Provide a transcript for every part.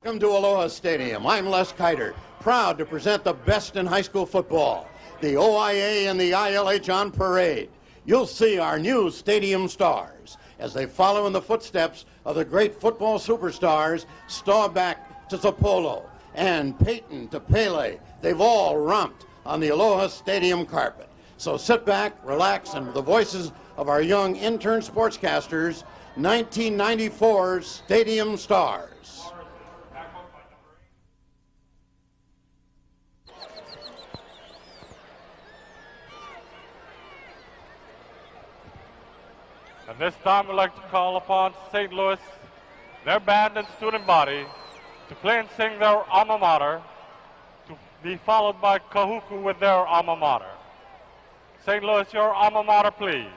Welcome to Aloha Stadium. I'm Les Kiter, proud to present the best in high school football, the OIA and the ILH on parade. You'll see our new stadium stars as they follow in the footsteps of the great football superstars Staubach to Zapolo and Peyton to Pele. They've all romped on the Aloha Stadium carpet. So sit back, relax, and with the voices of our young intern sportscasters, 1994's Stadium Stars. And this time we'd like to call upon St. Louis, their band and student body, to play and sing their alma mater, to be followed by Kahuku with their alma mater. St. Louis, your alma mater, please.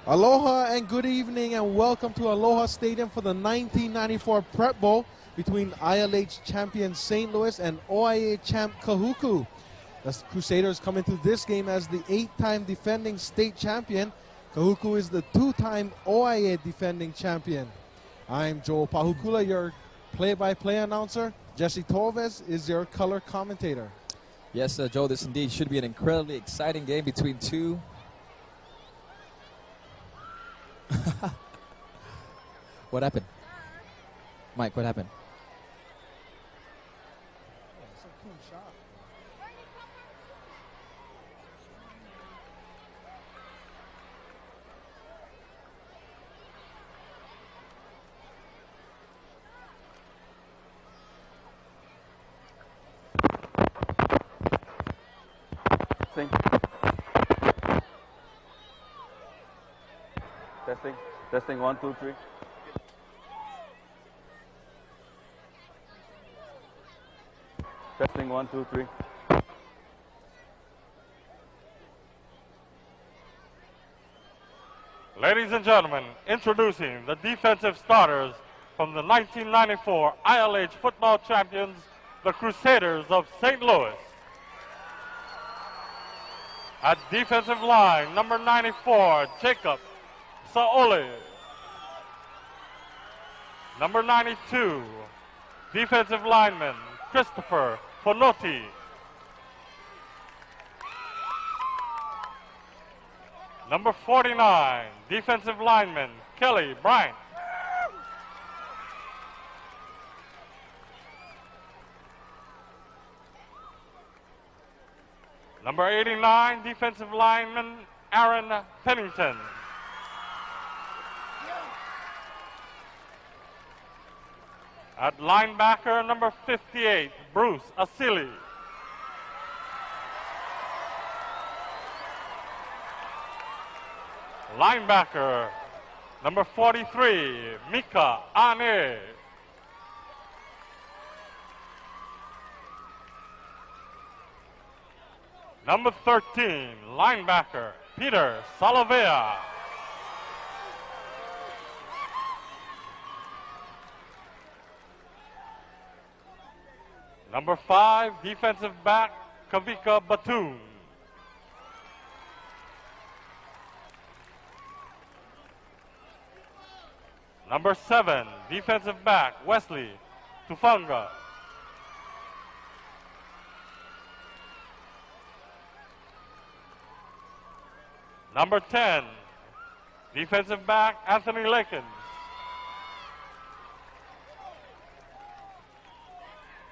Aloha and good evening and welcome to Aloha Stadium for the 1994 Prep Bowl between ILH champion St. Louis and OIA champ Kahuku. The Crusaders come into this game as the 8-time defending state champion. Kahuku is the 2-time OIA defending champion. I'm Joel Pahukula, your play-by-play announcer. Jesse Torres is your color commentator. Yes, Joel, this indeed should be an incredibly exciting game between two. What happened? Mike, what happened? shot. Testing. Testing. 1, 2, 3. Testing. 1, 2, 3. Ladies and gentlemen, introducing the defensive starters from the 1994 ILH football champions, the Crusaders of St. Louis. At defensive line, number 94, Jacob Saoli. Number 92, defensive lineman, Christopher Fonoti. Number 49, defensive lineman, Kelly Bryant. Number 89, defensive lineman, Aaron Pennington. At linebacker, number 58, Bruce Asili. Linebacker, number 43, Mika Ane. Number 13, linebacker, Peter Salavea. Number 5, defensive back, Kavika Batum. Number 7, defensive back, Wesley Tufanga. Number 10, defensive back, Anthony Lakins.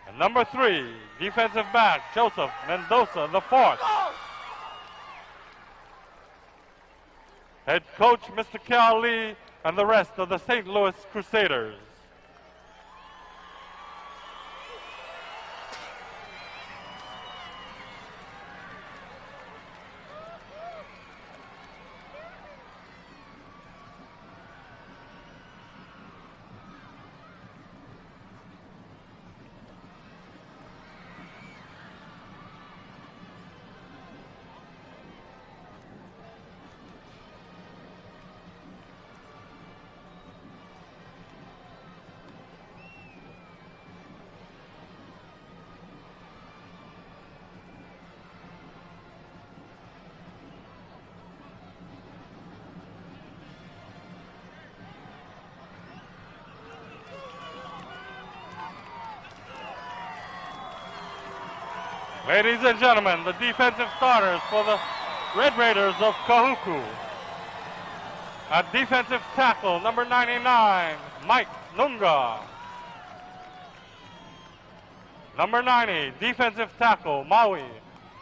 And number 3, defensive back, Joseph Mendoza IV. Head coach, Mr. Cal Lee, and the rest of the St. Louis Crusaders. Ladies and gentlemen, the defensive starters for the Red Raiders of Kahuku. At defensive tackle, number 99, Mike Nunga. Number 90, defensive tackle, Maui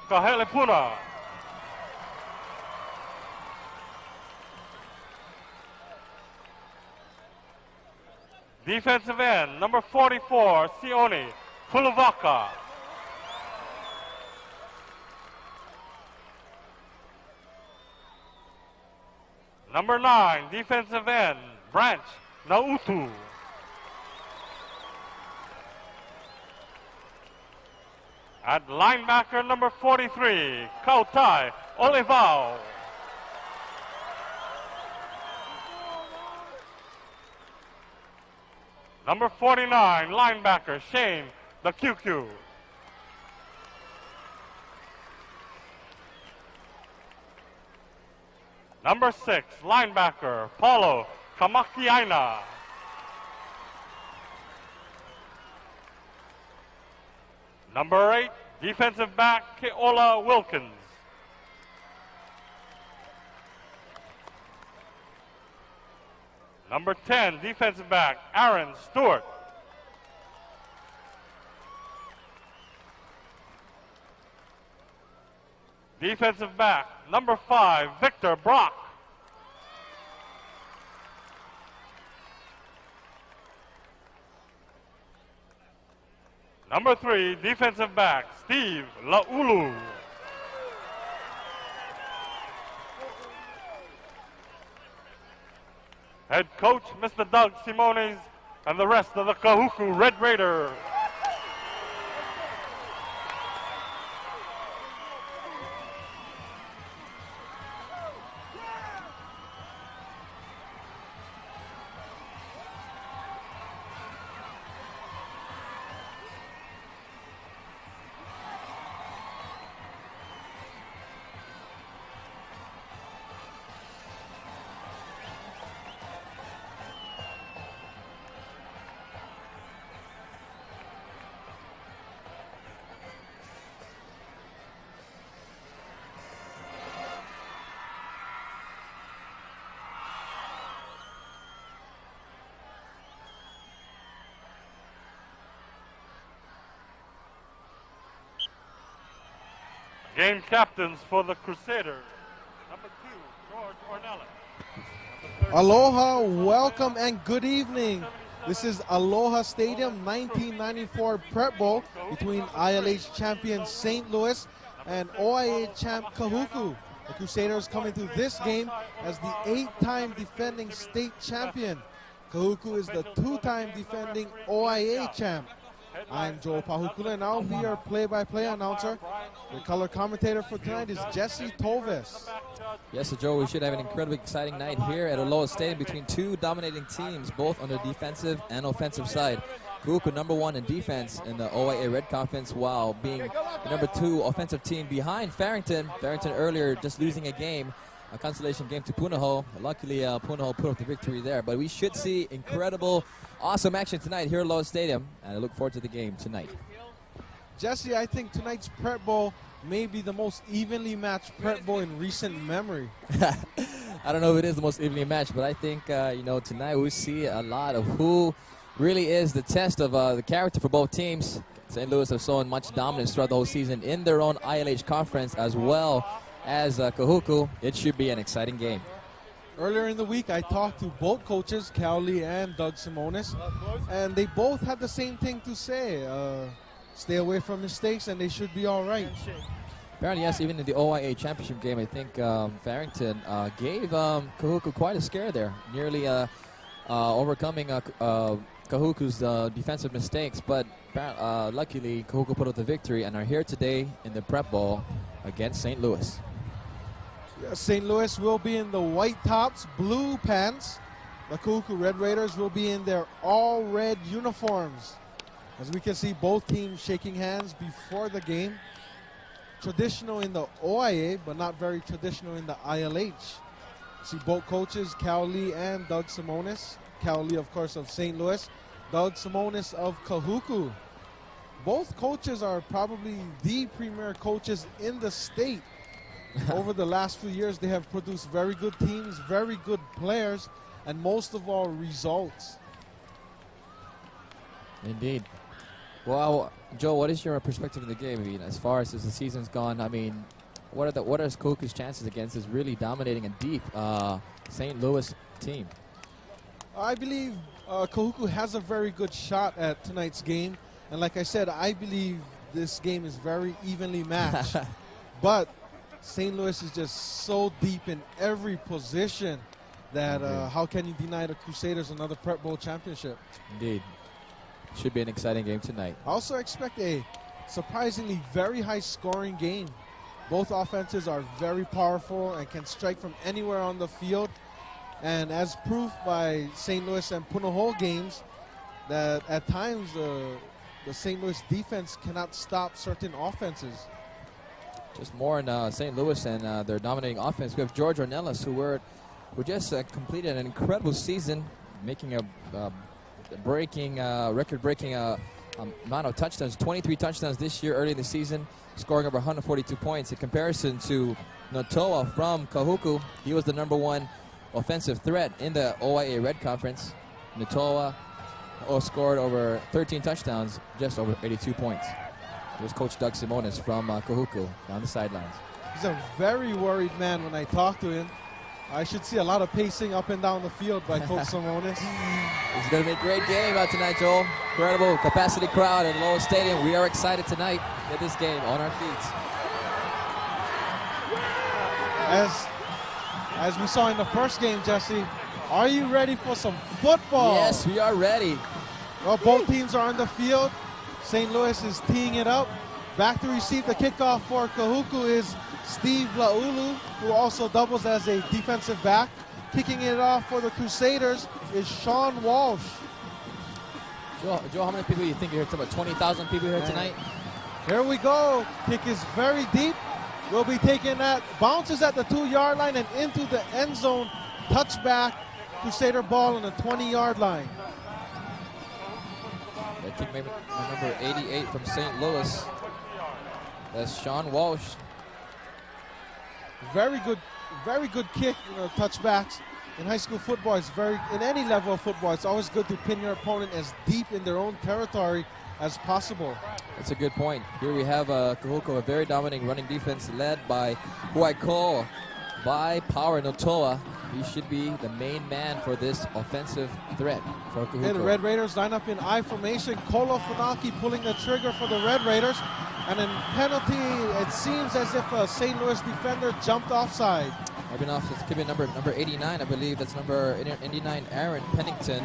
Kahelepuna. Defensive end, number 44, Sione Kuluvaka. Number 9, defensive end, Branch Nautu. At linebacker, number 43, Kautai Olevao. Number 49, linebacker, Shane the QQ. Number 6, linebacker, Paulo Kamakiaina. Number 8, defensive back, Keola Wilkins. Number 10, defensive back, Aaron Stewart. Defensive back, number 5, Victor Brock. Number 3, defensive back, Steve Lau'ulu. Head coach, Mr. Doug Simones, and the rest of the Kahuku Red Raiders. Game captains for the Crusaders. Number 2, George Ornellas. Aloha, welcome and good evening. This is Aloha Stadium 1994 Prep Bowl between ILH champion St. Louis and OIA champ Kahuku. The Crusaders come into this game as the 8-time defending state champion. Kahuku is the 2-time defending OIA champ. I'm Joe Pahukula, and I'll be your play-by-play announcer. The color commentator for tonight is Jesse Toves. Yes, so Joe, we should have an incredibly exciting night here at Aloha Stadium between two dominating teams, both on the defensive and offensive side. Kahuku number 1 in defense in the OIA Red Conference, while being the number 2 offensive team behind Farrington. Farrington earlier just losing a game, a consolation game to Punahou. Luckily, Punahou put up the victory there. But we should see incredible, awesome action tonight here at Aloha Stadium, and I look forward to the game tonight. Jesse, I think tonight's Prep Bowl may be the most evenly matched Prep Bowl in recent memory. I don't know if it is the most evenly matched, but I think, tonight we see a lot of who really is the test of the character for both teams. St. Louis have shown much dominance throughout the whole season in their own ILH conference as well as Kahuku. It should be an exciting game. Earlier in the week, I talked to both coaches, Cowley and Doug Simones, and they both had the same thing to say. Stay away from mistakes, and they should be all right. Apparently, yes, even in the OIA championship game, I think Farrington gave Kahuku quite a scare there, nearly overcoming Kahuku's defensive mistakes. But luckily, Kahuku put up the victory and are here today in the Prep Bowl against St. Louis. St. Louis will be in the white tops, blue pants. The Kahuku Red Raiders will be in their all-red uniforms. As we can see, both teams shaking hands before the game. Traditional in the OIA, but not very traditional in the ILH. See both coaches, Cowley and Doug Simones. Cowley, of course, of St. Louis. Doug Simones of Kahuku. Both coaches are probably the premier coaches in the state. Over the last few years, they have produced very good teams, very good players, and most of all, results. Indeed. Well, Joe, what is your perspective of the game? I mean, as far as the season's gone, I mean, what are Kahuku's chances against this really dominating and deep St. Louis team? I believe Kahuku has a very good shot at tonight's game. And like I said, I believe this game is very evenly matched. But St. Louis is just so deep in every position that how can you deny the Crusaders another Prep Bowl championship? Indeed. Should be an exciting game tonight. I also expect a surprisingly very high-scoring game. Both offenses are very powerful and can strike from anywhere on the field. And as proof by St. Louis and Punahou games, that at times the St. Louis defense cannot stop certain offenses. Just more in St. Louis and their dominating offense. We have George Ornellas, who just completed an incredible season, making a record-breaking amount of touchdowns, 23 touchdowns this year early in the season, scoring over 142 points. In comparison to Notoa from Kahuku, he was the number 1 offensive threat in the OIA Red Conference. Notoa scored over 13 touchdowns, just over 82 points. Here's Coach Doug Simones from Kahuku on the sidelines. He's a very worried man when I talk to him. I should see a lot of pacing up and down the field by Coach Simonis. It's going to be a great game out tonight, Joel. Incredible capacity crowd at Loa Stadium. We are excited tonight at this game on our feet. As we saw in the first game, Jesse, are you ready for some football? Yes, we are ready. Well, both teams are on the field. St. Louis is teeing it up. Back to receive the kickoff for Kahuku is Steve Lau'ulu, who also doubles as a defensive back. Kicking it off for the Crusaders is Sean Walsh. Joe, how many people do you think are here? About 20,000 people here tonight? Here we go. Kick is very deep. We'll be taking that. Bounces at the 2-yard line and into the end zone. Touchback. Crusader ball on the 20-yard line. I think maybe number 88 from St. Louis. That's Sean Walsh. Very good kick. Touchbacks in high school football is in any level of football, it's always good to pin your opponent as deep in their own territory as possible. That's a good point. Here we have Kahuku, a very dominating running defense led by who I call by Power Notoa. He should be the main man for this offensive threat for Kahuku. Okay, the Red Raiders line up in I formation. Kolo Funaki pulling the trigger for the Red Raiders. And in penalty, it seems as if a St. Louis defender jumped offside. Maybe not. This could be number 89, I believe. That's number 89, Aaron Pennington,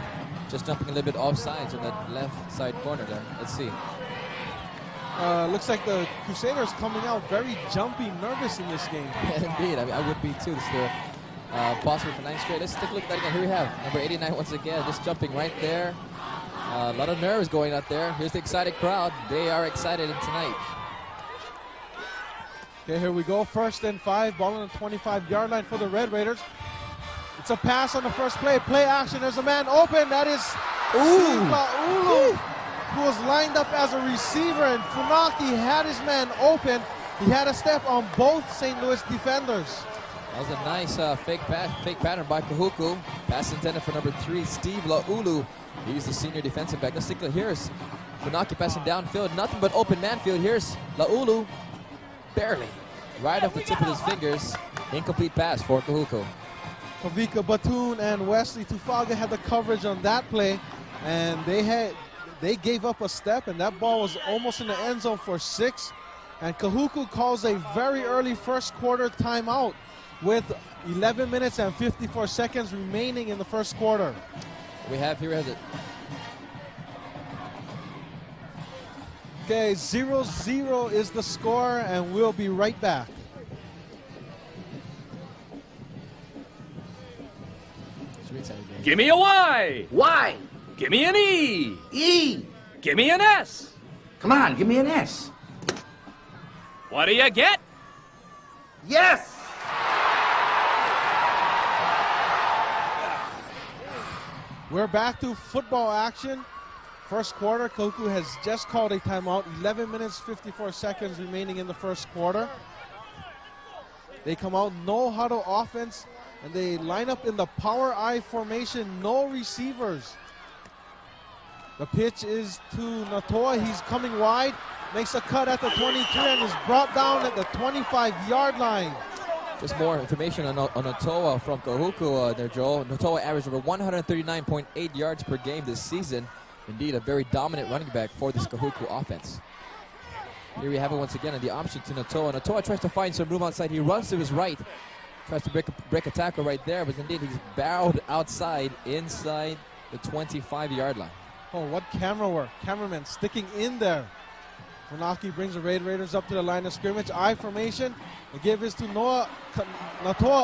just jumping a little bit offsides in the left side corner there. Let's see. Looks like the Crusaders coming out very jumpy, nervous in this game. Indeed, I would be too. This is possible for 9 straight. Let's take a look at that again. Here we have number 89 once again, just jumping right there. A lot of nerves going out there. Here's the excited crowd. They are excited tonight. Okay, here we go. 1st and 5. Ball on the 25-yard line for the Red Raiders. It's a pass on the first play. Play action. There's a man open. That is Lau'ulu, who was lined up as a receiver, and Funaki had his man open. He had a step on both St. Louis defenders. That was a nice fake pattern by Kahuku. Pass intended for number 3, Steve Lau'ulu. He's the senior defensive back. Let's take a look. Here's Funaki passing downfield. Nothing but open man field. Here's Lau'ulu. Barely. Right off the tip of his fingers. Incomplete pass for Kahuku. Kavika Batoon and Wesley Tufaga had the coverage on that play, and they gave up a step, and that ball was almost in the end zone for 6. And Kahuku calls a very early first quarter timeout with 11 minutes and 54 seconds remaining in the first quarter. We have here has it. Okay, 0-0 is the score, and we'll be right back. Give me a Y. Y. Give me an E. E. Give me an S. Come on, give me an S. What do you get? Yes! We're back to football action. First quarter, Kahuku has just called a timeout. 11 minutes, 54 seconds remaining in the first quarter. They come out, no huddle offense, and they line up in the power I formation, no receivers. The pitch is to Notoa. He's coming wide, makes a cut at the 23 and is brought down at the 25-yard line. Just more information on Notoa from Kahuku there, Joel. Notoa averaged over 139.8 yards per game this season. Indeed, a very dominant running back for this Kahuku offense. Here we have it once again on the option to Notoa. Notoa tries to find some room outside. He runs to his right, tries to break a tackle right there, but indeed he's barreled outside inside the 25-yard line. Oh, what camera work. Cameraman sticking in there. Funaki brings the Red Raiders up to the line of scrimmage. I formation. The give is to Notoa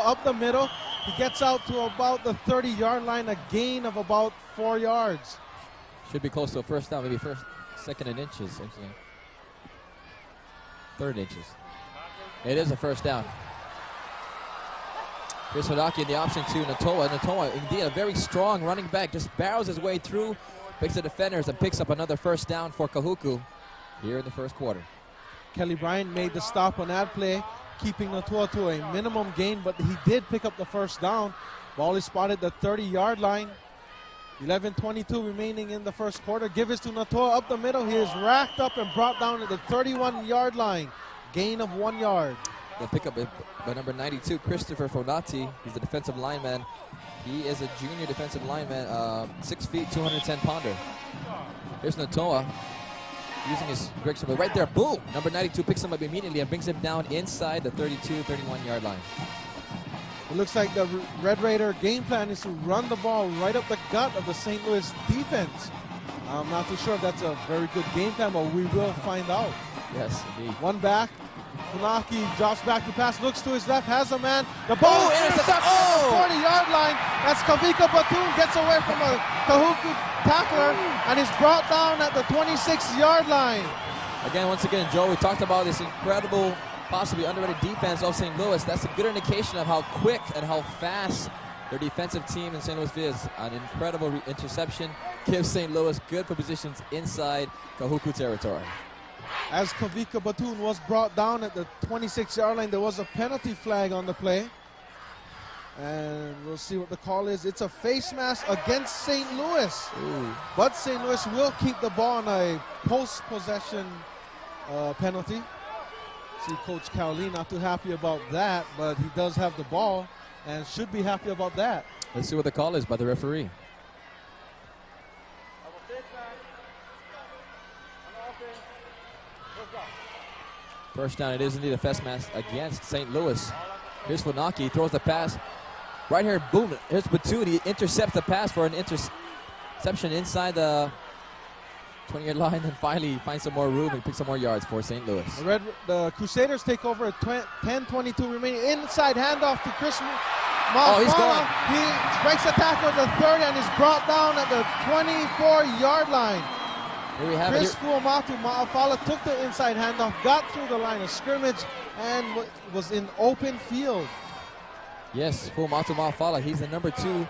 up the middle. He gets out to about the 30-yard line, a gain of about 4 yards. Should be close to a first down, maybe second and inches, actually. Third inches. It is a first down. Here's Funaki in the option to Notoa. Notoa, indeed, a very strong running back, just barrels his way through, picks the defenders, and picks up another first down for Kahuku here in the first quarter. Kelly Bryant made the stop on that play, keeping Notoa to a minimum gain, but he did pick up the first down. Ball is spotted at the 30-yard line. 11:22 remaining in the first quarter. Give is to Notoa up the middle. He is racked up and brought down at the 31-yard line. Gain of 1 yard. the pickup by number 92, Christopher Fonati. He's the defensive lineman. He is a junior defensive lineman, 6 feet, 210 pounder. Here's Notoa using his great but right there, boom! Number 92 picks him up immediately and brings him down inside the 32, 31-yard line. It looks like the Red Raider game plan is to run the ball right up the gut of the St. Louis defense. I'm not too sure if that's a very good game plan, but we will find out. Yes, indeed. One back. Funaki drops back to pass, looks to his left, has a man. The ball intercepted Oh! at the 40-yard line. That's Kavika Batoon, gets away from a Kahuku tackler and is brought down at the 26-yard line. Once again, Joe, we talked about this incredible, possibly underrated defense of St. Louis. That's a good indication of how quick and how fast their defensive team in St. Louis is. An incredible interception gives St. Louis good for positions inside Kahuku territory. As Kavika Batoon was brought down at the 26-yard line, there was a penalty flag on the play. And we'll see what the call is. It's a face mask against St. Louis. Ooh. But St. Louis will keep the ball on a post-possession penalty. See Coach Cowley not too happy about that, but he does have the ball and should be happy about that. Let's see what the call is by the referee. First down, it is indeed a face mask against St. Louis. Here's Funaki, throws the pass. Right here, boom, here's Batoon. He intercepts the pass for an interception inside the 20-yard line, and finally finds some more room and picks some more yards for St. Louis. The Crusaders take over at 10:22 remaining. Inside handoff to Chris Malfala. Oh, he's gone. He breaks the tackle at the 30 and is brought down at the 24-yard line. Here we have Chris Fuamatu Malfala took the inside handoff, got through the line of scrimmage, and was in open field. Yes, Fuamatu Malfala. He's the number 2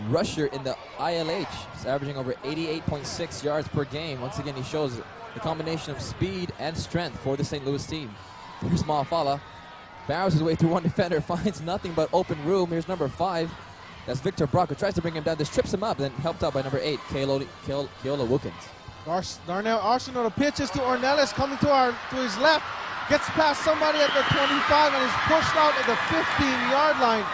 rusher in the ILH. He's averaging over 88.6 yards per game. Once again, he shows the combination of speed and strength for the St. Louis team. Here's Malfala. Barrows his way through one defender, finds nothing but open room. Here's number 5. That's Victor Brock, who tries to bring him down. Just trips him up, then helped out by number 8, Keola Wookins. Darnell Arceneaux, the pitch is to Ornellas, coming to his left. Gets past somebody at the 25 and is pushed out at the 15-yard line.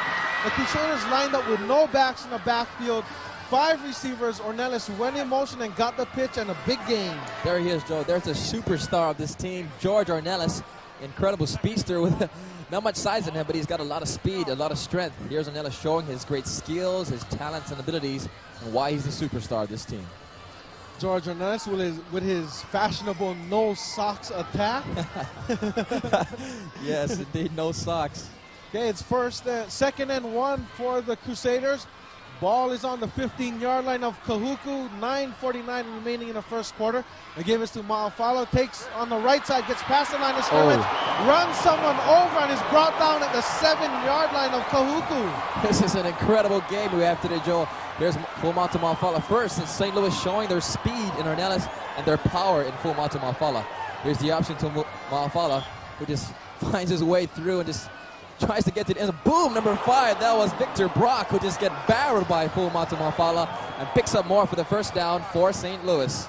The Crusaders lined up with no backs in the backfield. 5 receivers. Ornellas went in motion and got the pitch and a big gain. There he is, Joe. There's a superstar of this team, George Ornellas. Incredible speedster with not much size in him, but he's got a lot of speed, a lot of strength. Here's Ornellas showing his great skills, his talents and abilities, and why he's the superstar of this team. George Ornellas with his fashionable no socks attack. Yes, indeed, no socks. Okay, it's second and 1 for the Crusaders. Ball is on the 15-yard line of Kahuku. 9:49 remaining in the first quarter. They give it to Malfala. Takes on the right side, gets past the line of scrimmage, runs someone over, and is brought down at the 7-yard line of Kahuku. This is an incredible game we have today, Joe. There's Fuamatu Malfala first. It's St. Louis showing their speed in Ornellas and their power in Fuamatu Malfala. Here's the option to Malfala, who just finds his way through and just tries to get to the end. Boom, number 5. That was Victor Brock, who just get barreled by Fuamatu Malfala and picks up more for the first down for St. Louis.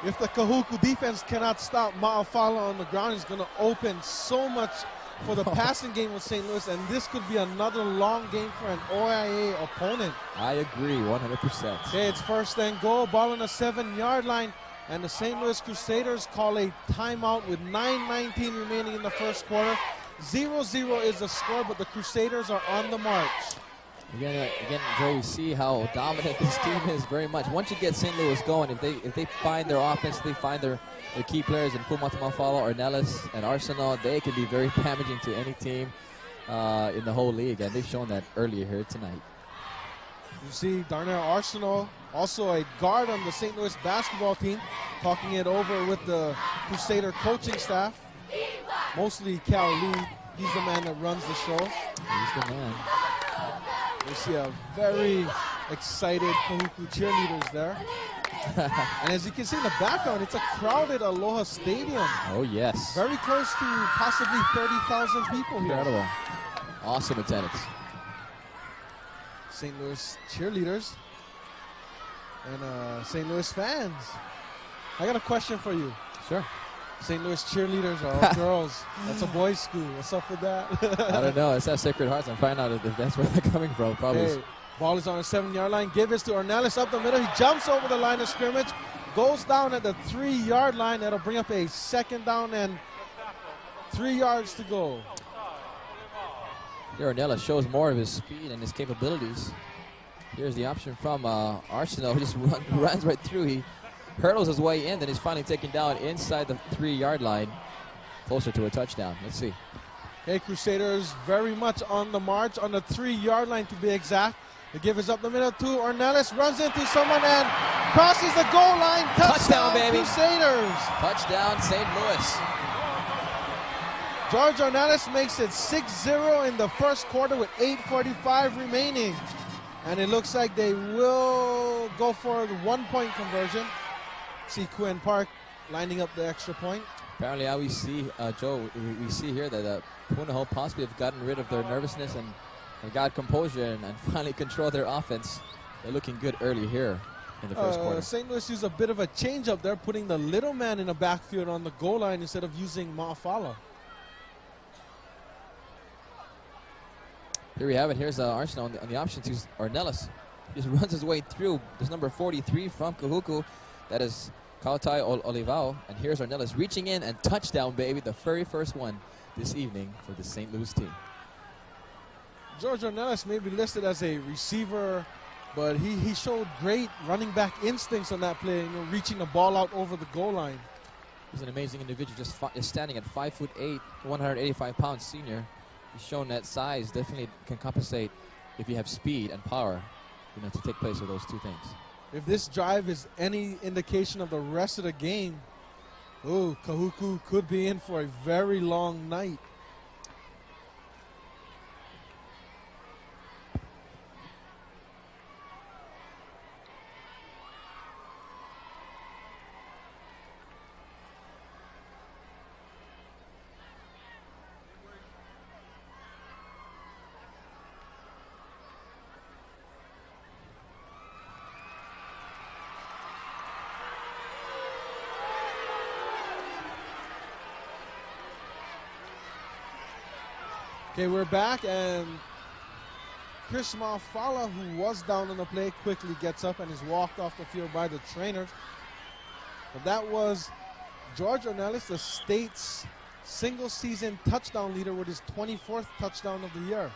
If the Kahuku defense cannot stop Malfala on the ground, he's going to open so much for the passing game with St. Louis, and this could be another long game for an OIA opponent. I agree, 100%. Okay, it's first and goal, ball on the 7-yard line, and the St. Louis Crusaders call a timeout with 9:19 remaining in the first quarter. 0-0 is the score, but the Crusaders are on the march. Again, Joe, we see how dominant this team is very much. Once you get St. Louis going, if they find their offense, they find their key players in Fuamatu Malfala, Ornellas, and Arceneaux, they can be very damaging to any team in the whole league, and they've shown that earlier here tonight. You see Darnell Arceneaux, also a guard on the St. Louis basketball team, talking it over with the Crusader coaching staff. Mostly Cal Lee. He's the man that runs the show. He's the man. We see a very excited Kahuku cheerleaders there. And as you can see in the background, it's a crowded Aloha Stadium. Oh, yes. Very close to possibly 30,000 people here. Incredible. Awesome attendance. St. Louis cheerleaders and St. Louis fans. I got a question for you. Sure. St. Louis cheerleaders are all girls. That's a boys' school. What's up with that? I don't know. It's that Sacred Hearts. I'm finding out if that's where they're coming from. Probably. Hey, ball is on the 7-yard line. Give it to Ornellas up the middle. He jumps over the line of scrimmage, goes down at the 3-yard line. That'll bring up a 2nd down and 3 yards to go. Here Ornellas shows more of his speed and his capabilities. Here's the option from Arceneaux, who just runs right through. He hurdles his way in, then he's finally taken down inside the 3-yard line, closer to a touchdown. Let's see. Hey, Crusaders very much on the march, on the 3-yard line to be exact. The give is up the middle to Ornellas, runs into someone and crosses the goal line. Touchdown, baby. Crusaders. Touchdown, St. Louis. George Ornellas makes it 6-0 in the first quarter with 8:45 remaining. And it looks like they will go for the 1-point conversion. See Quinn Park lining up the extra point. Apparently, how we see, Joe, we see here that Punahou possibly have gotten rid of their nervousness and got composure and finally controlled their offense. They're looking good early here in the first quarter. St. Louis used a bit of a change up there, putting the little man in the backfield on the goal line instead of using Ma'afala. Here we have it. Here's Arceneaux on the option to Ornellas. He just runs his way through. This number 43 from Kahuku. That is Kautai Olevao. And here's Ornellas reaching in and touchdown, baby. The very first one this evening for the St. Louis team. George Ornellas may be listed as a receiver, but he showed great running back instincts on that play, reaching the ball out over the goal line. He's an amazing individual, just standing at 5'8", 185-pound senior. He's shown that size definitely can compensate if you have speed and power, to take place with those two things. If this drive is any indication of the rest of the game, Kahuku could be in for a very long night. Okay, we're back, and Chris Ma'afala, who was down on the play, quickly gets up and is walked off the field by the trainers. But that was George Ornellas, the state's single-season touchdown leader with his 24th touchdown of the year.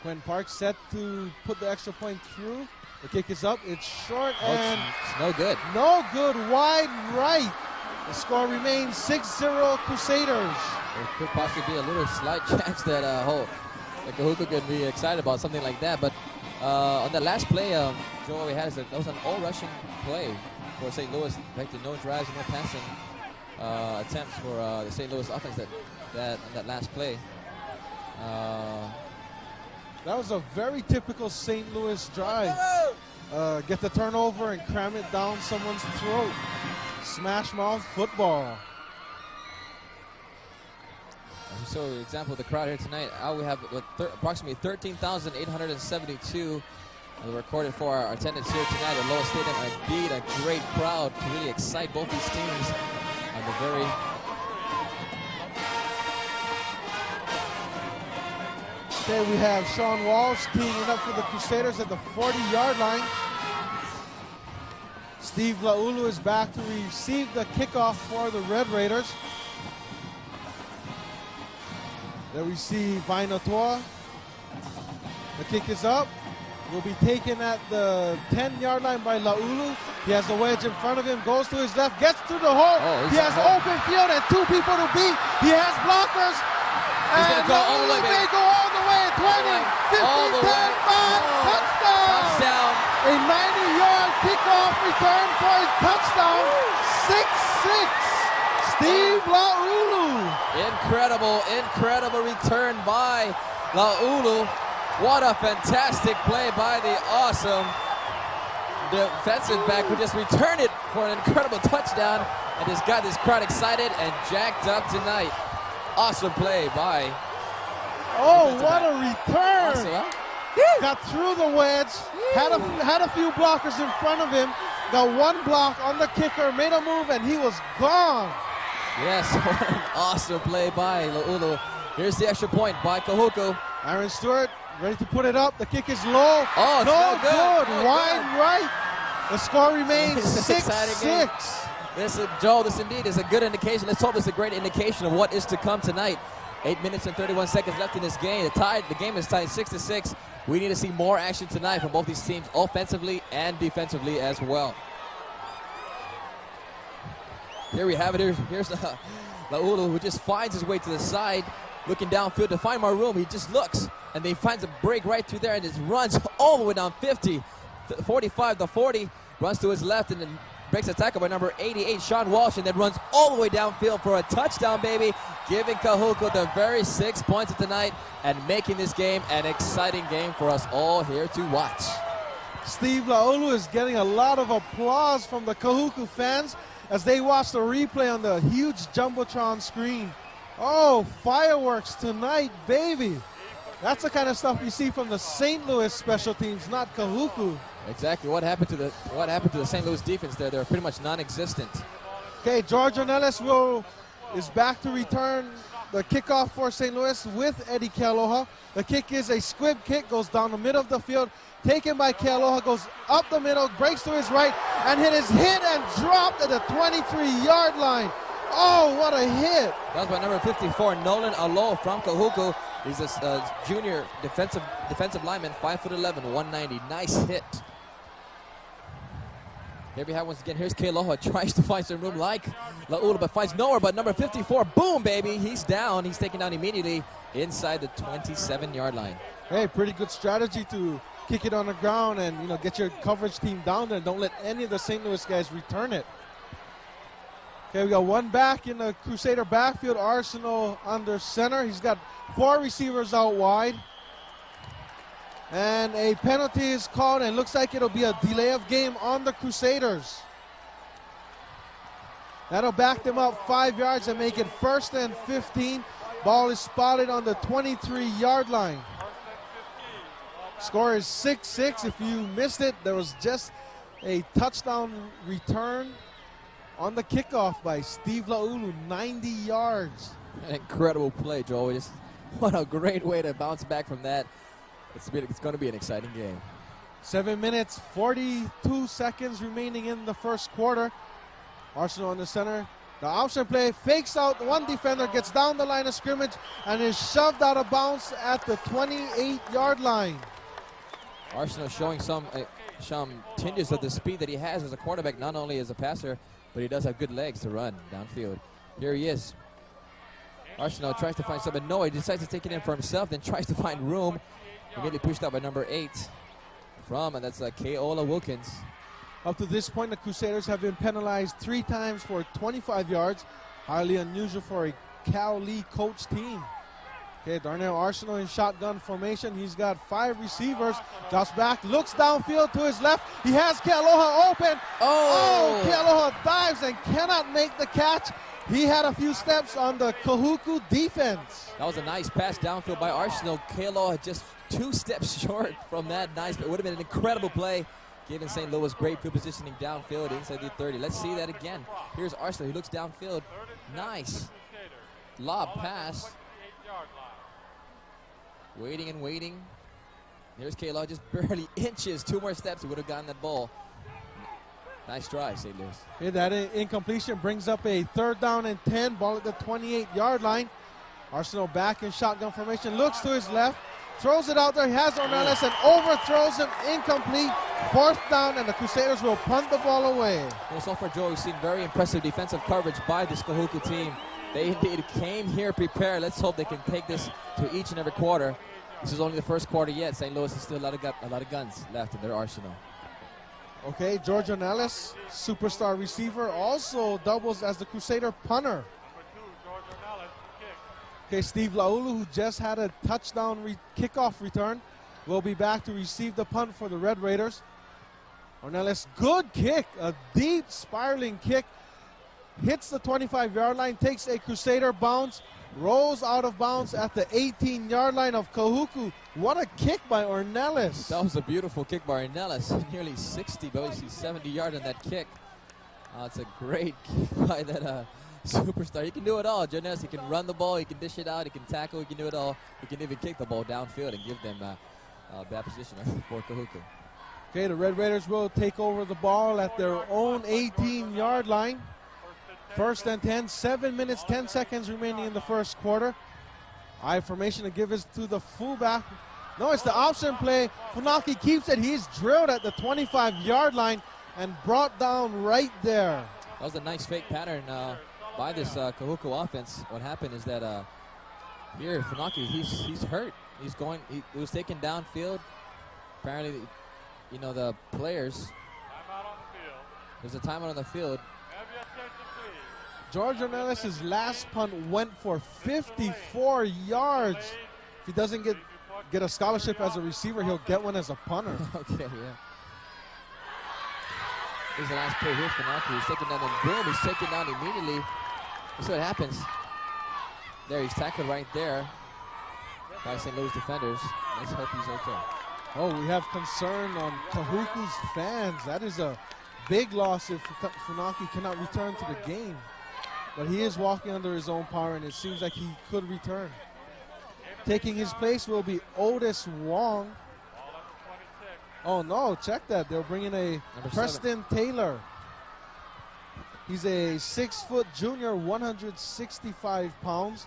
Quinn Park set to put the extra point through. The kick is up. It's short and it's no good. No good. Wide right. The score remains 6-0 Crusaders. There could possibly be a little slight chance that Kahuku could be excited about something like that. But on that last play, Joe, what we had is that was an all-rushing play for St. Louis. In fact, no drives, no passing attempts for the St. Louis offense that last play. That was a very typical St. Louis drive. Get the turnover and cram it down someone's throat. Smash mouth football. So, example of the crowd here tonight, we have approximately 13,872 recorded for our attendance here tonight at Loa Stadium. Indeed, a great crowd to really excite both these teams on the very. Okay, we have Sean Walsh teeing it up for the Crusaders at the 40-yard line. Steve Lau'ulu is back to receive the kickoff for the Red Raiders. There we see Notoa. The kick is up. Will be taken at the 10-yard line by Lau'ulu. He has a wedge in front of him, goes to his left, gets to the hole. He has open field and two people to beat. He has blockers. He's going to go all the way, may go all the way. 20, 50, 10, 5, touchdown. A 90-yard kickoff return for a touchdown. 6-6. Steve Lau'ulu. Incredible return by Lau'ulu. What a fantastic play by the awesome defensive back who just returned it for an incredible touchdown and just got this crowd excited and jacked up tonight. Awesome play by. Oh, what a return. Awesome, huh? Got through the wedge, had a few blockers in front of him, got one block on the kicker, made a move, and he was gone. Yes, what an awesome play by Lau'ulu. Here's the extra point by Kahuku. Aaron Stewart ready to put it up. The kick is low. Oh, it's no no good. good. No Wide good. right. The score remains This is an exciting game. 6-6. This indeed is a good indication. Let's hope it's a great indication of what is to come tonight. 8 minutes and 31 seconds left in this game. The game is tied 6-6. We need to see more action tonight from both these teams, offensively and defensively as well. Here we have it. Here's Lau'ulu, who just finds his way to the side, looking downfield to find more room. He just looks, and then he finds a break right through there and just runs all the way down 50, 45 to 40, runs to his left and then breaks a tackle by number 88, Sean Walsh, and then runs all the way downfield for a touchdown, baby, giving Kahuku the very 6 points of tonight and making this game an exciting game for us all here to watch. Steve Lau'ulu is getting a lot of applause from the Kahuku fans as they watch the replay on the huge Jumbotron screen. Oh, fireworks tonight, baby. That's the kind of stuff you see from the St. Louis special teams, not Kahuku. Exactly. What happened to the St. Louis defense there? They're pretty much non-existent. Okay, George Ornellas is back to return the kickoff for St. Louis with Eddie Kealoha. The kick is a squib kick, goes down the middle of the field, taken by Kealoha, goes up the middle, breaks to his right, and hit and dropped at the 23-yard line. Oh, what a hit. That was by number 54, Nolan Alo from Kahuku. He's a junior defensive lineman, 5'11", 190. Nice hit. Here we have once again, here's Kealoha, tries to find some room like Lau'ulu, but finds nowhere, but number 54, boom, baby, he's down. He's taken down immediately inside the 27-yard line. Hey, pretty good strategy to kick it on the ground and, get your coverage team down there. Don't let any of the St. Louis guys return it. Okay, we got one back in the Crusader backfield, Arceneaux under center. He's got 4 receivers out wide. And a penalty is called, and looks like it'll be a delay of game on the Crusaders. That'll back them up 5 yards and make it 1st and 15. Ball is spotted on the 23-yard line. Score is 6-6. If you missed it, there was just a touchdown return on the kickoff by Steve Lau'ulu, 90 yards. An incredible play, Joey. What a great way to bounce back from that. It's going to be an exciting game. 7 minutes, 42 seconds remaining in the first quarter. Arceneaux on the center. The option play fakes out one defender, gets down the line of scrimmage, and is shoved out of bounds at the 28-yard line. Arceneaux showing some tinges of the speed that he has as a quarterback, not only as a passer, but he does have good legs to run downfield. Here he is. Arceneaux tries to find something. No, he decides to take it in for himself, then tries to find room. Immediately pushed out by number 8 and that's Keola Wilkins. Up to this point, the Crusaders have been penalized 3 times for 25 yards. Highly unusual for a Cal Lee coach team. Okay, Darnell Arceneaux in shotgun formation. He's got 5 receivers. Drops back, looks downfield to his left. He has Kealoha open. Oh, Kealoha dives and cannot make the catch. He had a few steps on the Kahuku defense. That was a nice pass downfield by Arceneaux. Kealoha just 2 steps short from that nice. It would have been an incredible play, giving St. Louis great field positioning downfield inside the 30. Let's see that again. Here's Arceneaux. He looks downfield. Nice lob pass. Waiting and waiting. There's Kealoha, just barely inches. 2 more steps, he would have gotten that ball. Nice try, St. Louis. Okay, that incompletion brings up a 3rd down and 10. Ball at the 28-yard line. Arceneaux back in shotgun formation. Looks to his left. Throws it out there. He has Ornellas and overthrows him. Incomplete. 4th down, and the Crusaders will punt the ball away. Well, so far, Joe, we've seen very impressive defensive coverage by this Kahuku team. They indeed came here prepared. Let's hope they can take this to each and every quarter. This is only the first quarter yet. St. Louis has still a lot of guns left in their arsenal. Okay, George Ornellas, superstar receiver, also doubles as the Crusader punter. Okay, Steve Lau'ulu, who just had a touchdown kickoff return, will be back to receive the punt for the Red Raiders. Ornellas, good kick, a deep spiraling kick, hits the 25-yard line, takes a Crusader bounce, rolls out of bounds at the 18-yard line of Kahuku. What a kick by Ornellas. That was a beautiful kick by Ornellas. Nearly 60, basically 70 yards on that kick. It's a great kick by that Superstar. He can do it all. Jonas, he can run the ball, he can dish it out, he can tackle, he can do it all. He can even kick the ball downfield and give them bad position for Kahuku. Okay, the Red Raiders will take over the ball at their own 18-yard line. First and 10, 7 minutes, 10 seconds remaining in the first quarter. I formation to give us to the fullback. No, it's the option play. Funaki keeps it. He's drilled at the 25-yard line and brought down right there. That was a nice fake pattern by this Kahuku offense. What happened is that here Funaki, he's hurt. He was taken downfield. Apparently, you know, the players. There's a timeout on the field. George Ornellas' last punt went for 54 yards. If he doesn't get a scholarship as a receiver, he'll get one as a punter. Okay, yeah. Here's the last play here for Funaki. He's taken down, and boom, he's taken down immediately. Let's see what happens. There, he's tackled right there by St. Louis defenders. Let's hope he's okay. Oh, we have concern on Kahuku's fans. That is a big loss if Funaki cannot return to the game. But he is walking under his own power, and it seems like he could return. Taking his place will be Otis Wong. Oh, no, check that. They're bringing a Preston Taylor. He's a 6-foot junior, 165 pounds.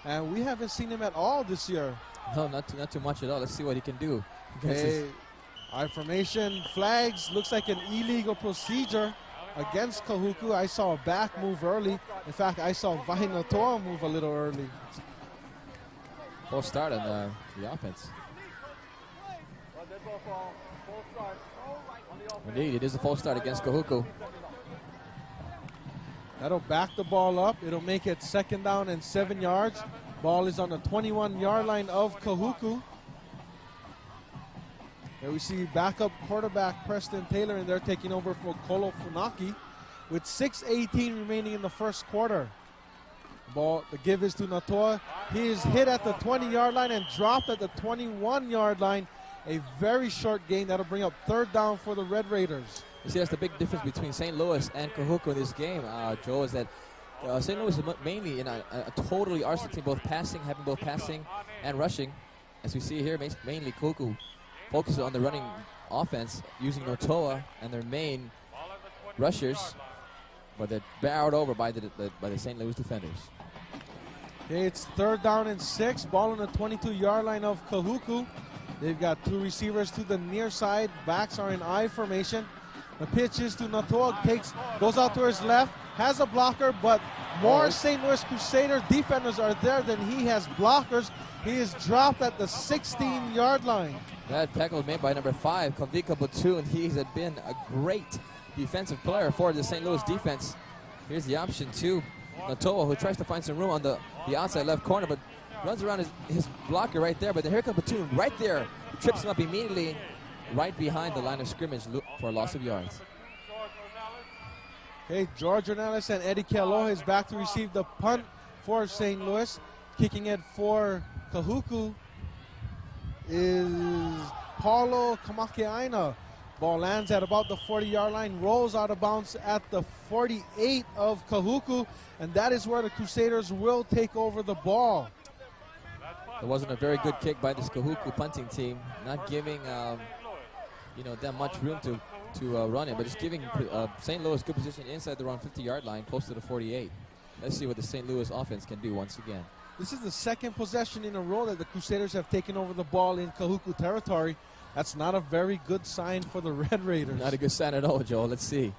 And we haven't seen him at all this year. No, not too much at all. Let's see what he can do. Okay, our formation flags. Looks like an illegal procedure against Kahuku. I saw a back move early. In fact, I saw Notoa move a little early. Full start on the offense. Indeed, it is a full start against Kahuku. That'll back the ball up. It'll make it 2nd down and 7 yards. Ball is on the 21-yard line of Kahuku. There we see backup quarterback Preston Taylor, and they're taking over for Kolo Funaki with 6:18 remaining in the first quarter. Ball, the give is to Notoa. He is hit at the 20-yard line and dropped at the 21-yard line. A very short gain. That'll bring up 3rd down for the Red Raiders. You see, that's the big difference between St. Louis and Kahuku in this game, Joe, is that St. Louis is mainly in a totally Arceneaux team, having both passing and rushing. As we see here, mainly Kahuku focuses on the running offense using Notoa and their main rushers, but they're barreled over by the St. Louis defenders. Okay, it's 3rd down and 6. Ball on the 22-yard line of Kahuku. They've got 2 receivers to the near side. Backs are in I formation. The pitch is to Notoa, goes out to his left, has a blocker, but more St. Louis Crusaders defenders are there than he has blockers. He is dropped at the 16-yard line. That tackle was made by number 5, Kavika Batoon. He's been a great defensive player for the St. Louis defense. Here's the option to Notoa, who tries to find some room on the outside left corner, but runs around his blocker right there. But here comes Batoon right there, trips him up immediately, right behind the line of scrimmage for a loss of yards. Okay, George Ornellas and Eddie Kealoha is back to receive the punt for St. Louis. Kicking it for Kahuku is Paulo Kamakeaina. Ball lands at about the 40-yard line, rolls out of bounds at the 48 of Kahuku, and that is where the Crusaders will take over the ball. It wasn't a very good kick by this Kahuku punting team, not giving them much room to run it, but just giving St. Louis good position inside the around 50-yard line, close to the 48. Let's see what the St. Louis offense can do once again. This is the 2nd possession in a row that the Crusaders have taken over the ball in Kahuku territory. That's not a very good sign for the Red Raiders. Not a good sign at all, Joel. Let's see.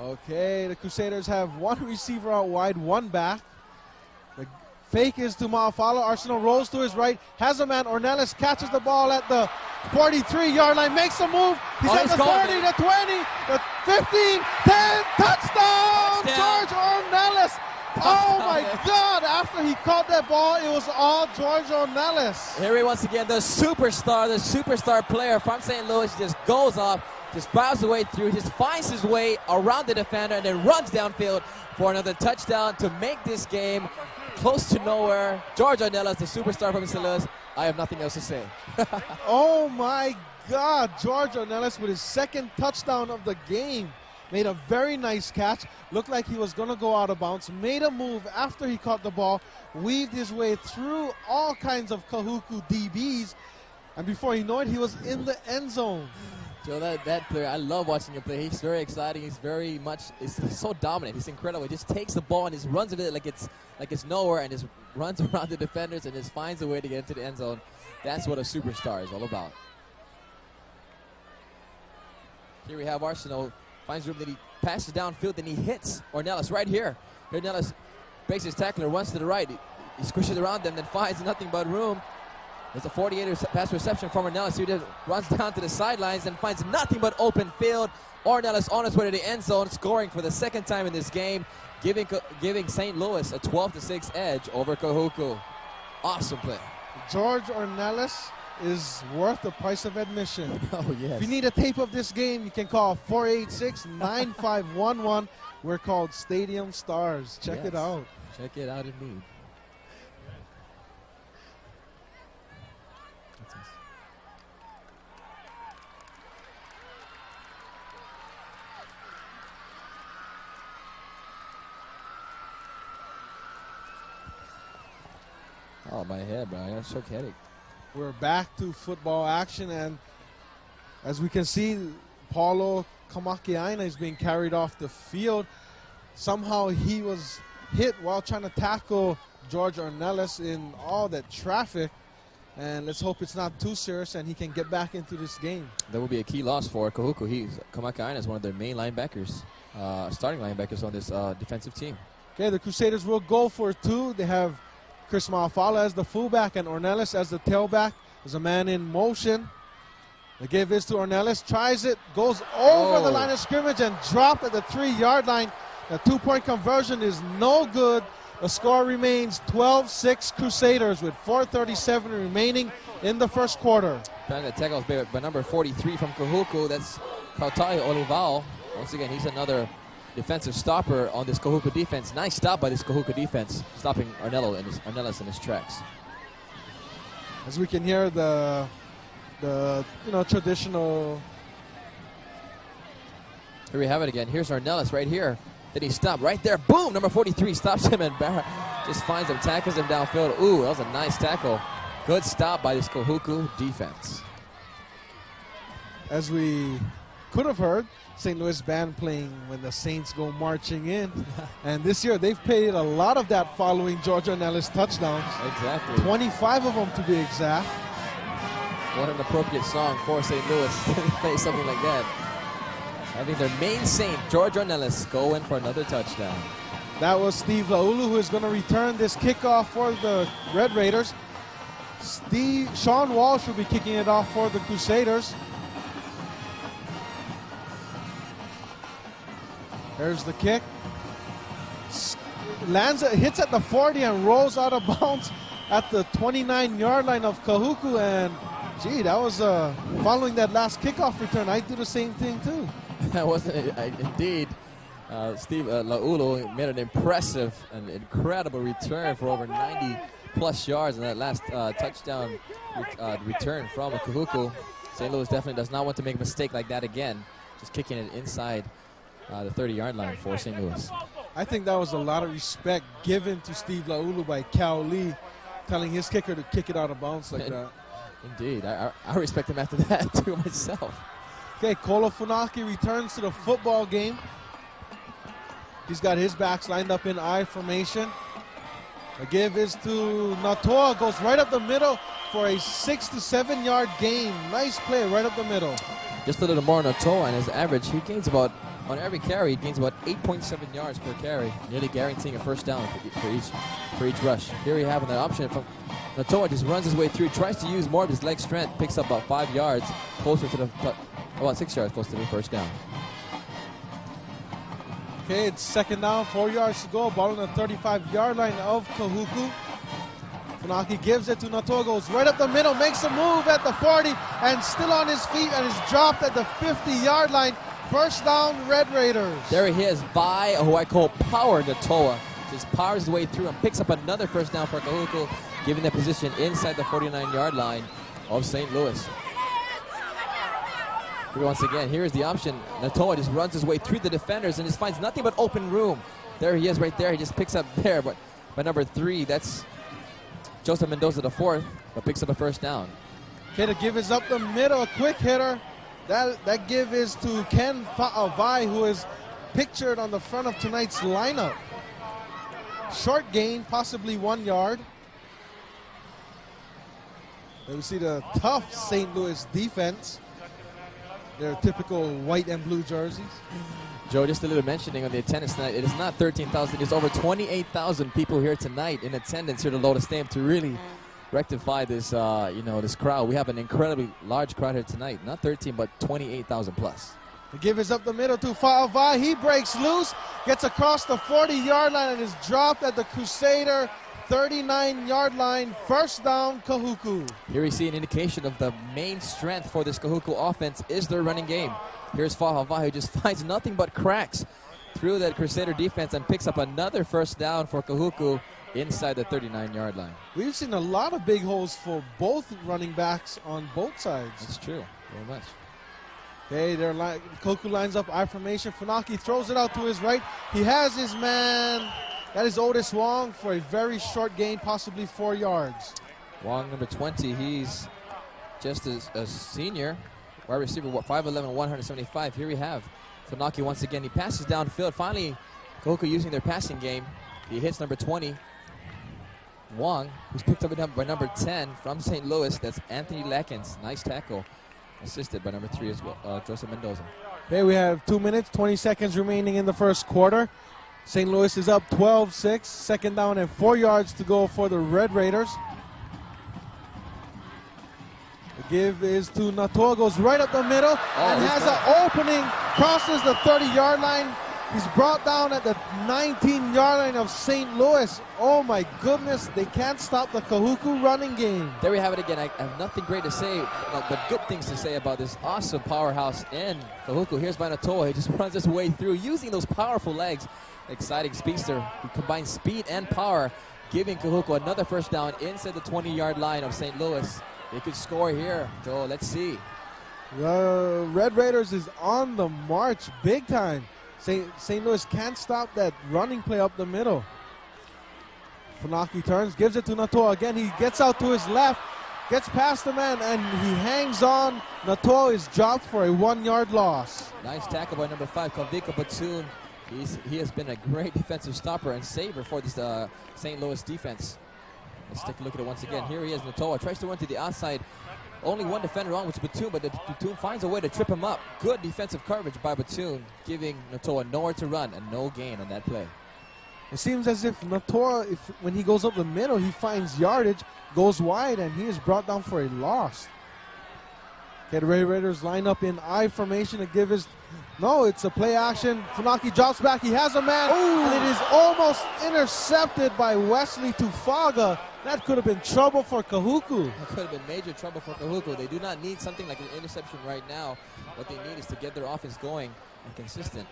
Okay, the Crusaders have 1 receiver out wide, 1 back. The fake is to Ma'afala. Arceneaux rolls to his right, has a man. Ornellas catches the ball at the 43-yard line, makes a move. He's at the 30, the 20, the 15, 10, touchdown! George Ornellas. Oh my God, after he caught that ball, it was all George Ornellas. Here he once again, the superstar player from St. Louis just goes off, just bows the way through, just finds his way around the defender and then runs downfield for another touchdown to make this game close to nowhere. George Ornellas, the superstar from St. Louis. I have nothing else to say. Oh my God, George Ornellas with his 2nd touchdown of the game. made a very nice catch. Looked like he was going to go out of bounds. Made a move after he caught the ball. Weaved his way through all kinds of Kahuku DBs. And before you know it, he was in the end zone. Joe, that player, I love watching him play. He's very exciting. He's so dominant. He's incredible. He just takes the ball and just runs with it like it's nowhere, and just runs around the defenders and just finds a way to get into the end zone. That's what a superstar is all about. Here we have Arceneaux. Finds room, then he passes downfield, then he hits Ornellas right here. Ornellas breaks his tackler, runs to the right. He squishes around them, then finds nothing but room. There's a 48 pass reception from Ornellas. He just runs down to the sidelines and finds nothing but open field. Ornellas on his way to the end zone, scoring for the second time in this game, giving St. Louis a 12-6 edge over Kahuku. Awesome play. George Ornellas is worth the price of admission. Oh, yes. If you need a tape of this game, you can call 486-9511. We're called Stadium Stars. Check it out. Check it out indeed. Oh, my head, bro. I got a shook headache. We're back to football action, and as we can see, Paulo Kamakiaina is being carried off the field. Somehow he was hit while trying to tackle George Ornellas in all that traffic, and let's hope it's not too serious and he can get back into this game. That will be a key loss for Kahuku. Kamakiaina is one of their main linebackers, starting linebackers on this defensive team. Okay, the Crusaders will go for two. They have Chris Maafala as the fullback and Ornellas as the tailback. There's a man in motion. They give this to Ornellas, tries it, goes over the line of scrimmage and dropped at the 3-yard line. The 2-point conversion is no good. The score remains 12-6 Crusaders with 4:37 remaining in the first quarter. The tackle is by number 43 from Kahuku. That's Kautai Olevao. Once again, he's another defensive stopper on this Kahuku defense. Nice stop by this Kahuku defense, stopping Ornellas in his tracks. As we can hear the traditional. Here we have it again. Here's Ornellas right here. Then he stopped right there. Boom! Number 43 stops him and just finds him, tackles him downfield. Ooh, that was a nice tackle. Good stop by this Kahuku defense. As we could have heard, St. Louis band playing When the Saints Go Marching In. And this year they've played a lot of that following George Ornellas touchdowns. Exactly. 25 of them to be exact. What an appropriate song for St. Louis to play something like that. Having their main saint, George Ornellas, go in for another touchdown. That was Steve Lau'ulu, who is going to return this kickoff for the Red Raiders. Sean Walsh will be kicking it off for the Crusaders. There's the kick. Hits at the 40 and rolls out of bounds at the 29-yard line of Kahuku. And, gee, that was following that last kickoff return. I do the same thing, too. That wasn't indeed. Steve Lau'ulu made an impressive and incredible return for over 90-plus yards in that last touchdown return from Kahuku. St. Louis definitely does not want to make a mistake like that again. Just kicking it inside the 30-yard line for St. Louis. I think that was a lot of respect given to Steve Lau'ulu by Cal Lee, telling his kicker to kick it out of bounds like that. Indeed. I respect him after that, too, myself. Okay, Kolo Funaki returns to the football game. He's got his backs lined up in I formation. The give is to Notoa, goes right up the middle for a 6 to 7 yard gain. Nice play right up the middle. Just a little more on Notoa, and his average, he gains about, on every carry, he gains about 8.7 yards per carry, nearly guaranteeing a first down for each rush. Here we have an option from Notoa, just runs his way through, tries to use more of his leg strength, picks up about 5 yards, closer to the, about 6 yards close to the first down. Okay, it's second down, 4 yards to go. Ball on the 35-yard line of Kahuku. Funaki gives it to Notoa, goes right up the middle, makes a move at the 40, and still on his feet, and is dropped at the 50-yard line. First down, Red Raiders. There he is by who I call Power Notoa. Just powers his way through and picks up another first down for Kahuku, giving the position inside the 49-yard line of St. Louis. Here once again, here is the option. Notoa just runs his way through the defenders and just finds nothing but open room. There he is right there. He just picks up there, but by number 3, that's Joseph Mendoza the 4th, but picks up a first down. Okay, the give is up the middle, a quick hitter. That give is to Ken Fa'avai, who is pictured on the front of tonight's lineup. Short gain, possibly 1 yard. There we see the tough St. Louis defense. Their typical white and blue jerseys. Joe, just a little mentioning on the attendance tonight. It is not 13,000. It's over 28,000 people here tonight in attendance here to Lotus Stadium to really rectify this, this crowd. We have an incredibly large crowd here tonight. Not 13, but 28,000 plus. The give is up the middle to Fa'avai. He breaks loose, gets across the 40-yard line, and is dropped at the Crusader 39-yard line. First down, Kahuku. Here we see an indication of the main strength for this Kahuku offense is their running game. Here's Fa'avai, who just finds nothing but cracks through that Crusader defense and picks up another first down for Kahuku inside the 39-yard line. We've seen a lot of big holes for both running backs on both sides. That's true, very much. Okay, Kahuku lines up I formation. Funaki throws it out to his right. He has his man. That is Otis Wong for a very short gain, possibly 4 yards. Wong, number 20, he's just a senior. Wide receiver, 5'11", 175. Here we have Funaki once again. He passes downfield. Finally, Kahuku using their passing game. He hits number 20. Wong, who's picked up by number 10 from St. Louis. That's Anthony Lackins. Nice tackle. Assisted by number 3 as well, Joseph Mendoza. Okay, we have 2 minutes, 20 seconds remaining in the first quarter. St. Louis is up 12-6. Second down and 4 yards to go for the Red Raiders. The give is to Notoa, goes right up the middle and has an opening, crosses the 30-yard line. He's brought down at the 19-yard line of St. Louis. Oh my goodness, they can't stop the Kahuku running game. There we have it again. I have nothing great to say, but good things to say about this awesome powerhouse in Kahuku. Here's Notoa. He just runs his way through using those powerful legs. Exciting speedster who combines speed and power, giving Kahuku another first down inside the 20-yard line of St. Louis. They could score here. Joe, let's see. The Red Raiders is on the march big time. St. Louis can't stop that running play up the middle. Funaki turns, gives it to Notoa. Again, he gets out to his left, gets past the man, and he hangs on. Notoa is dropped for a 1-yard loss. Nice tackle by number 5, Kavika Batoon. He has been a great defensive stopper and saver for this St. Louis defense. Let's take a look at it once again. Here he is, Notoa tries to run to the outside. Only one defender on, which is Batoon, but Batoon finds a way to trip him up. Good defensive coverage by Batoon, giving Notoa nowhere to run and no gain on that play. It seems as if Notoa, when he goes up the middle, he finds yardage, goes wide, and he is brought down for a loss. Okay, the Red Raiders line up in I formation to give his... No, it's a play action. Funaki drops back. He has a man, and it is almost intercepted by Wesley Tufaga. That could have been trouble for Kahuku. That could have been major trouble for Kahuku. They do not need something like an interception right now. What they need is to get their offense going and consistent.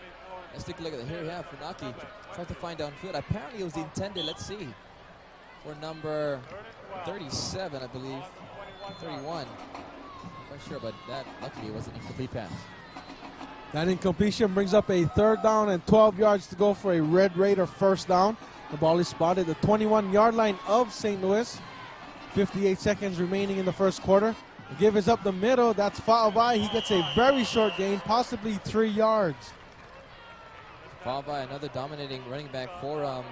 Let's take a look at it. Here we have Funaki tries to find downfield. Apparently it was intended, let's see, for number 37, I believe. 31. I'm not sure about that. Luckily it was an incomplete pass. That incompletion brings up a 3rd down and 12 yards to go for a Red Raider first down. The ball is spotted at the 21-yard line of St. Louis. 58 seconds remaining in the first quarter. The give is up the middle. That's Fa'avai. He gets a very short gain, possibly 3 yards. Fa'avai, another dominating running back for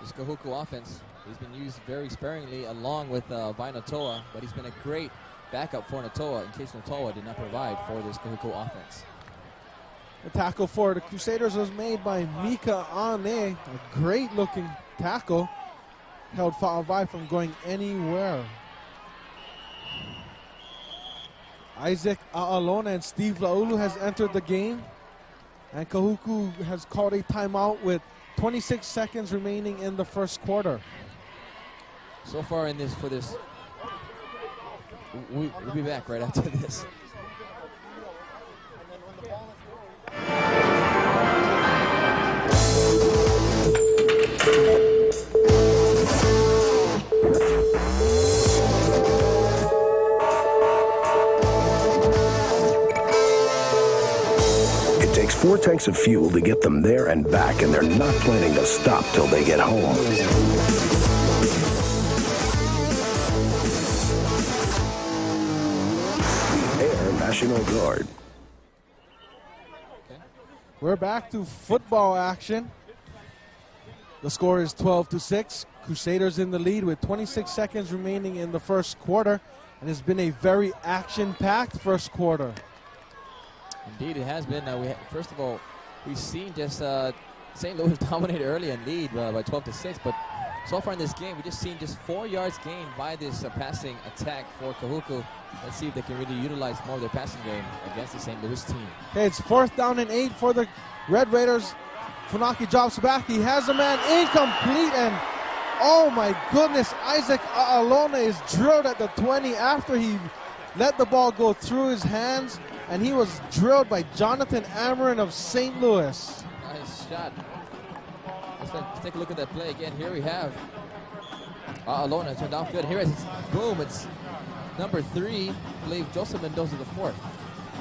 this Kahuku offense. He's been used very sparingly along with Notoa, but he's been a great backup for Notoa in case Notoa did not provide for this Kahuku offense. The tackle for the Crusaders was made by Mika Ane. A great-looking tackle. Held Fa'avai from going anywhere. Isaac A'alona and Steve Lau'ulu has entered the game. And Kahuku has called a timeout with 26 seconds remaining in the first quarter. So far in this, we'll be back right after this. 4 tanks of fuel to get them there and back, and they're not planning to stop till they get home. The Air National Guard. We're back to football action. The score is 12-6. Crusaders in the lead with 26 seconds remaining in the first quarter. And it's been a very action-packed first quarter. Indeed, it has been. First of all, we've seen just St. Louis dominate early and lead by 12-6. But so far in this game, we've just seen just 4 yards gained by this passing attack for Kahuku. Let's see if they can really utilize more of their passing game against the St. Louis team. Okay, it's 4th down and 8 for the Red Raiders. Funaki drops back. He has a man incomplete, and oh my goodness, Isaac Alona is drilled at the 20 after he let the ball go through his hands, and he was drilled by Jonathan Amarin of St. Louis. Nice shot. Let's take a look at that play again. Here we have Alona turned downfield. Here it is. Boom. It's number 3, I believe Joseph Mendoza the 4th.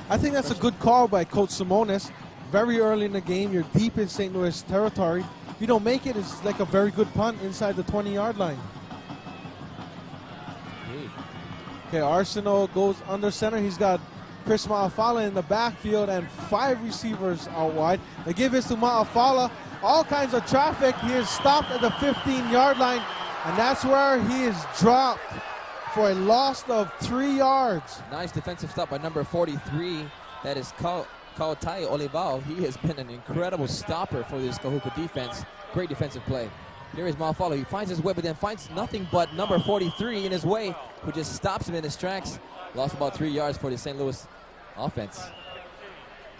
I think that's a good call by Coach Simonis. Very early in the game, you're deep in St. Louis territory. If you don't make it, it's like a very good punt inside the 20-yard line. Okay, Arceneaux goes under center. He's got Chris Ma'afala in the backfield and 5 receivers out wide. They give this to Ma'afala. All kinds of traffic. He is stopped at the 15-yard line, and that's where he is dropped for a loss of 3 yards. Nice defensive stop by number 43. That is Kautai Olevao. He has been an incredible stopper for this Kahuku defense. Great defensive play. Here is Ma'afala. He finds his way, but then finds nothing but number 43 in his way, who just stops him in his tracks. Lost about 3 yards for the St. Louis offense.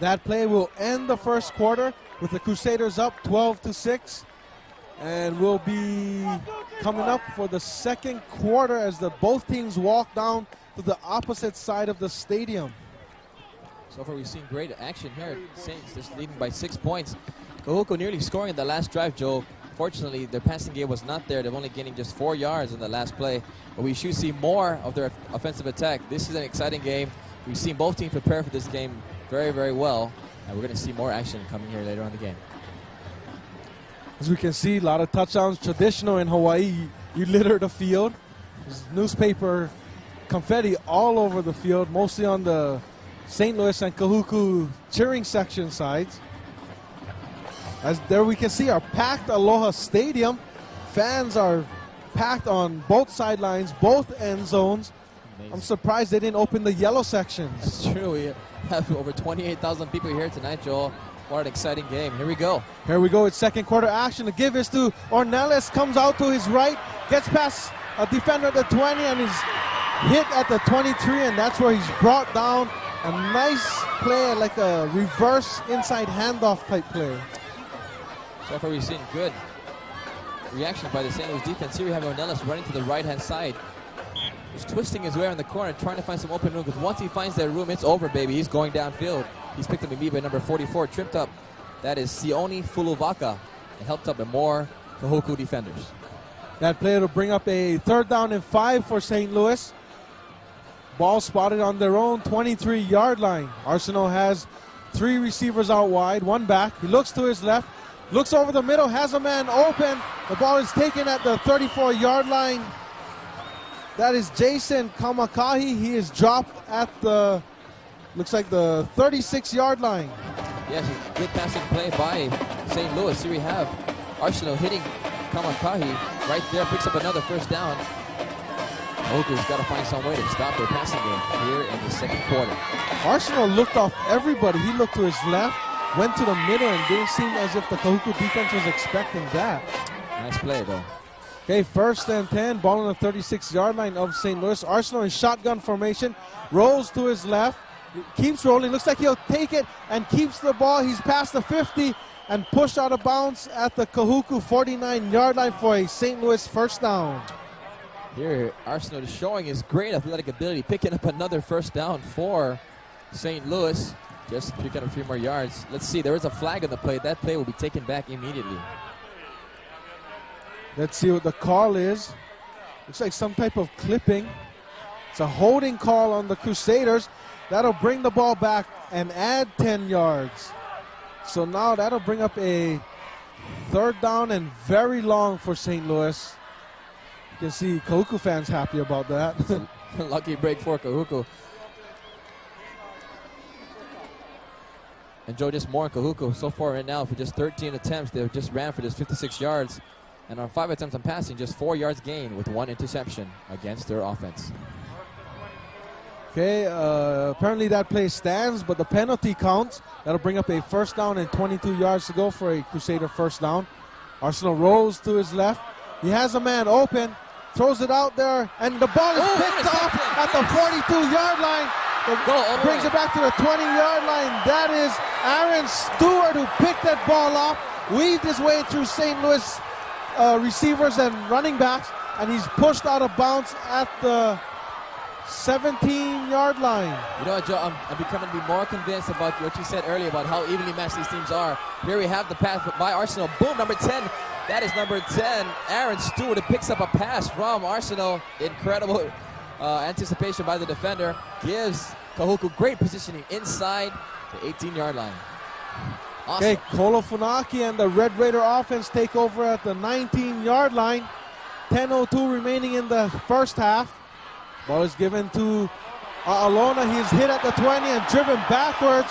That play will end the first quarter with the Crusaders up 12-6. And we'll be coming up for the second quarter as both teams walk down to the opposite side of the stadium. So far we've seen great action here. Saints just leading by 6 points. Kahuku nearly scoring in the last drive, Joe. Fortunately, their passing game was not there. They're only gaining just 4 yards in the last play. But we should see more of their offensive attack. This is an exciting game. We've seen both teams prepare for this game very, very well. And we're going to see more action coming here later on in the game. As we can see, a lot of touchdowns. Traditional in Hawaii, you litter the field. There's newspaper confetti all over the field, mostly on the St. Louis and Kahuku cheering section sides. As there we can see our packed Aloha Stadium. Fans are packed on both sidelines, both end zones. Amazing. I'm surprised they didn't open the yellow sections. That's true. We have over 28,000 people here tonight, Joel. What an exciting game. Here we go. Here we go. It's second quarter action. The give is to Ornellas. Comes out to his right. Gets past a defender at the 20 and is hit at the 23. And that's where he's brought down. A nice play, like a reverse inside handoff type play. So far we've seen good reaction by the St. Louis defense. Here we have Ornellas running to the right-hand side. He's twisting his way around the corner, trying to find some open room, because once he finds that room, it's over, baby. He's going downfield. He's picked up immediately by number 44, tripped up. That is Sione Fuluvaka, and helped up the more Kahuku defenders. That play will bring up a 3rd down and 5 for St. Louis. Ball spotted on their own 23-yard line. Arceneaux has 3 receivers out wide, 1 back. He looks to his left, looks over the middle, has a man open. The ball is taken at the 34-yard line. That is Jason Kamakahi. He is dropped at the, looks like the 36-yard line. Yes, a good passing play by St. Louis. Here we have Arceneaux hitting Kamakahi right there, picks up another 1st down. Kahuku's got to find some way to stop their passing game here in the second quarter. Arceneaux looked off everybody. He looked to his left, went to the middle, and didn't seem as if the Kahuku defense was expecting that. Nice play, though. Okay, 1st and 10, ball on the 36-yard line of St. Louis. Arceneaux in shotgun formation, rolls to his left, keeps rolling. Looks like he'll take it and keeps the ball. He's past the 50 and pushed out of bounds at the Kahuku 49-yard line for a St. Louis 1st down. Here, Arceneaux is showing his great athletic ability, picking up another 1st down for St. Louis. Just picking up a few more yards. Let's see, there is a flag on the play. That play will be taken back immediately. Let's see what the call is. Looks like some type of clipping. It's a holding call on the Crusaders. That'll bring the ball back and add 10 yards. So now that'll bring up a third down and very long for St. Louis. You can see Kahuku fans happy about that. Lucky break for Kahuku. And Joe, just more on Kahuku. So far right now, for just 13 attempts, they just ran for just 56 yards. And on 5 attempts on passing, just 4 yards gained with 1 interception against their offense. Okay, apparently that play stands, but the penalty counts. That'll bring up a first down and 22 yards to go for a Crusader first down. Arceneaux rolls to his left. He has a man open, throws it out there, and the ball is picked off at the 42-yard line. Brings it back to the 20-yard line. That is Aaron Stewart who picked that ball off, weaved his way through St. Louis receivers and running backs, and he's pushed out of bounds at the 17-yard line. You know what, Joe? I'm becoming to be more convinced about what you said earlier about how evenly matched these teams are. Here we have the pass by Arceneaux. Boom, number 10. That is number 10, Aaron Stewart, who picks up a pass from Arceneaux. Incredible anticipation by the defender. Gives Kahuku great positioning inside the 18-yard line. Awesome. Okay, Kolo Funaki and the Red Raider offense take over at the 19-yard line. 10:02 remaining in the first half. Ball is given to Alona. He is hit at the 20 and driven backwards.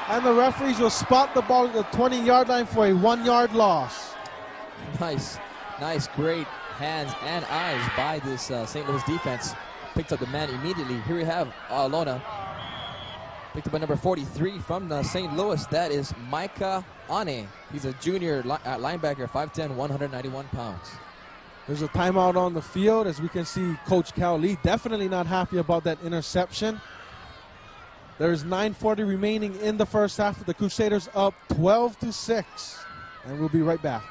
And the referees will spot the ball at the 20-yard line for a 1-yard loss. Nice, great hands and eyes by this St. Louis defense. Picked up the man immediately. Here we have Alona. Picked up by number 43 from St. Louis. That is Micah Ane. He's a junior linebacker, 5'10", 191 pounds. There's a timeout on the field. As we can see, Coach Cal Lee definitely not happy about that interception. There's 9:40 remaining in the first half with the Crusaders up 12-6. And we'll be right back.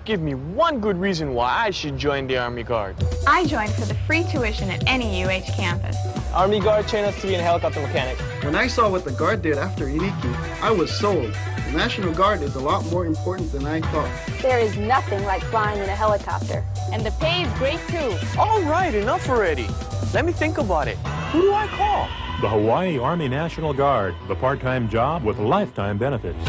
Give me one good reason why I should join the Army Guard. I joined for the free tuition at any UH campus. Army Guard trained us to be a helicopter mechanic. When I saw what the Guard did after Iriki, I was sold. The National Guard is a lot more important than I thought. There is nothing like flying in a helicopter. And the pay is great too. All right, enough already. Let me think about it. Who do I call? The Hawaii Army National Guard, the part-time job with lifetime benefits.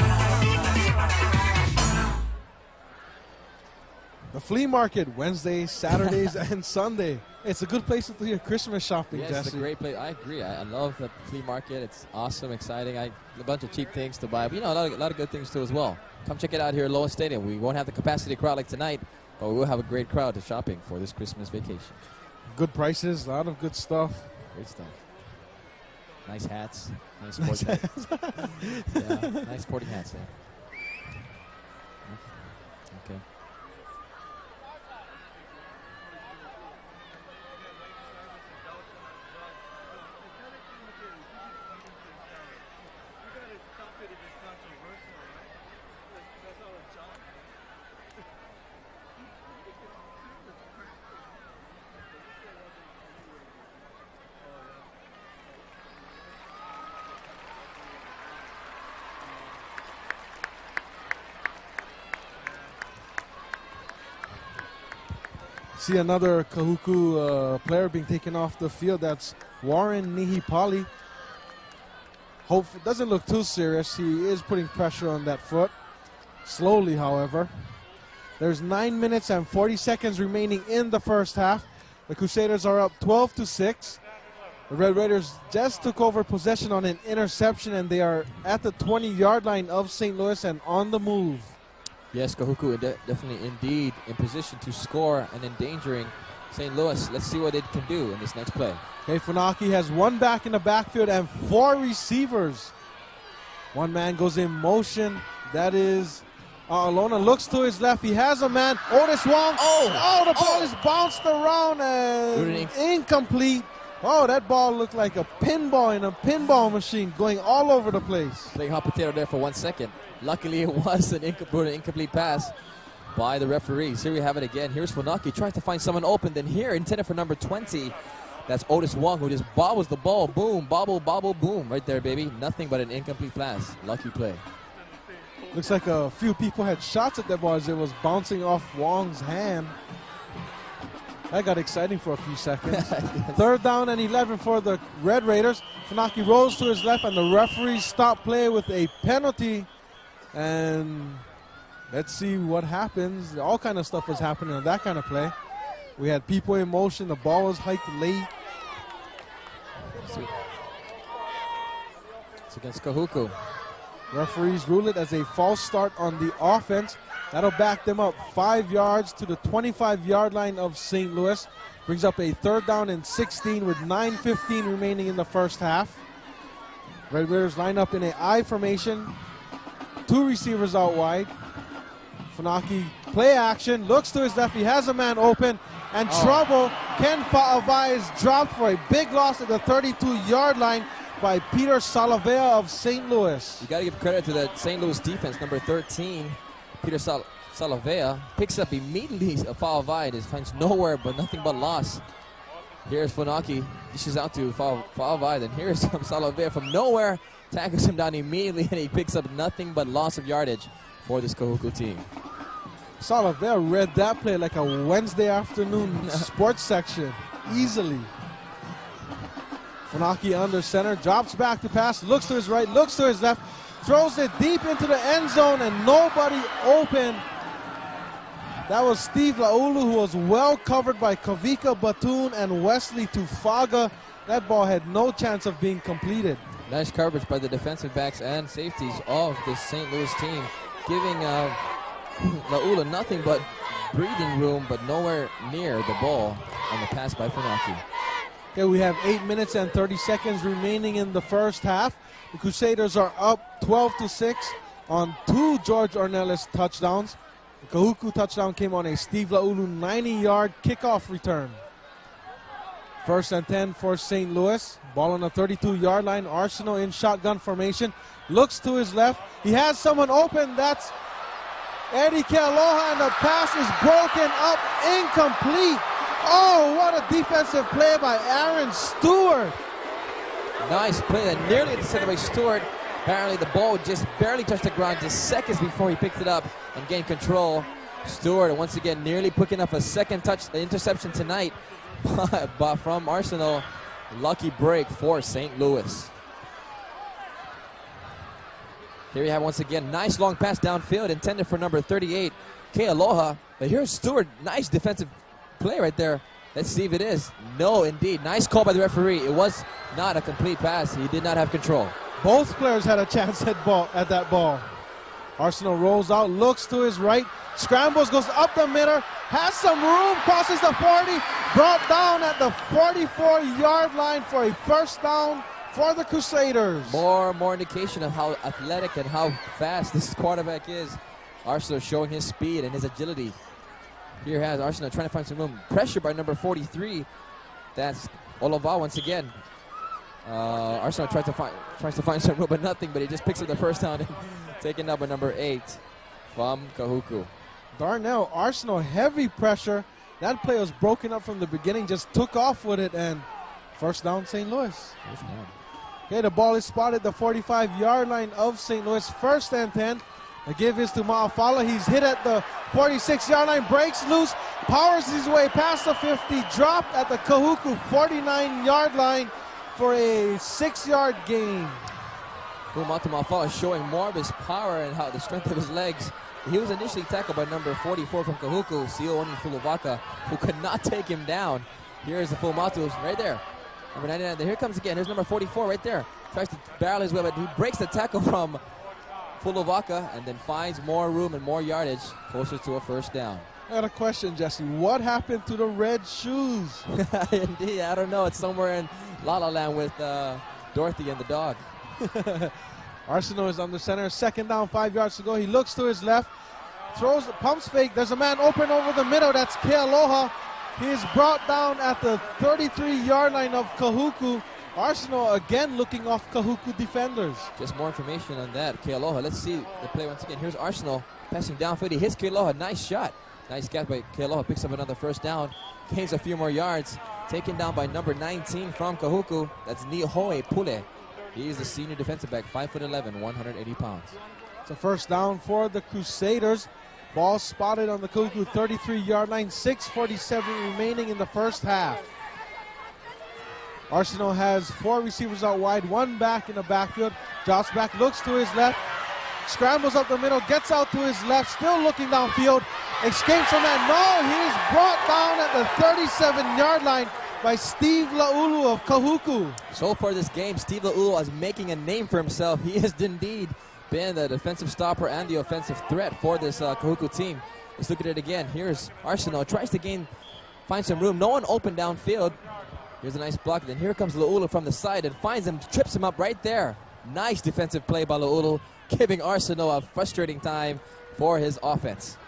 The flea market, Wednesdays, Saturdays, and Sunday. It's a good place to do your Christmas shopping, Yes, Jesse. it's a great place. I agree. I love the flea market. It's awesome, exciting. A bunch of cheap things to buy, but a lot of good things too as well. Come check it out here at Loa Stadium. We won't have the capacity crowd like tonight, but we will have a great crowd to shopping for this Christmas vacation. Good prices, a lot of good stuff. Great stuff. Nice hats. Nice sporting hats. Yeah, nice sporting hats there. Okay. See another Kahuku player being taken off the field. That's Warren Nihipali. Doesn't look too serious. He is putting pressure on that foot. Slowly, however. There's 9 minutes and 40 seconds remaining in the first half. The Crusaders are up 12-6. The Red Raiders just took over possession on an interception, and they are at the 20-yard line of St. Louis and on the move. Yes, Kahuku definitely indeed in position to score and endangering St. Louis. Let's see what it can do in this next play. Okay, Funaki has one back in the backfield and 4 receivers. One man goes in motion. That is Alona looks to his left. He has a man. Otis Wong. The ball is bounced around and incomplete. Oh, that ball looked like a pinball in a pinball machine going all over the place. Playing hot potato there for 1 second. Luckily, it was an incomplete pass by the referees. Here we have it again. Here's Funaki trying to find someone open. Then here, intended for number 20, that's Otis Wong, who just bobbles the ball. Boom, bobble, bobble, boom. Right there, baby. Nothing but an incomplete pass. Lucky play. Looks like a few people had shots at that ball as it was bouncing off Wong's hand. That got exciting for a few seconds. Third down and 11 for the Red Raiders. Funaki rolls to his left, and the referee stopped play with a penalty. And let's see what happens. All kind of stuff was happening on that kind of play. We had people in motion. The ball was hiked late. It's against Kahuku. Referees rule it as a false start on the offense. That'll back them up 5 yards to the 25-yard line of St. Louis. Brings up a third down and 16 with 9:15 remaining in the first half. Red Raiders line up in an I formation. 2 receivers out wide. Funaki play action, looks to his left. He has a man open, and trouble. Ken Fa'avai is dropped for a big loss at the 32-yard line by Peter Salavea of St. Louis. You got to give credit to that St. Louis defense, number 13. Peter Salavea picks up immediately a foul wide. It finds nowhere but nothing but loss. Here's Funaki. Dishes out to foul wide. And here's Salavea from nowhere. Tackles him down immediately, and he picks up nothing but loss of yardage for this Kahuku team. Salavea read that play like a Wednesday afternoon sports section. Easily. Funaki under center. Drops back to pass. Looks to his right. Looks to his left. Throws it deep into the end zone, and nobody open. That was Steve Lau'ulu, who was well covered by Kavika Batoon and Wesley Tufaga. That ball had no chance of being completed. Nice coverage by the defensive backs and safeties of the St. Louis team, giving Lau'ulu nothing but breathing room, but nowhere near the ball on the pass by Funaki. Okay, we have 8 minutes and 30 seconds remaining in the first half. The Crusaders are up 12-6 on 2 George Ornellas touchdowns. The Kahuku touchdown came on a Steve Lau'ulu 90-yard kickoff return. First and 10 for St. Louis. Ball on the 32-yard line. Arceneaux in shotgun formation. Looks to his left. He has someone open. That's Eddie Kealoha, and the pass is broken up, incomplete. Oh, what a defensive play by Aaron Stewart. Nice play that nearly intercepted by Stewart. Apparently the ball just barely touched the ground just seconds before he picked it up and gained control. Stewart once again nearly picking up a second interception tonight but from Arceneaux. Lucky break for St. Louis. Here you have once again, nice long pass downfield intended for number 38, Kealoha. But here's Stewart, nice defensive play right there. Let's see if it is. No, indeed. Nice call by the referee. It was not a complete pass. He did not have control. Both players had a chance at that ball. Arceneaux rolls out, looks to his right, scrambles, goes up the middle, has some room, crosses the 40, brought down at the 44-yard line for a first down for the Crusaders. More indication of how athletic and how fast this quarterback is. Arceneaux showing his speed and his agility. Here has Arceneaux trying to find some room. Pressure by number 43. That's Olevao once again. Arceneaux tries to find some room, but nothing. But he just picks up the first down and taken up by number 8 from Kahuku. Darnell, Arceneaux, heavy pressure. That play was broken up from the beginning. Just took off with it, and first down, St. Louis. Okay, the ball is spotted the 45-yard line of St. Louis. First and 10. The give is to Ma'afala. He's hit at the 46-yard line, breaks loose, powers his way past the 50, dropped at the Kahuku 49-yard line for a 6-yard gain. Fumatu Ma'afala showing more of his power and how the strength of his legs. He was initially tackled by number 44 from Kahuku, Si'ooni Fuluvaka, who could not take him down. Here's the Fumatu right there. Number 99, here comes again. Here's number 44 right there. Tries to barrel his way, but he breaks the tackle from Fuluvaka and then finds more room and more yardage closer to a first down. I got a question, Jesse. What happened to the red shoes? Indeed, I don't know. It's somewhere in La La Land with Dorothy and the dog. Arceneaux is on the center. Second down, 5 yards to go. He looks to his left, throws the pumps fake. There's a man open over the middle. That's Kealoha. He is brought down at the 33-yard line of Kahuku. Arceneaux again looking off Kahuku defenders. Just more information on that. Kealoha. Let's see the play once again. Here's Arceneaux passing downfield. He hits Kealoha. Nice shot. Nice catch by Kealoha. Picks up another first down. Gains a few more yards. Taken down by number 19 from Kahuku. That's Nihoe Pule. He is the senior defensive back, 5'11", 180 pounds. It's a first down for the Crusaders. Ball spotted on the Kahuku 33-yard line. 6:47 remaining in the first half. Arceneaux has 4 receivers out wide, 1 back in the backfield. Drops back, looks to his left, scrambles up the middle, gets out to his left, still looking downfield, escapes from that. No, he is brought down at the 37-yard line by Steve Lau'ulu of Kahuku. So far this game, Steve Lau'ulu is making a name for himself. He has indeed been the defensive stopper and the offensive threat for this Kahuku team. Let's look at it again. Here's Arceneaux, tries to find some room. No one open downfield. Here's a nice block. Then here comes Lau'ulu from the side and finds him, trips him up right there. Nice defensive play by Lau'ulu, giving Arceneaux a frustrating time for his offense.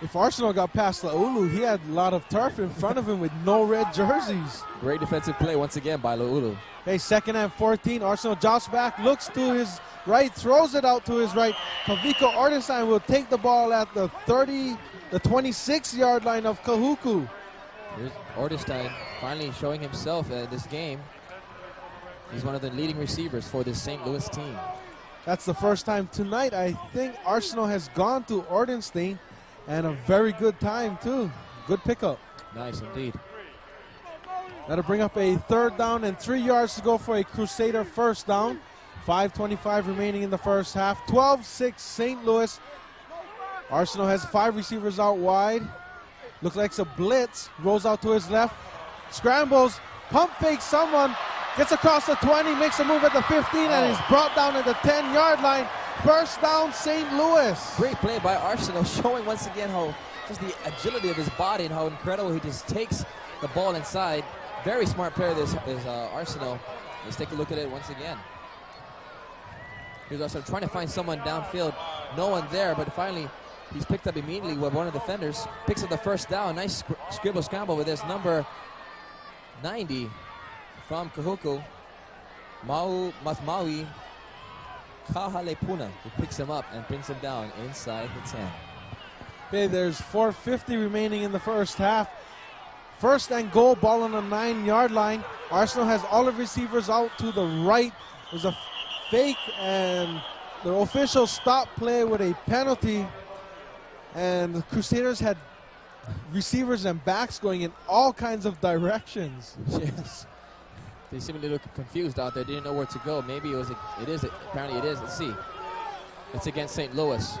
If Arceneaux got past Lau'ulu, he had a lot of turf in front of him with no red jerseys. Great defensive play once again by Lau'ulu. Okay, 2nd and 14. Arceneaux drops back, looks to his right, throws it out to his right. Kaviko Ornellas will take the ball at the 26-yard line of Kahuku. Here's Ornellas finally showing himself in this game. He's one of the leading receivers for this St. Louis team. That's the first time tonight I think Arceneaux has gone to Ornellas, and a very good time too. Good pickup. Nice indeed. That'll bring up a 3rd down and 3 yards to go for a Crusader first down. 5:25 remaining in the first half. 12-6 St. Louis. Arceneaux has 5 receivers out wide. Looks like it's a blitz. Rolls out to his left. Scrambles. Pump fakes someone. Gets across the 20. Makes a move at the 15 and is brought down at the 10-yard line. First down, St. Louis. Great play by Arceneaux, showing once again how just the agility of his body and how incredible he just takes the ball inside. Very smart player this is Arceneaux. Let's take a look at it once again. Here's Arceneaux trying to find someone downfield. No one there, but finally he's picked up immediately with one of the defenders. Picks up the first down. Nice scribble scramble with his number 90 from Kahuku. Maui Kahalepuna, who picks him up and brings him down inside the 10. Okay, there's 4:50 remaining in the first half. 1st and goal, ball on the 9-yard line. Arceneaux has all the receivers out to the right. There's a fake, and the official stopped play with a penalty. And the Crusaders had receivers and backs going in all kinds of directions. Yes. They seem a little confused out there. Didn't know where to go. Maybe apparently it is. Let's see. It's against St. Louis.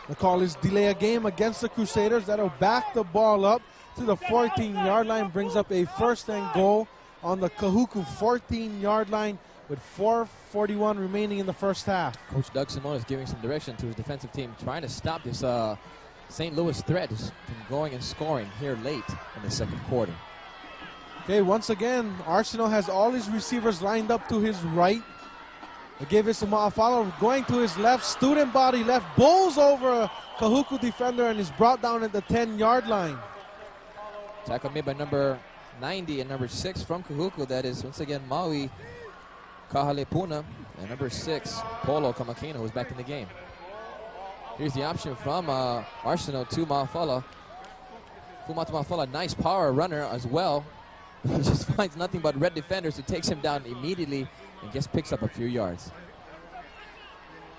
The call is delay a game against the Crusaders. That'll back the ball up to the 14-yard line. Brings up a 1st and goal on the Kahuku 14-yard line with 4:41 remaining in the first half. Coach Doug Simone is giving some direction to his defensive team, trying to stop this St. Louis threat from going and scoring here late in the 2nd quarter. Okay, once again, Arceneaux has all his receivers lined up to his right. They gave it to Ma'afalo, going to his left, student body left, bowls over a Kahuku defender and is brought down at the 10-yard line. Tackle made by number 90 and number 6 from Kahuku. That is, once again, Maui Kahalepuna and number 6, Polo Kamakina, who's back in the game. Here's the option from Arceneaux to Ma'afalo. Fumata Ma'afalo, nice power runner as well. He just finds nothing but red defenders who takes him down immediately and just picks up a few yards.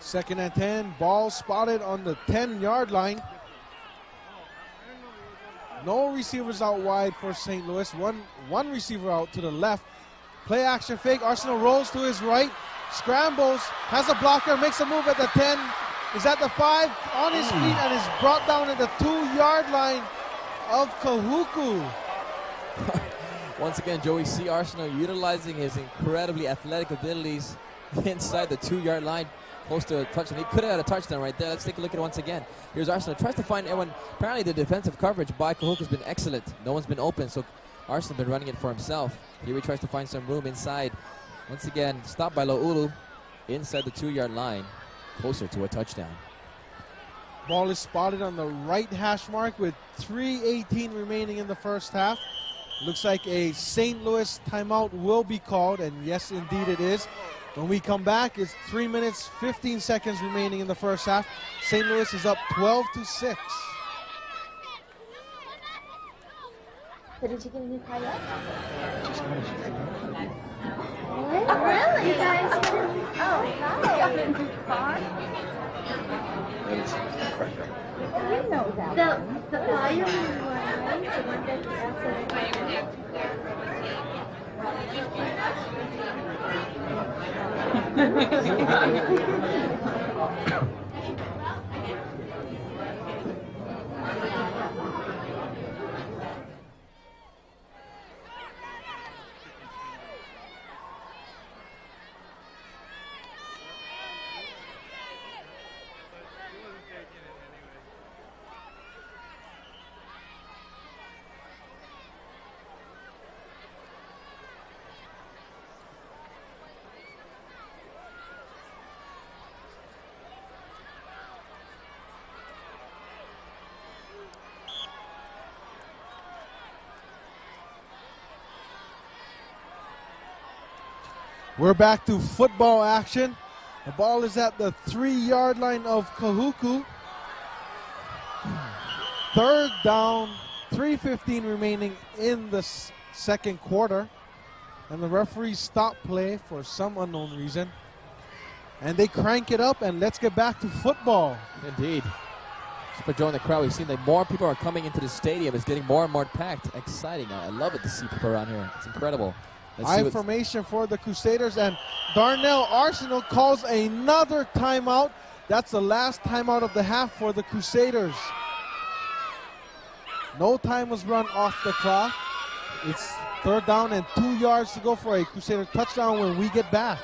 2nd and 10, ball spotted on the 10-yard line. No receivers out wide for St. Louis. One receiver out to the left. Play action fake. Arceneaux rolls to his right, scrambles, has a blocker, makes a move at the 10. Is at the 5, on his feet, and is brought down at the 2-yard line of Kahuku. Once again, Joey, see Arceneaux utilizing his incredibly athletic abilities inside the 2-yard line, close to a touchdown. He could have had a touchdown right there. Let's take a look at it once again. Here's Arceneaux, tries to find everyone. Apparently the defensive coverage by Kahuku has been excellent. No one's been open, so Arceneaux's been running it for himself. Here he tries to find some room inside. Once again, stopped by Lau'ulu inside the 2-yard line, closer to a touchdown. Ball is spotted on the right hash mark with 3:18 remaining in the first half. Looks like a St. Louis timeout will be called, and yes, indeed it is. When we come back, it's 3 minutes, 15 seconds remaining in the first half. St. Louis is up 12-6. So did you get a new car yet? Oh, really? You guys? Oh, hi. You got a new car? And it's cracked up. You know that the fireman one, right? The one that's We're back to football action. The ball is at the 3-yard line of Kahuku. Third down, 3:15 remaining in the second quarter. And the referees stop play for some unknown reason. And they crank it up, and let's get back to football. Indeed. Just for joining the crowd, we've seen that more people are coming into the stadium. It's getting more and more packed. Exciting. I love it to see people around here. It's incredible. High formation for the Crusaders, and Darnell Arceneaux calls another timeout. That's the last timeout of the half for the Crusaders. No time was run off the clock. It's third down and 2 yards to go for a Crusader touchdown when we get back.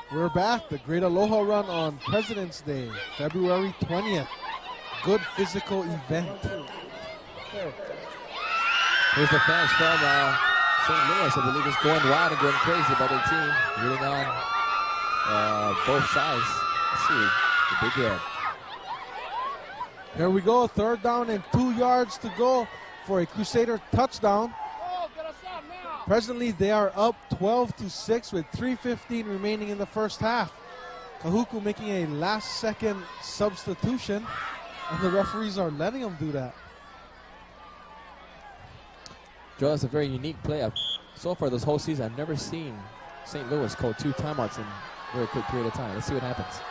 We're back. The Great Aloha Run on President's Day, February 20th. Good physical event. Here's the fans from St. Louis, I believe, is going wild and going crazy about their team. Rooting on both sides. Let's see the big red. Here we go. Third down and 2 yards to go for a Crusader touchdown. Presently, they are up 12-6 with 3:15 remaining in the first half. Kahuku making a last-second substitution, and the referees are letting them do that. Joe, that's a very unique play. So far this whole season, I've never seen St. Louis call 2 timeouts in a very quick period of time. Let's see what happens.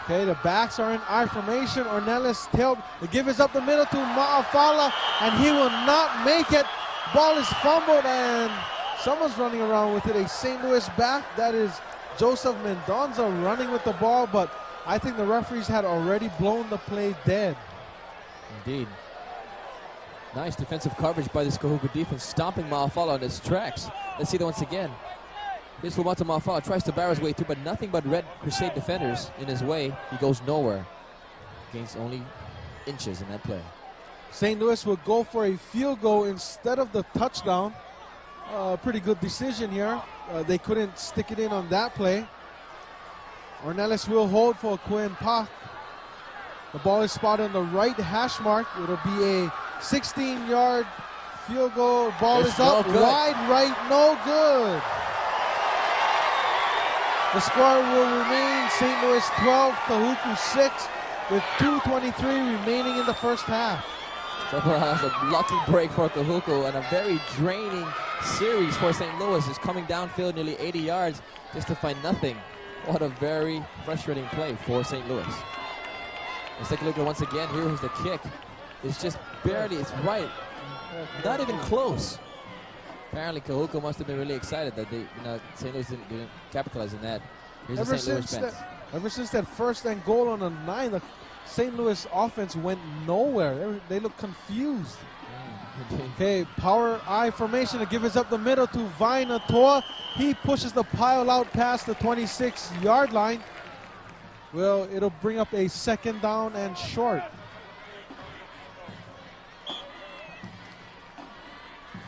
Okay, the backs are in I formation. Ornellas tailed. The give is up the middle to Ma'afala, and he will not make it. Ball is fumbled, and someone's running around with it. A St. Louis back. That is Joseph Mendonza running with the ball, but I think the referees had already blown the play dead. Indeed. Nice defensive coverage by this Kahuku defense, stomping Ma'afala on its tracks. Let's see that once again. Here's Fumata Ma'afala, tries to barrel his way through, but nothing but Red Crusade defenders in his way. He goes nowhere. Gains only inches in that play. St. Louis will go for a field goal instead of the touchdown. Pretty good decision here. They couldn't stick it in on that play. Ornellas will hold for Quinn Pak. The ball is spotted on the right hash mark. It'll be a 16-yard field goal. Ball is up, wide right, no good. The score will remain St. Louis 12, Kahuku 6, with 2:23 remaining in the first half. So far, that's a lucky break for Kahuku, and a very draining series for St. Louis. Is coming downfield nearly 80 yards just to find nothing. What a very frustrating play for St. Louis. Let's take a look at once again. Here's the kick. It's just barely, it's right. Not even close. Apparently, Kahuku must have been really excited that St. Louis didn't capitalize on that. Here's the St. Louis bench. Ever since that first and goal on a 9, the St. Louis offense went nowhere. They look confused. Okay, power I formation to give us up the middle to Notoa. He pushes the pile out past the 26-yard line. Well, it'll bring up a second down and short.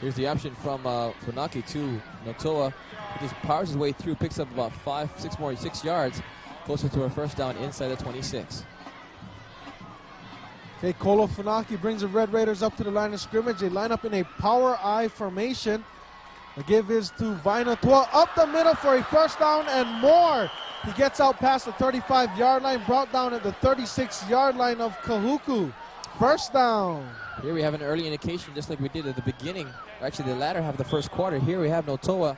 Here's the option from Funaki to Notoa. He just powers his way through, picks up about 6 yards, closer to a first down inside the 26. Okay, Kolo Funaki brings the Red Raiders up to the line of scrimmage. They line up in a power I formation. The give is to Notoa up the middle for a first down and more. He gets out past the 35-yard line, brought down at the 36-yard line of Kahuku. First down. Here we have an early indication, just like we did at the beginning, actually the latter half of the first quarter. Here we have Notoa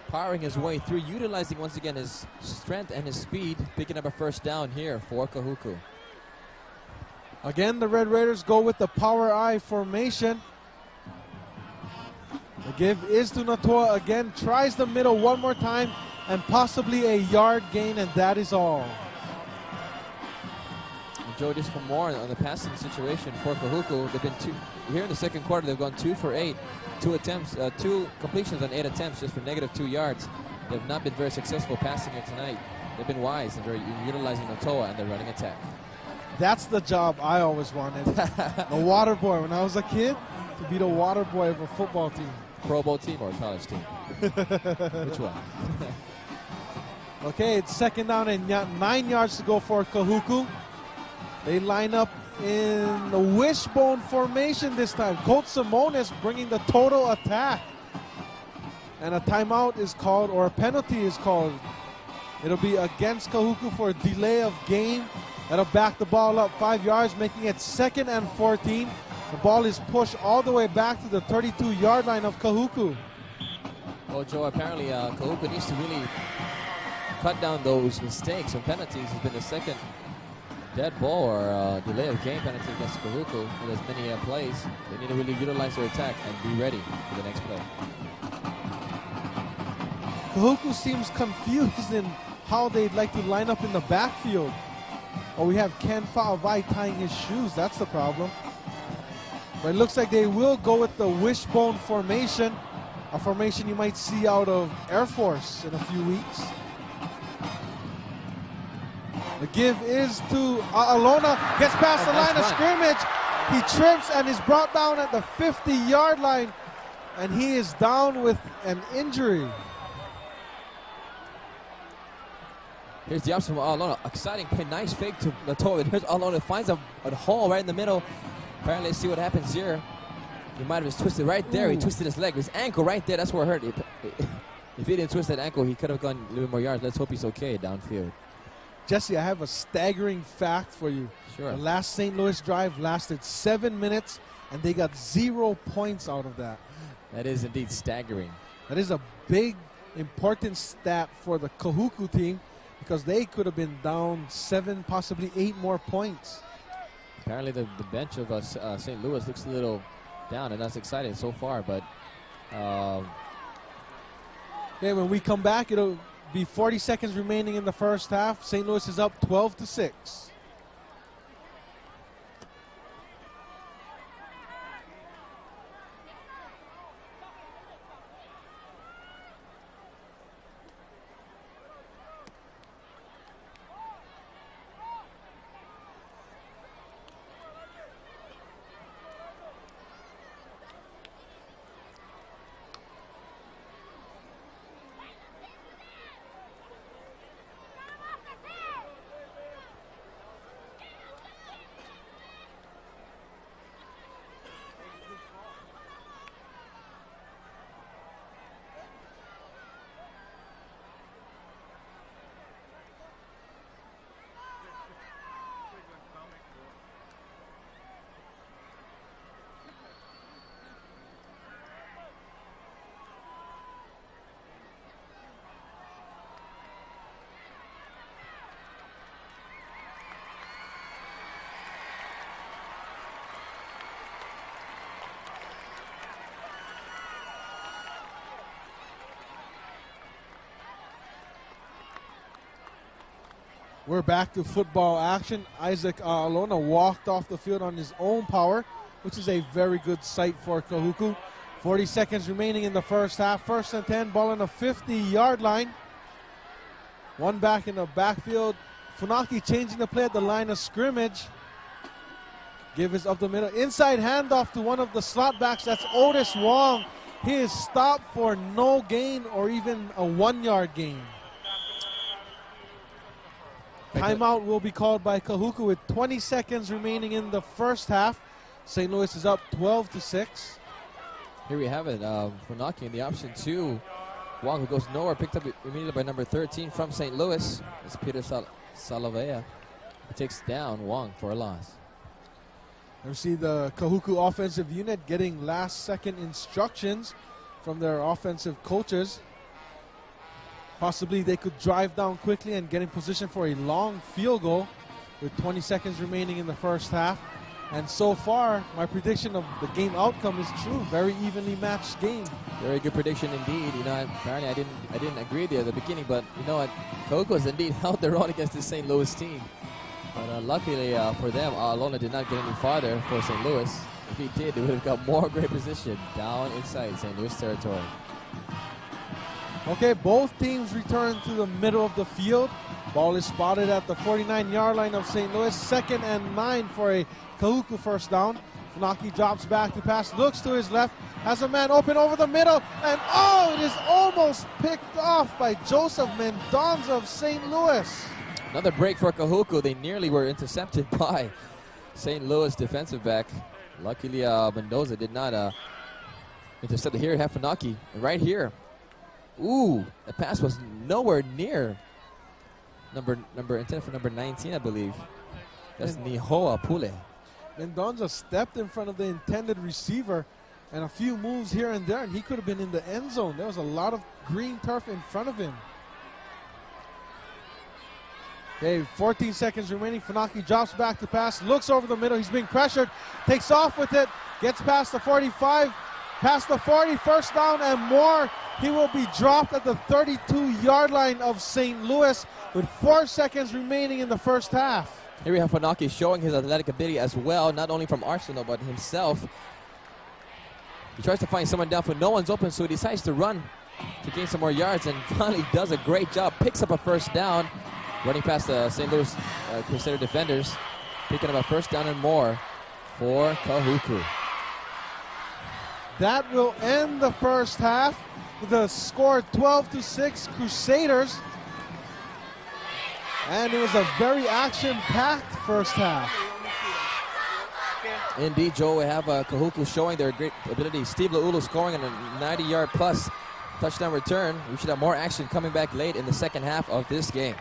powering his way through, utilizing once again his strength and his speed, picking up a first down here for Kahuku. Again, the Red Raiders go with the power I formation. The give is to Notoa again, tries the middle one more time, and possibly a yard gain, and that is all. And Joe, just for more on the passing situation for Kahuku, they've been here in the second quarter, they've gone 2 for 8, 2 attempts, 2 completions on 8 attempts just for -2 yards. They've not been very successful passing it tonight. They've been wise and very utilizing Notoa and their running attack. That's the job I always wanted. The water boy when I was a kid, to be the water boy of a football team. Pro Bowl team or college team? Which one? Okay, it's second down and 9 yards to go for Kahuku. They line up in the wishbone formation this time. Coach Simonis bringing the total attack. And a timeout is called, or a penalty is called. It'll be against Kahuku for a delay of game. That'll back the ball up 5 yards, making it 2nd and 14. The ball is pushed all the way back to the 32-yard line of Kahuku. Well, Joe, apparently Kahuku needs to really cut down those mistakes and penalties. Has been the second dead ball or delay of game penalty against Kahuku with as many plays. They need to really utilize their attack and be ready for the next play. Kahuku seems confused in how they'd like to line up in the backfield. Oh, we have Ken Fa'avai tying his shoes. That's the problem. But it looks like they will go with the wishbone formation, a formation you might see out of Air Force in a few weeks. The give is to Alona, gets past the line of scrimmage. He trips and is brought down at the 50-yard line, and he is down with an injury. Here's the option for Alona. Exciting play, nice fake to Notoa. Here's Alona, finds a hole right in the middle. Apparently, let's see what happens here. He might have just twisted right there. Ooh. He twisted his leg, his ankle right there. That's where it hurt. If he didn't twist that ankle, he could have gone a little bit more yards. Let's hope he's okay downfield. Jesse, I have a staggering fact for you. Sure. The last St. Louis drive lasted 7 minutes, and they got 0 points out of that. That is indeed staggering. That is a big, important stat for the Kahuku team because they could have been down 7, possibly 8 more points. Apparently the bench of St. Louis looks a little down, and that's exciting so far. But okay, when we come back, it'll be 40 seconds remaining in the first half. St. Louis is up 12-6. We're back to football action. Isaac Alona walked off the field on his own power, which is a very good sight for Kahuku. 40 seconds remaining in the first half. 1st and 10, ball on the 50-yard line. One back in the backfield. Funaki changing the play at the line of scrimmage. Give is up the middle. Inside handoff to one of the slot backs. That's Otis Wong. He is stopped for no gain or even a 1-yard gain. Timeout will be called by Kahuku with 20 seconds remaining in the first half. St. Louis is up 12-6. Here we have it. Funaki in the option 2. Wong, who goes nowhere, picked up immediately by number 13 from St. Louis. It's Peter Salavea. He takes down Wong for a loss. We see the Kahuku offensive unit getting last-second instructions from their offensive coaches. Possibly they could drive down quickly and get in position for a long field goal with 20 seconds remaining in the first half. And so far, my prediction of the game outcome is true. Very evenly matched game. Very good prediction indeed. You know, apparently I didn't agree there at the beginning, but you know what? Kahuku has indeed held their own against the St. Louis team. But luckily for them, Alona did not get any farther for St. Louis. If he did, they would have got more great position down inside St. Louis territory. Okay, both teams return to the middle of the field. Ball is spotted at the 49-yard line of St. Louis. 2nd and 9 for a Kahuku first down. Funaki drops back to pass, looks to his left, has a man open over the middle, and oh, it is almost picked off by Joseph Mendonza of St. Louis. Another break for Kahuku. They nearly were intercepted by St. Louis defensive back. Luckily, Mendoza did not intercept it. Here, Funaki right here. Ooh, the pass was nowhere near number intended for number 19, I believe. That's Nihoa Pule. Mendonza stepped in front of the intended receiver and a few moves here and there, and he could have been in the end zone. There was a lot of green turf in front of him. Okay, 14 seconds remaining. Funaki drops back to pass, looks over the middle. He's being pressured, takes off with it, gets past the 45, past the 40, first down and more. He will be dropped at the 32-yard line of St. Louis with 4 seconds remaining in the first half. Here we have Funaki showing his athletic ability as well, not only from Arceneaux, but himself. He tries to find someone down, but no one's open, so he decides to run to gain some more yards, and finally does a great job, picks up a first down, running past the St. Louis Crusader defenders, picking up a first down and more for Kahuku. That will end the first half with the score 12-6 Crusaders. And it was a very action-packed first half. Indeed, Joe, we have Kahuku showing their great ability. Steve Lau'ulu scoring on a 90-yard plus touchdown return. We should have more action coming back late in the second half of this game.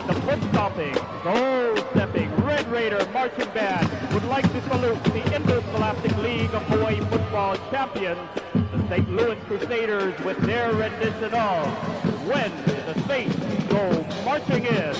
The foot-stomping, goal-stepping Red Raider marching band would like to salute the Interscholastic League of Hawaii football champions, the St. Louis Crusaders, with their rendition of When the Saints Go Marching In.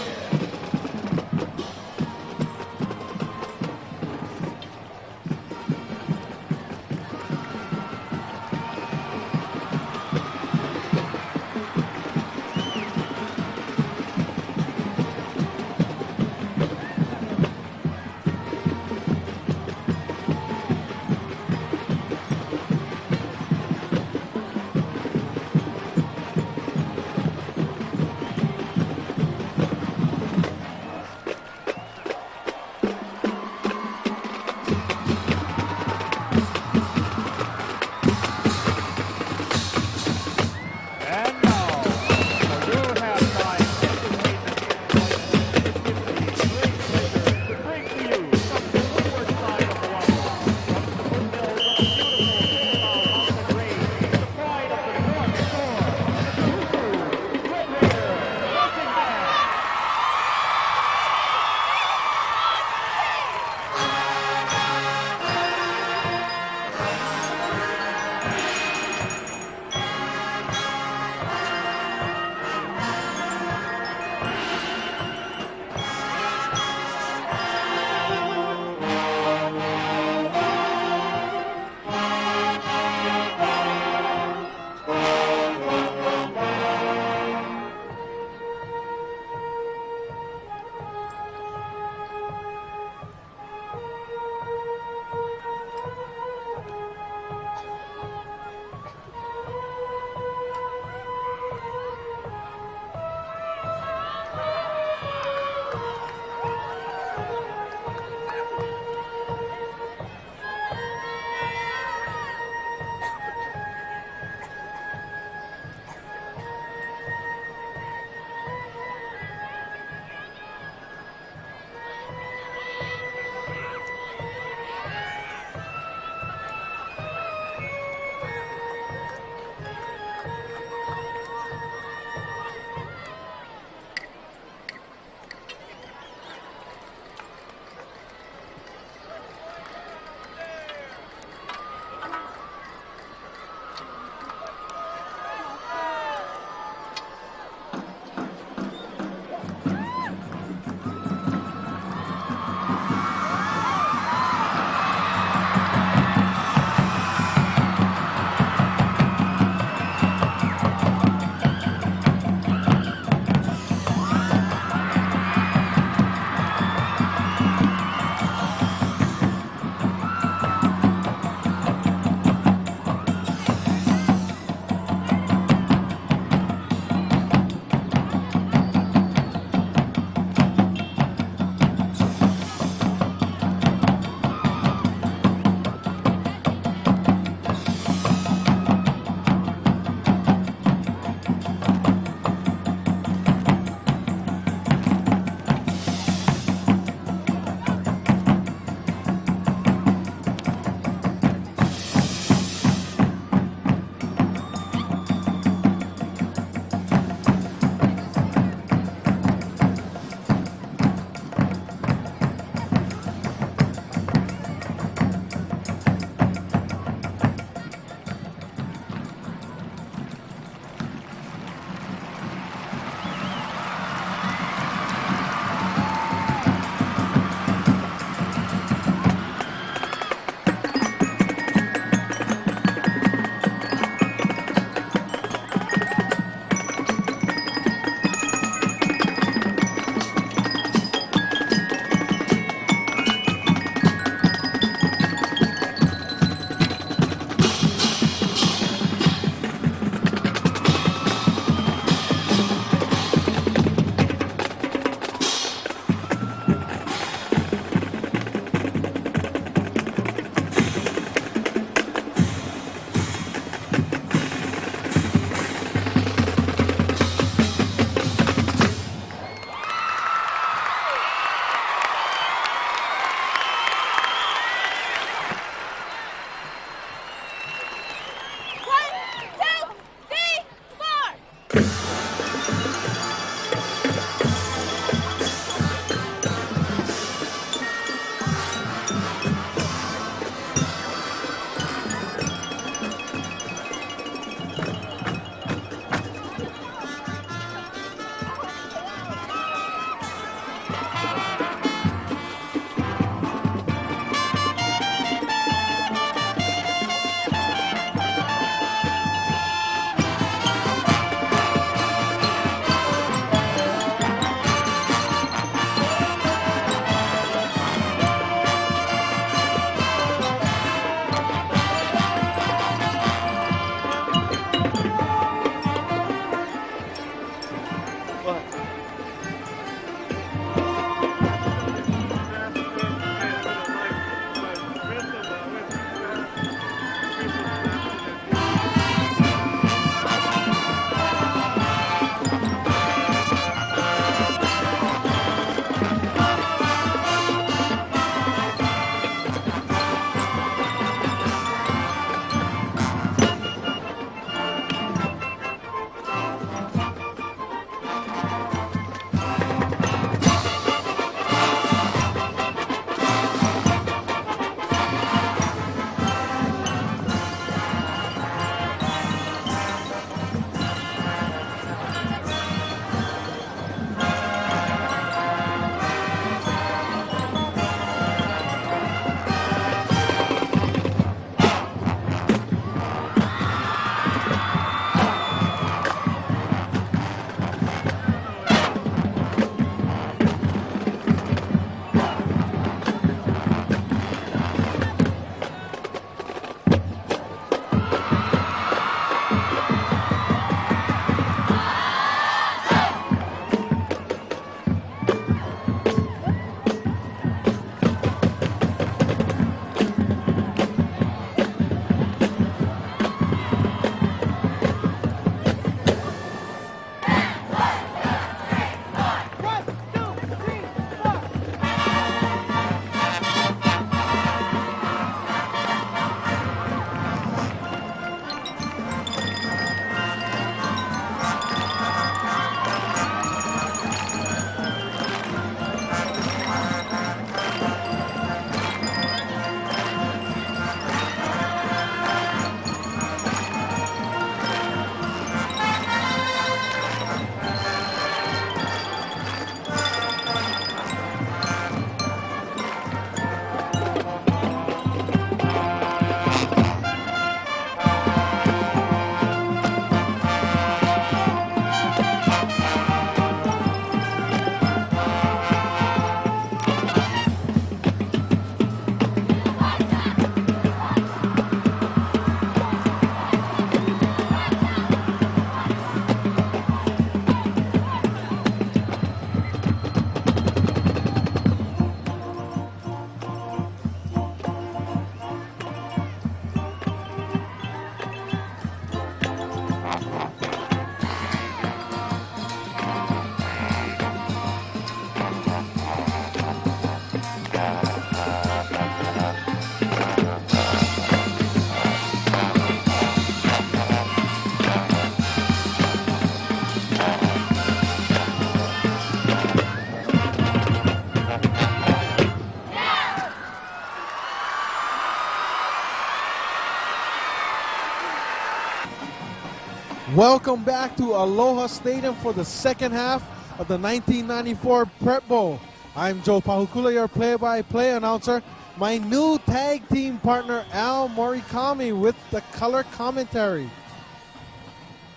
Welcome back to Aloha Stadium for the second half of the 1994 Prep Bowl. I'm Joe Pahukula, your play-by-play announcer. My new tag team partner, Al Morikami, with the color commentary.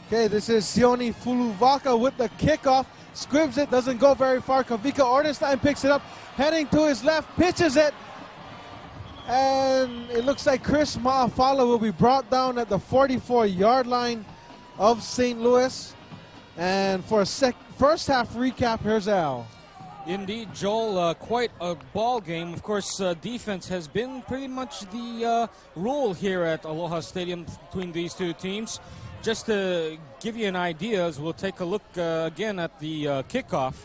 Okay, this is Sione Fuluvaka with the kickoff. Squibs it, doesn't go very far. Kavika Ornstein picks it up, heading to his left, pitches it. And it looks like Chris Ma'afala will be brought down at the 44-yard line of St. Louis. And for a first half recap, here's Al. Indeed, Joel, quite a ball game. Of course, defense has been pretty much the rule here at Aloha Stadium between these two teams. Just to give you an idea, as we'll take a look again at the kickoff.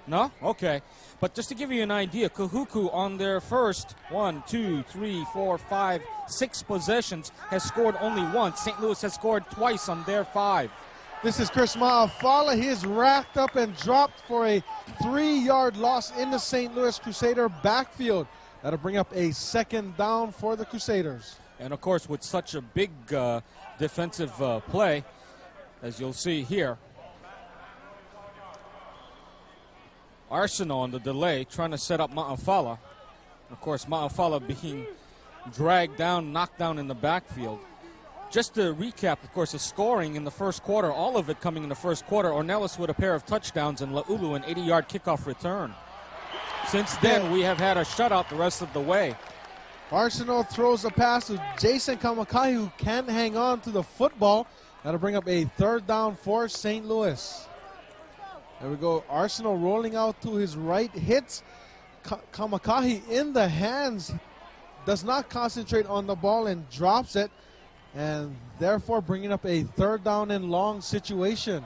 No? Okay. But just to give you an idea, Kahuku on their first 1, 2, 3, 4, 5, 6 possessions has scored only once. St. Louis has scored twice on their 5. This is Chris Ma'afala. He is racked up and dropped for a 3-yard loss in the St. Louis Crusader backfield. That'll bring up a second down for the Crusaders. And, of course, with such a big defensive play, as you'll see here, Arceneaux on the delay, trying to set up Ma'afala. Of course, Ma'afala being dragged down, knocked down in the backfield. Just to recap, of course, the scoring in the first quarter, all of it coming in the first quarter. Ornellas with a pair of touchdowns and Lau'ulu an 80-yard kickoff return. Since then, we have had a shutout the rest of the way. Arceneaux throws a pass to Jason Kamakahi, who can't hang on to the football. That'll bring up a third down for St. Louis. There we go. Arceneaux rolling out to his right, hits Kamakahi in the hands, does not concentrate on the ball and drops it, and therefore bringing up a third down and long situation.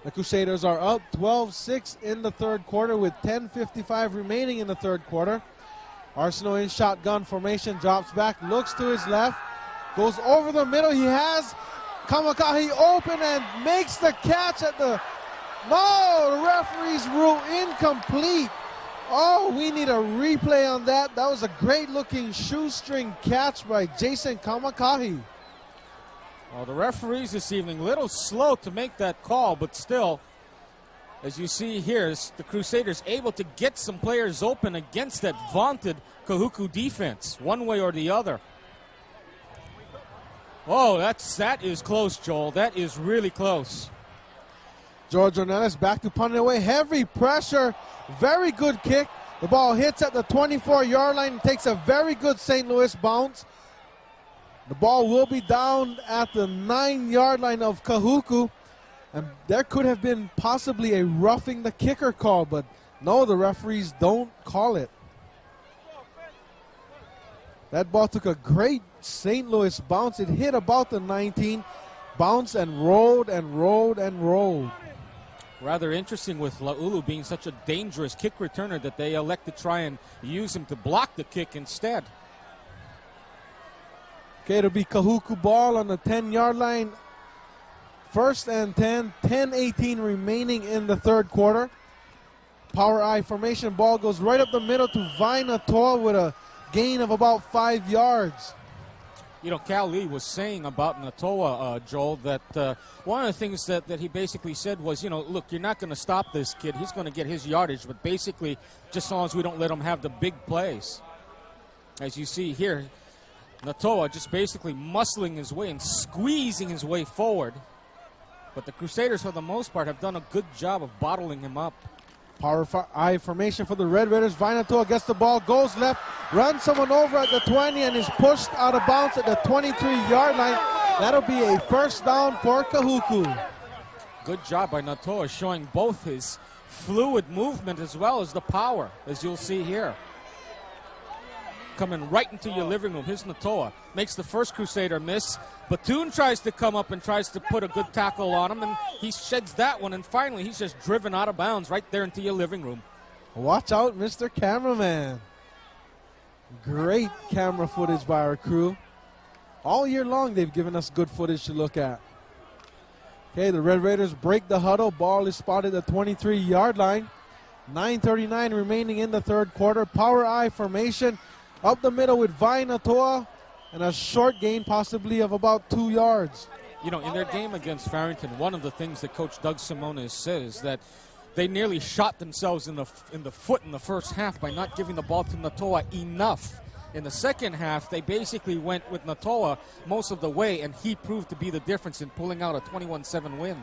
The Crusaders are up 12-6 in the third quarter with 10:55 remaining in the third quarter. Arceneaux in shotgun formation, drops back, looks to his left, goes over the middle. He has Kamakahi open and makes the catch at the... No, the referee's rule incomplete. Oh, we need a replay on that. That was a great-looking shoestring catch by Jason Kamakahi. Well, the referees this evening a little slow to make that call, but still, as you see here, the Crusaders able to get some players open against that vaunted Kahuku defense, one way or the other. Oh, that is close, Joel. That is really close. George Ornellas back to punt it away. Heavy pressure. Very good kick. The ball hits at the 24-yard line. Takes a very good St. Louis bounce. The ball will be down at the 9-yard line of Kahuku. And there could have been possibly a roughing the kicker call, but no, the referees don't call it. That ball took a great St. Louis bounce. It hit about the 19, bounced and rolled and rolled and rolled. Rather interesting with Lau'ulu being such a dangerous kick returner that they elect to try and use him to block the kick instead. Okay, it'll be Kahuku ball on the 10-yard line. First and 10, 10:18 remaining in the third quarter. Power I formation, ball goes right up the middle to Notoa with a gain of about 5 yards. You know, Cal Lee was saying about Notoa, Joel, that one of the things that he basically said was, you know, look, you're not going to stop this kid. He's going to get his yardage, but basically just as long as we don't let him have the big plays. As you see here, Notoa just basically muscling his way and squeezing his way forward. But the Crusaders, for the most part, have done a good job of bottling him up. Power I formation for the Red Raiders. Notoa gets the ball, goes left, runs someone over at the 20, and is pushed out of bounds at the 23-yard line. That'll be a first down for Kahuku. Good job by Notoa, showing both his fluid movement as well as the power, as you'll see here. Coming right into your living room. Here's Notoa. Makes the first Crusader miss. Batoon tries to come up and tries to put a good tackle on him, and he sheds that one, and finally he's just driven out of bounds right there into your living room. Watch out, Mr. Cameraman. Great camera footage by our crew. All year long they've given us good footage to look at. Okay, the Red Raiders break the huddle. Ball is spotted at the 23-yard line. 9:39 remaining in the third quarter. Power I formation. Up the middle with Notoa, and a short gain possibly of about 2 yards. You know, in their game against Farrington, one of the things that Coach Doug Simonis says that they nearly shot themselves in the foot in the first half by not giving the ball to Notoa enough. In the second half, they basically went with Notoa most of the way, and he proved to be the difference in pulling out a 21-7 win.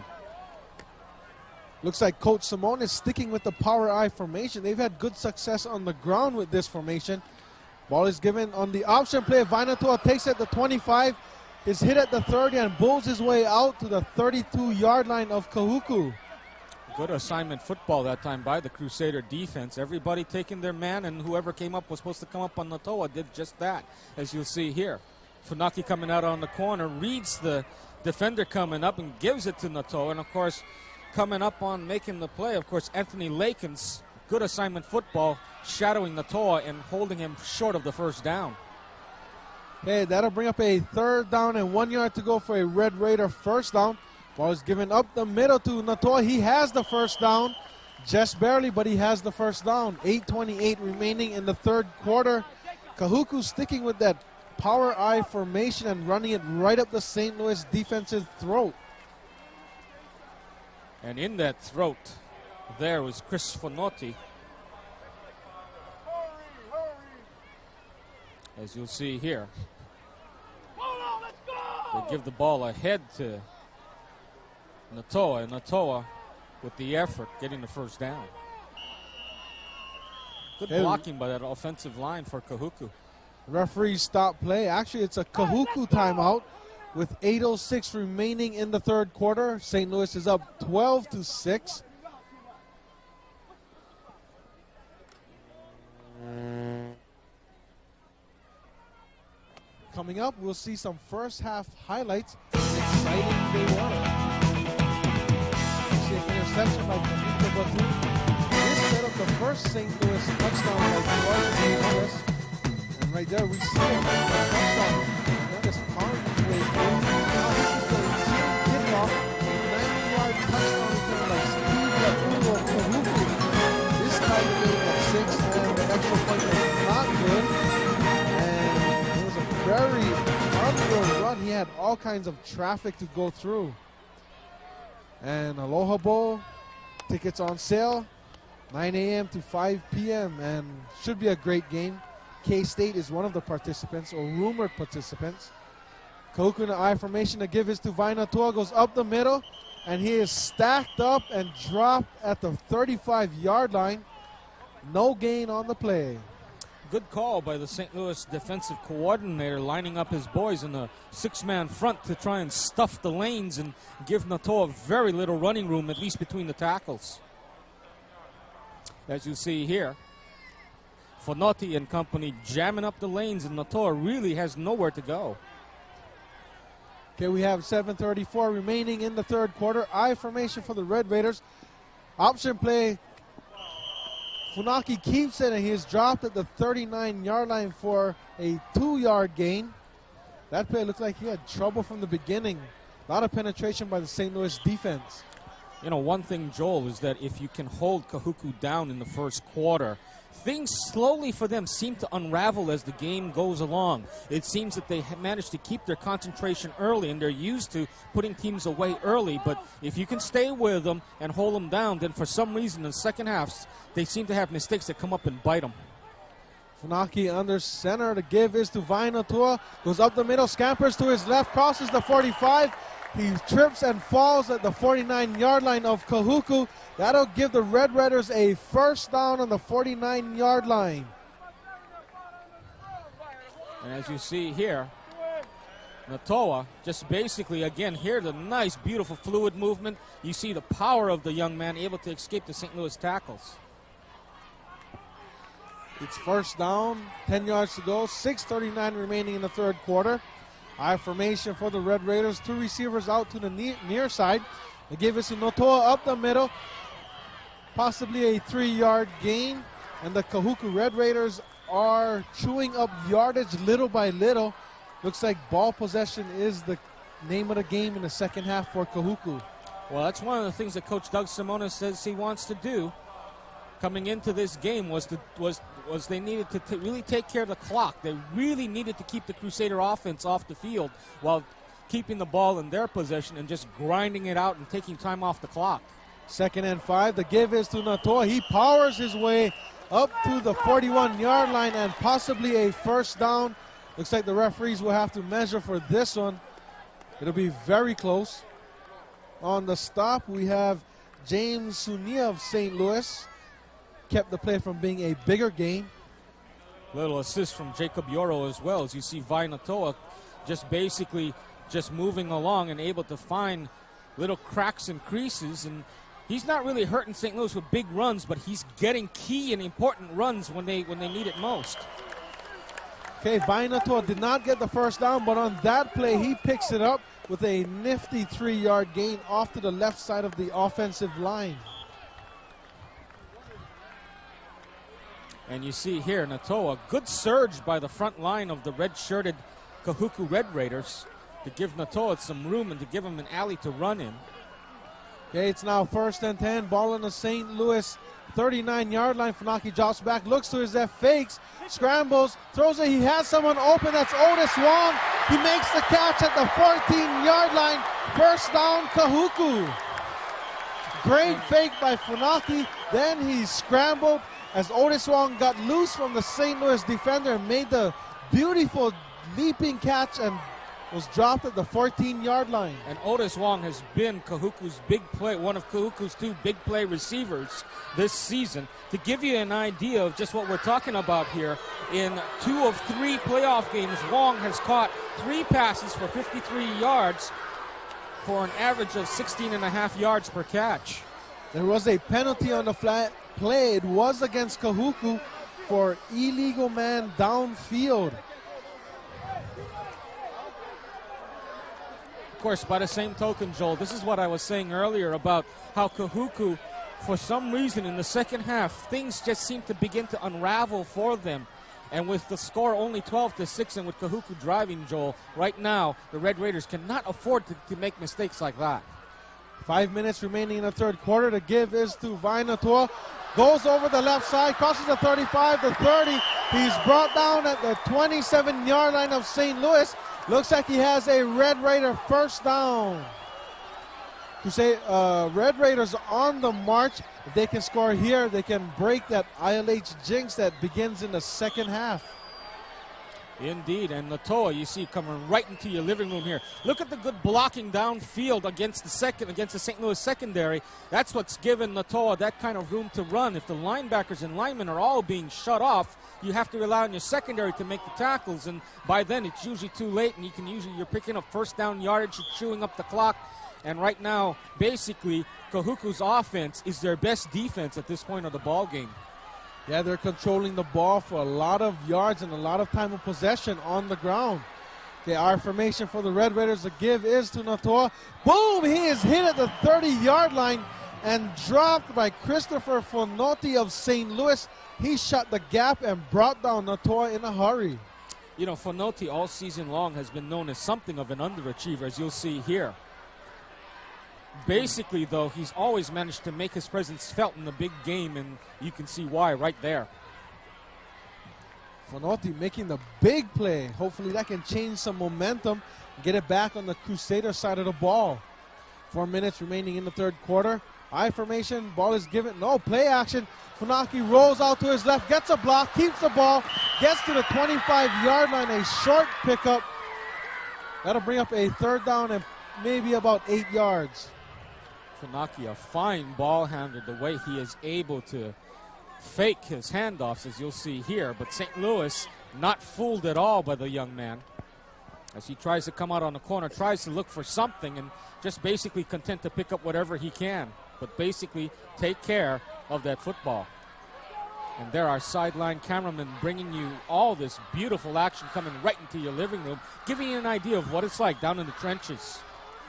Looks like Coach Simone is sticking with the power I formation. They've had good success on the ground with this formation. Ball is given on the option play. Vainatoa takes it at the 25, is hit at the 30, and bulls his way out to the 32-yard line of Kahuku. Good assignment football that time by the Crusader defense. Everybody taking their man, and whoever came up was supposed to come up on Notoa did just that, as you'll see here. Funaki coming out on the corner, reads the defender coming up and gives it to Notoa. And, of course, coming up on making the play, of course, Anthony Lakins, good assignment football, shadowing Notoa and holding him short of the first down. Okay, that'll bring up a 3rd down and 1 yard to go for a Red Raider first down. Ball is given up the middle to Notoa. He has the first down, just barely, but he has the first down. 8:28 remaining in the 3rd quarter. Kahuku sticking with that power I formation and running it right up the St. Louis defense's throat. And in that throat, there was Chris Fonotti. As you'll see here. They give the ball ahead to Notoa, and Notoa with the effort getting the first down. Good blocking by that offensive line for Kahuku. Referee stop play. Actually, it's a Kahuku timeout with 8:06 remaining in the 3rd quarter. St. Louis is up 12-6. Coming up, we'll see some first half highlights. Exciting day one. An interception by Kahuku Batu. This set up the first St. Louis touchdown by St. Louis. And right there, we see him touchdown. That is pounding his way through. Now this is the kickoff. 90-yard touchdown return by Steve Lau'ulu of Kahuku. This time the game at 6, and the extra point was not good. And it was a very unreal run. He had all kinds of traffic to go through. And Aloha Bowl tickets on sale, 9 a.m. to 5 p.m. and should be a great game. K-State is one of the participants, or rumored participants. Kahuku in the I formation. The give is to Vainatoa, goes up the middle, and he is stacked up and dropped at the 35-yard line. No gain on the play. Good call by the St. Louis defensive coordinator, lining up his boys in a 6-man front to try and stuff the lanes and give Notoa very little running room, at least between the tackles. As you see here, Fonotti and company jamming up the lanes, and Notoa really has nowhere to go. Okay, we have 7:34 remaining in the 3rd quarter. I formation for the Red Raiders. Option play. Funaki keeps it, and he is dropped at the 39-yard line for a 2-yard gain. That play looked like he had trouble from the beginning. A lot of penetration by the St. Louis defense. You know, one thing, Joel, is that if you can hold Kahuku down in the first quarter, things slowly for them seem to unravel as the game goes along. It seems that they have managed to keep their concentration early, and they're used to putting teams away early. But if you can stay with them and hold them down, then for some reason in the second half, they seem to have mistakes that come up and bite them. Funaki under center. The give is to Vainatoa. Goes up the middle, scampers to his left, crosses the 45. He trips and falls at the 49-yard line of Kahuku. That'll give the Red Raiders a first down on the 49-yard line. And as you see here, Notoa just basically, again, here the nice, beautiful fluid movement. You see the power of the young man able to escape the St. Louis tackles. It's first down, 10 yards to go, 6:39 remaining in the 3rd quarter. I formation for the Red Raiders. 2 receivers out to the near side. They give it to Notoa up the middle. Possibly a 3-yard gain. And the Kahuku Red Raiders are chewing up yardage little by little. Looks like ball possession is the name of the game in the second half for Kahuku. Well, that's one of the things that Coach Doug Simonis says he wants to do. Coming into this game was they needed to really take care of the clock. They really needed to keep the Crusader offense off the field while keeping the ball in their possession and just grinding it out and taking time off the clock. 2nd and 5. The give is to Notoa. He powers his way up to the 41-yard line and possibly a first down. Looks like the referees will have to measure for this one. It'll be very close. On the stop, we have James Sunia of St. Louis. Kept the play from being a bigger gain. Little assist from Jacob Yoro as well, as you see Vi Notoa just basically just moving along and able to find little cracks and creases. And he's not really hurting St. Louis with big runs, but he's getting key and important runs when they need it most. Okay, Vi Notoa did not get the first down, but on that play, he picks it up with a nifty 3-yard gain off to the left side of the offensive line. And you see here, Notoa, good surge by the front line of the red-shirted Kahuku Red Raiders to give Notoa some room and to give him an alley to run in. Okay, it's now 1st and 10. Ball on the St. Louis 39-yard line. Funaki drops back, looks to his left, fakes, scrambles, throws it. He has someone open. That's Otis Wong. He makes the catch at the 14-yard line. First down, Kahuku. Great fake by Funaki. Then he scrambled as Otis Wong got loose from the St. Louis defender and made the beautiful leaping catch and was dropped at the 14-yard line. And Otis Wong has been Kahuku's big play, one of Kahuku's 2 big play receivers this season. To give you an idea of just what we're talking about here, in 2 of 3 playoff games, Wong has caught 3 passes for 53 yards for an average of 16.5 yards per catch. There was a penalty on the flat play. It was against Kahuku for illegal man downfield. Of course, by the same token, Joel, this is what I was saying earlier about how Kahuku, for some reason in the second half, things just seem to begin to unravel for them. And with the score only 12-6 and with Kahuku driving, Joel, right now, the Red Raiders cannot afford to make mistakes like that. 5 minutes remaining in the third quarter. The give is to Vi Notoa. Goes over the left side, crosses the 35, the 30. He's brought down at the 27-yard line of St. Louis. Looks like he has a Red Raider first down. Red Raiders on the march. If they can score here, they can break that ILH jinx that begins in the second half. Indeed, and Notoa, you see, coming right into your living room here. Look at the good blocking downfield against the St. Louis secondary. That's what's given Notoa that kind of room to run. If the linebackers and linemen are all being shut off, you have to rely on your secondary to make the tackles, and by then it's usually too late, and you're picking up first down yardage, you're chewing up the clock. And right now, basically, Kahuku's offense is their best defense at this point of the ball game. Yeah, they're controlling the ball for a lot of yards and a lot of time of possession on the ground. Okay, our formation for the Red Raiders, the give is to Notoa. Boom! He is hit at the 30-yard line and dropped by Christopher Fonotti of St. Louis. He shut the gap and brought down Notoa in a hurry. You know, Fonotti all season long has been known as something of an underachiever, as you'll see here. Basically, though, he's always managed to make his presence felt in the big game, and you can see why right there. Fonotti making the big play. Hopefully that can change some momentum and get it back on the Crusader side of the ball. 4 minutes remaining in the third quarter. I formation, ball is given. No, play action. Funaki rolls out to his left, gets a block, keeps the ball, gets to the 25-yard line, a short pickup. That'll bring up a third down and maybe about 8 yards. Funaki, a fine ball handler, the way he is able to fake his handoffs, as you'll see here. But St. Louis not fooled at all by the young man, as he tries to come out on the corner, tries to look for something, and just basically content to pick up whatever he can, but basically take care of that football. And there are sideline cameramen bringing you all this beautiful action coming right into your living room, giving you an idea of what it's like down in the trenches.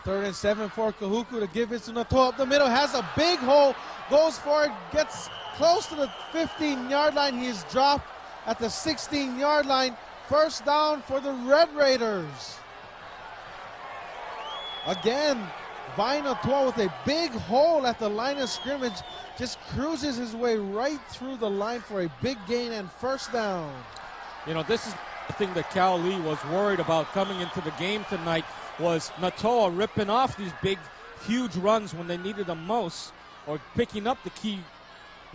3rd and 7 for Kahuku. To give it to Notoa up the middle. Has a big hole. Goes for it. Gets close to the 15-yard line. He is dropped at the 16-yard line. First down for the Red Raiders. Again, Vi Notoa with a big hole at the line of scrimmage. Just cruises his way right through the line for a big gain and first down. You know, this is the thing that Cal Lee was worried about coming into the game tonight. was Notoa ripping off these big, huge runs when they needed them most, or picking up the key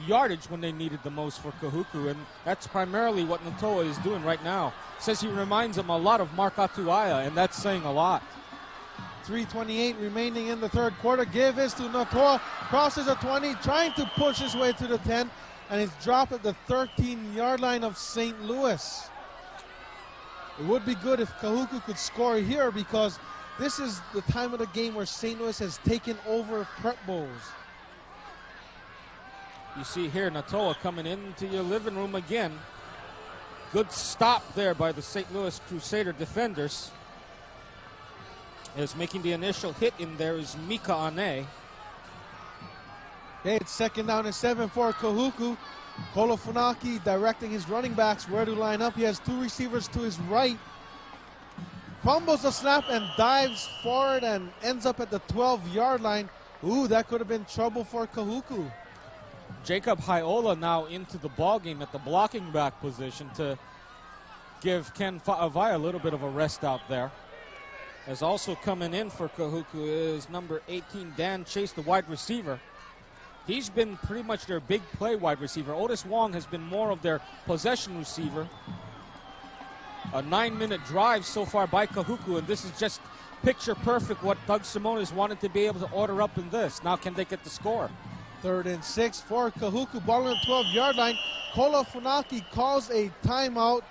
yardage when they needed the most for Kahuku, and that's primarily what Notoa is doing right now. Says he reminds him a lot of Mark Atuaya, and that's saying a lot. 3:28 remaining in the third quarter. Give is to Notoa, crosses the 20, trying to push his way to the 10, and he's dropped at the 13-yard line of St. Louis. It would be good if Kahuku could score here, because this is the time of the game where St. Louis has taken over prep bowls. You see here Notoa coming into your living room again. Good stop there by the St. Louis Crusader defenders. Is making the initial hit in there is Mika Ane. Okay, it's second down and 7 for Kahuku. Kolofunaki directing his running backs where to line up. He has two receivers to his right. Fumbles the snap and dives forward and ends up at the 12-yard line. Ooh, that could have been trouble for Kahuku. Jacob Haiola now into the ballgame at the blocking back position to give Ken Fa'avai a little bit of a rest out there. As also coming in for Kahuku is number 18, Dan Chase, the wide receiver. He's been pretty much their big play wide receiver. Otis Wong has been more of their possession receiver. A 9-minute drive so far by Kahuku, and this is just picture perfect what Doug Simonis wanted to be able to order up in this. Now can they get the score? 3rd and 6 for Kahuku, ball on the 12-yard line. Kolofunaki calls a timeout,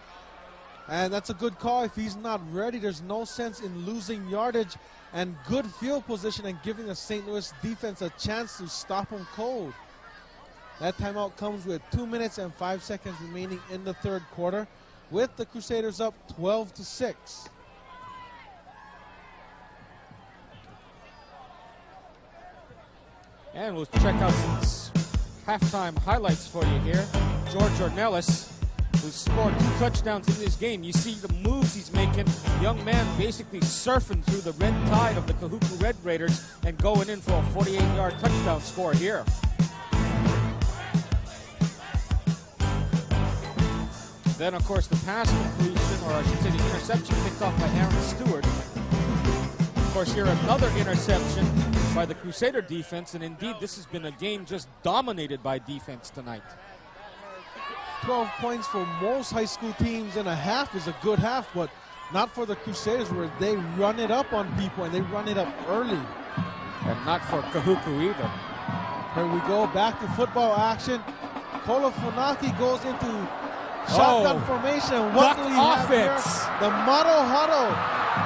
and that's a good call. If he's not ready, there's no sense in losing yardage and good field position and giving the St. Louis defense a chance to stop him cold. That timeout comes with 2 minutes and 5 seconds remaining in the third quarter, with the Crusaders up 12-6. And we'll check out some halftime highlights for you here. George Ornellas, who scored 2 touchdowns in this game. You see the moves he's making. Young man basically surfing through the red tide of the Kahuku Red Raiders and going in for a 48-yard touchdown score here. Then, of course, the pass completion, or I should say the interception, picked off by Aaron Stewart. Of course, here another interception by the Crusader defense, and indeed this has been a game just dominated by defense tonight. 12 points for most high school teams in a half is a good half, but not for the Crusaders, where they run it up on people, and they run it up early. And not for Kahuku either. Here we go, back to football action. Kolofunaki goes into shotgun formation. What do we have here? The Motto Huddle.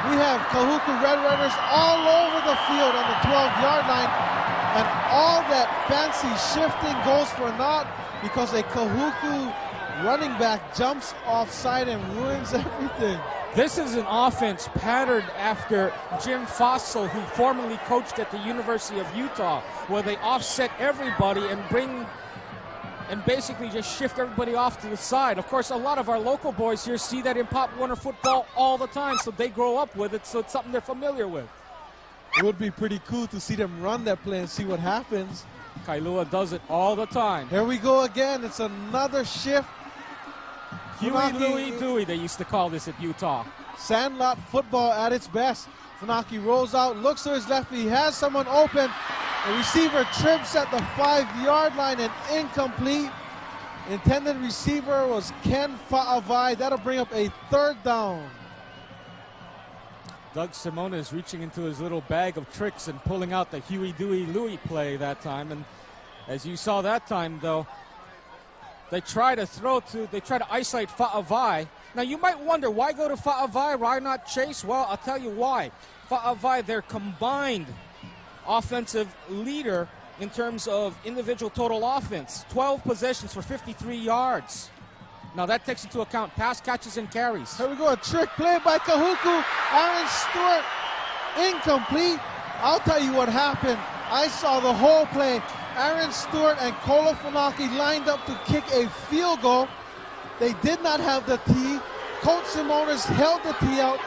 We have Kahuku Red Raiders all over the field on the 12-yard line, and all that fancy shifting goes for naught because a Kahuku running back jumps offside and ruins everything. This is an offense patterned after Jim Fossil, who formerly coached at the University of Utah, where they offset everybody and basically just shift everybody off to the side. Of course, a lot of our local boys here see that in Pop Warner football all the time, so they grow up with it, so it's something they're familiar with. It would be pretty cool to see them run that play and see what happens. Kailua does it all the time. Here we go again. It's another shift. Huey, Louie, Dewey, they used to call this at Utah. Sandlot football at its best. Funaki rolls out, looks to his left. He has someone open. The receiver trips at the 5-yard line and incomplete. Intended receiver was Ken Fa'avai. That'll bring up a 3rd down. Doug Simona is reaching into his little bag of tricks and pulling out the Huey, Dewey, Louie play that time. And as you saw that time, though, they try to isolate Fa'avai. Now, you might wonder, why go to Fa'avai? Why not Chase? Well, I'll tell you why. Fa'avai, their combined offensive leader in terms of individual total offense. 12 possessions for 53 yards. Now that takes into account pass catches and carries. Here we go, a trick play by Kahuku. Aaron Stewart, incomplete. I'll tell you what happened. I saw the whole play. Aaron Stewart and Kolofunaki lined up to kick a field goal. They did not have the tee. Coach Simonis held the tee out.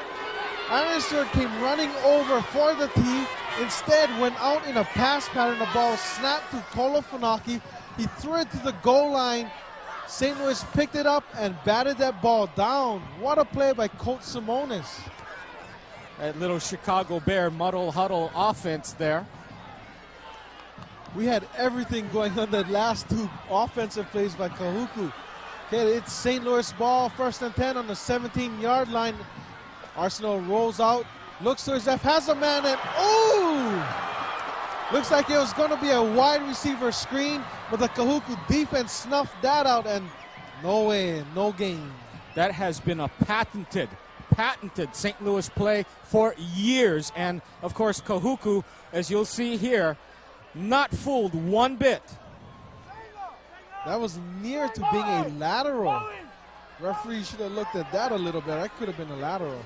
Aaron Stewart came running over for the tee. Instead, went out in a pass pattern. The ball snapped to Kolofunaki. He threw it to the goal line. St. Louis picked it up and batted that ball down. What a play by Coach Simonis. That little Chicago Bear muddle huddle offense there. We had everything going on the last two offensive plays by Kahuku. Okay, it's St. Louis ball, 1st and 10 on the 17-yard line. Arceneaux rolls out, looks to his left, has a man, and looks like it was going to be a wide receiver screen, but the Kahuku defense snuffed that out, and no way, no gain. That has been a patented St. Louis play for years, and of course Kahuku, as you'll see here, not fooled one bit. That was near to being a lateral. Referee should have looked at that a little bit. That could have been a lateral.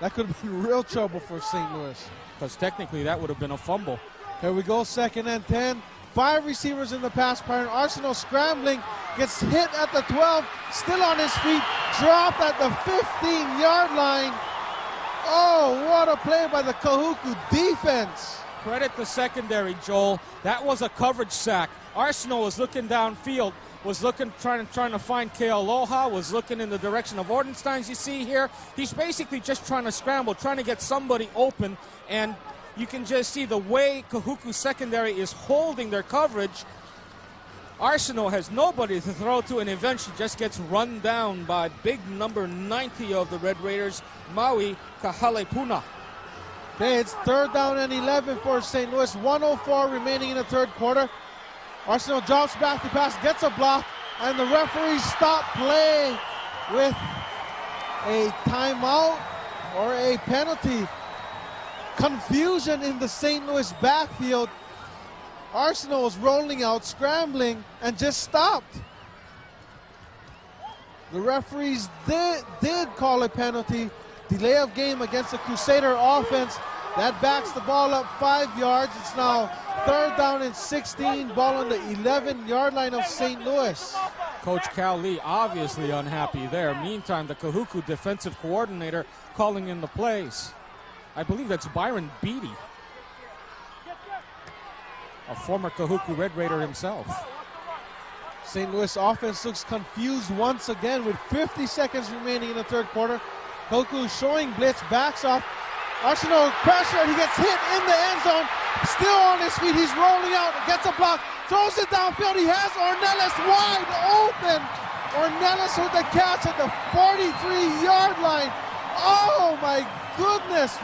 That could have been real trouble for St. Louis. Because technically that would have been a fumble. Here we go, 2nd and 10. 5 receivers in the pass pattern. Arceneaux scrambling, gets hit at the 12, still on his feet, dropped at the 15-yard line. Oh, what a play by the Kahuku defense. Credit the secondary, Joel. That was a coverage sack. Arceneaux was looking downfield, was looking, trying to find Kealoha, was looking in the direction of Ordenstein's. You see here, he's basically just trying to scramble, trying to get somebody open, and you can just see the way Kahuku's secondary is holding their coverage. Arceneaux has nobody to throw to, and eventually just gets run down by big number 90 of the Red Raiders, Maui Kahalepuna. Okay, it's 3rd down and 11 for St. Louis. 1:04 remaining in the 3rd quarter. Arceneaux drops back to pass, gets a block, and the referee stopped play with a timeout or a penalty. Confusion in the St. Louis backfield. Arceneaux was rolling out, scrambling, and just stopped. The referees did call a penalty. Delay of game against the Crusader offense. That backs the ball up 5 yards. It's now 3rd down and 16. Ball on the 11-yard line of St. Louis. Coach Cal Lee obviously unhappy there. Meantime, the Kahuku defensive coordinator calling in the plays. I believe that's Byron Beatty, a former Kahuku Red Raider himself. St. Louis offense looks confused once again with 50 seconds remaining in the 3rd quarter. Kahuku showing blitz, backs off. Arceneaux pressure, he gets hit in the end zone. Still on his feet, he's rolling out, gets a block, throws it downfield. He has Ornellas wide open. Ornellas with the catch at the 43-yard line. Oh my goodness.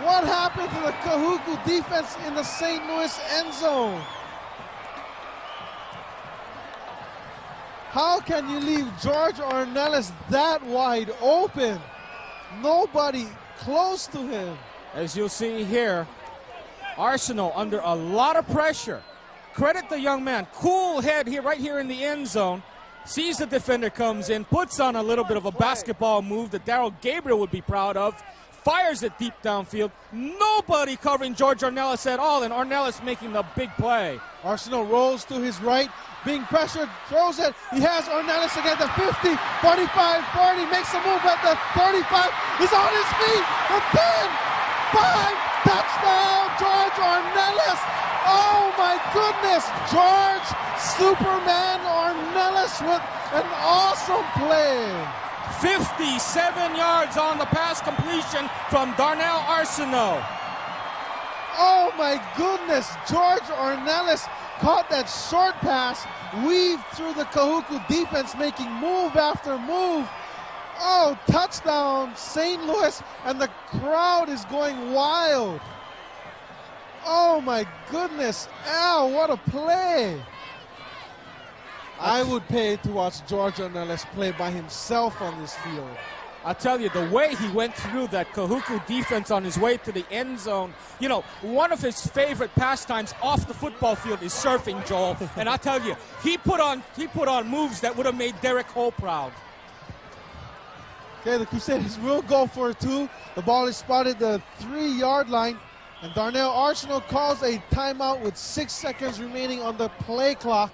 What happened to the Kahuku defense in the St. Louis end zone? How can you leave George Ornellas that wide open? Nobody close to him. As you'll see here, Arceneaux under a lot of pressure. Credit the young man. Cool head here, right here in the end zone. Sees the defender comes in, puts on a little bit of a basketball move that Darryl Gabriel would be proud of. Fires it deep downfield. Nobody covering George Ornellas at all, and Ornellas making the big play. Arceneaux rolls to his right, being pressured, throws it. He has Ornellas again at the 50, 45, 40, makes a move at the 35. He's on his feet. The 10, 5, touchdown, George Ornellas. Oh my goodness, George Superman Ornellas with an awesome play. 57 yards on the pass completion from Darnell Arceneaux. Oh my goodness, George Ornellas caught that short pass, weaved through the Kahuku defense, making move after move. Oh, touchdown, St. Louis, and the crowd is going wild. Oh my goodness, ow, what a play. I would pay to watch George Ornellas play by himself on this field. I tell you, the way he went through that Kahuku defense on his way to the end zone, you know, one of his favorite pastimes off the football field is surfing, Joel. And I tell you, he put on moves that would have made Derek Ho proud. Okay, the Crusaders will go for it too. The ball is spotted at the 3-yard line, and Darnell Arceneaux calls a timeout with 6 seconds remaining on the play clock.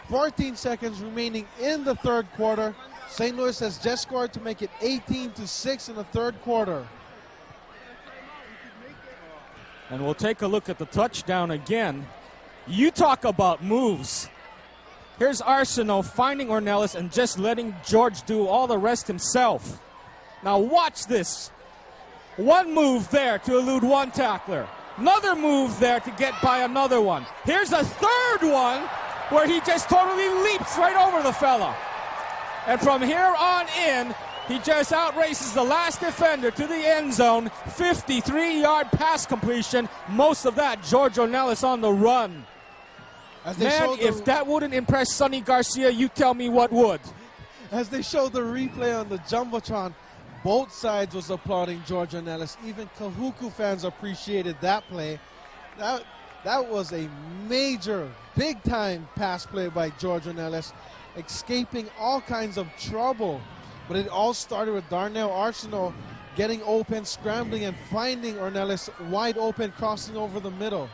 14 seconds remaining in the 3rd quarter. St. Louis has just scored to make it 18-6 in the 3rd quarter. And we'll take a look at the touchdown again. You talk about moves. Here's Arceneaux finding Ornellas and just letting George do all the rest himself. Now watch this. One move there to elude one tackler. Another move there to get by another one. Here's a third one where he just totally leaps right over the fella. And from here on in, he just outraces the last defender to the end zone. 53-yard pass completion. Most of that, George Ornellas on the run. Man, if that wouldn't impress Sonny Garcia, you tell me what would. As they showed the replay on the Jumbotron, both sides was applauding George Ornellas. Even Kahuku fans appreciated that play. That was a major, big-time pass play by George Ornellas, escaping all kinds of trouble. But it all started with Darnell Arceneaux getting open, scrambling, and finding Ornellas wide open, crossing over the middle.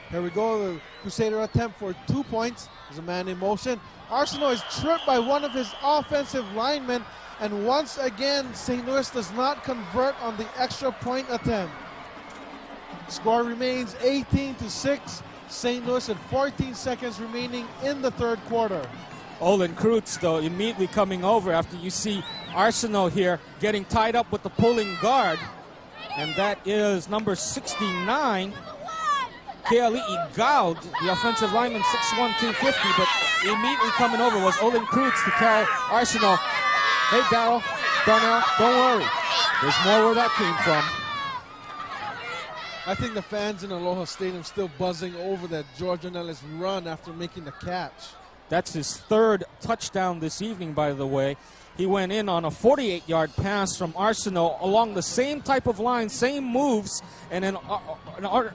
Here we go, the Crusader attempt for 2 points. There's a man in motion. Arceneaux is tripped by one of his offensive linemen, and once again, St. Louis does not convert on the extra point attempt. Score remains 18-6. St. Louis with 14 seconds remaining in the third quarter. Olin Kreutz, though, immediately coming over after you see Arceneaux here getting tied up with the pulling guard. And that is number 69, Keali'i Gaud, the offensive lineman, 6'1", 250. But immediately coming over was Olin Kreutz to tell Arceneaux, hey, Darnell, don't worry. There's more where that came from. I think the fans in Aloha Stadium still buzzing over that George Ornellas run after making the catch. That's his third touchdown this evening, by the way. He went in on a 48-yard pass from Arceneaux along the same type of line, same moves, and then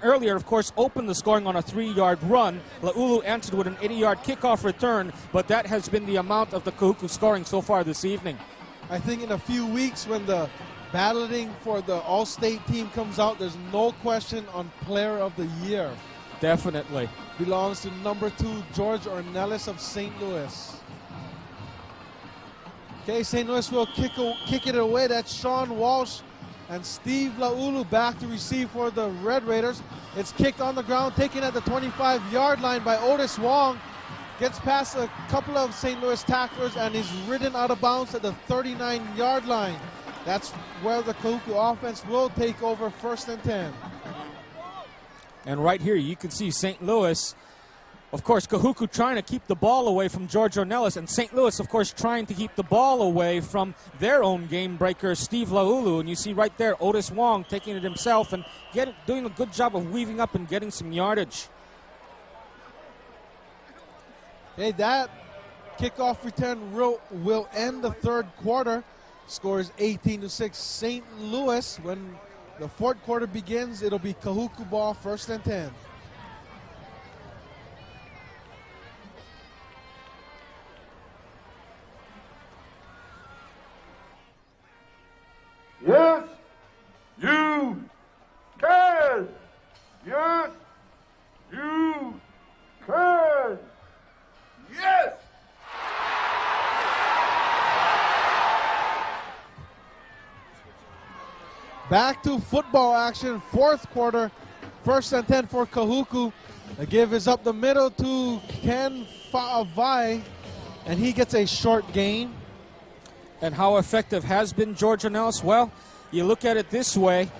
earlier, of course, opened the scoring on a 3-yard run. Lau'ulu answered with an 80-yard kickoff return, but that has been the amount of the Kahuku scoring so far this evening. I think in a few weeks when the balloting for the All-State team comes out, there's no question on Player of the Year. Definitely. Belongs to number 2, George Ornellas of St. Louis. Okay, St. Louis will kick it away. That's Sean Walsh and Steve Lau'ulu back to receive for the Red Raiders. It's kicked on the ground, taken at the 25-yard line by Otis Wong. Gets past a couple of St. Louis tacklers and is ridden out of bounds at the 39-yard line. That's where the Kahuku offense will take over 1st and 10. And right here you can see St. Louis, of course, Kahuku trying to keep the ball away from George Ornellas, and St. Louis, of course, trying to keep the ball away from their own game breaker, Steve Lau'ulu. And you see right there Otis Wong taking it himself and doing a good job of weaving up and getting some yardage. Hey, that kickoff return will end the third quarter. Score is 18-6 St. Louis. When the fourth quarter begins, it'll be Kahuku ball, 1st and 10. Yes, you can. Yes, you can. Yes. Back to football action, fourth quarter, 1st and 10 for Kahuku. The give is up the middle to Ken Fa'avai, and he gets a short gain. And how effective has been George Ornellas? Well, you look at it this way.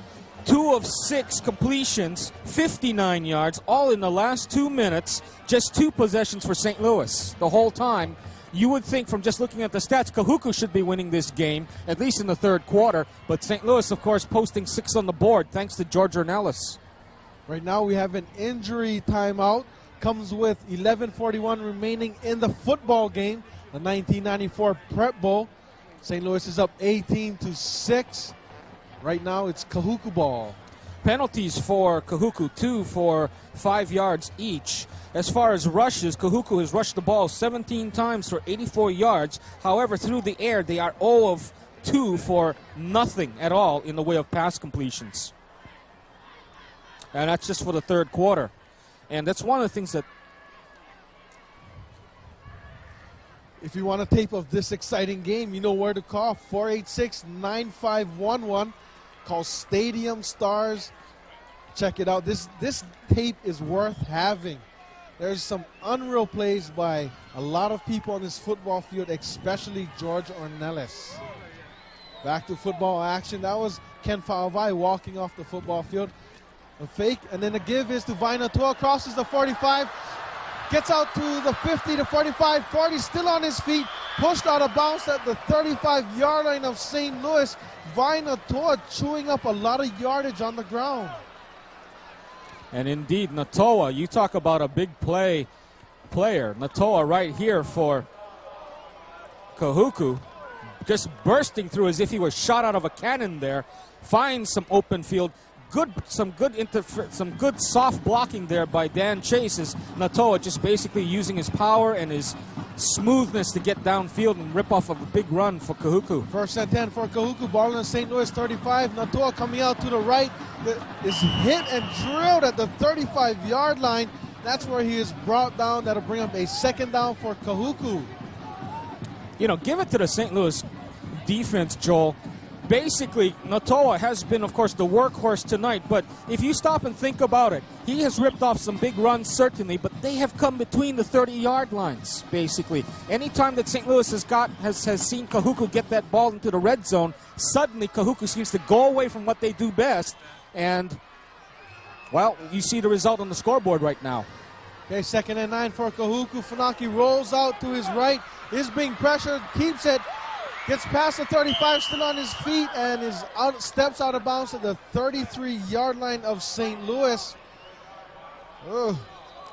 2 of 6 completions, 59 yards, all in the last 2 minutes. Just 2 possessions for St. Louis the whole time. You would think from just looking at the stats, Kahuku should be winning this game, at least in the third quarter. But St. Louis, of course, posting 6 on the board thanks to George Ornellas. Right now we have an injury timeout. Comes with 11:41 remaining in the football game, the 1994 Prep Bowl. St. Louis is up 18-6. Right now it's Kahuku ball. Penalties for Kahuku, 2 for 5 yards each. As far as rushes, Kahuku has rushed the ball 17 times for 84 yards. However, through the air, they are 0 of 2 for nothing at all in the way of pass completions. And that's just for the third quarter. And that's one of the things that... If you want a tape of this exciting game, you know where to call. 486-9511. Call Stadium Stars. Check it out. This tape is worth having. There's some unreal plays by a lot of people on this football field, especially George Ornellas. Back to football action. That was Ken Fa'avai walking off the football field. A fake, and then the give is to Notoa, crosses the 45, gets out to the 50, to 45, 40, still on his feet, pushed out of bounds at the 35-yard line of St. Louis. Notoa chewing up a lot of yardage on the ground. And indeed, Notoa, you talk about a big player. Notoa right here for Kahuku, just bursting through as if he was shot out of a cannon there, finds some open field. Some good soft blocking there by Dan Chase, as Notoa just basically using his power and his smoothness to get downfield and rip off of a big run for Kahuku. First and 10 for Kahuku, ball in St. Louis 35. Notoa coming out to the right, is hit and drilled at the 35-yard line. That's where he is brought down. That'll bring up a second down for Kahuku. You know, give it to the St. Louis defense, Joel. Basically, Notoa has been, of course, the workhorse tonight, but if you stop and think about it, he has ripped off some big runs, certainly, but they have come between the 30-yard lines, basically. Anytime that St. Louis has seen Kahuku get that ball into the red zone, suddenly Kahuku seems to go away from what they do best, and, well, you see the result on the scoreboard right now. Okay, 2nd and 9 for Kahuku. Funaki rolls out to his right, is being pressured, keeps it, gets past the 35, still on his feet, and steps out of bounds at the 33-yard line of St. Louis. Ugh,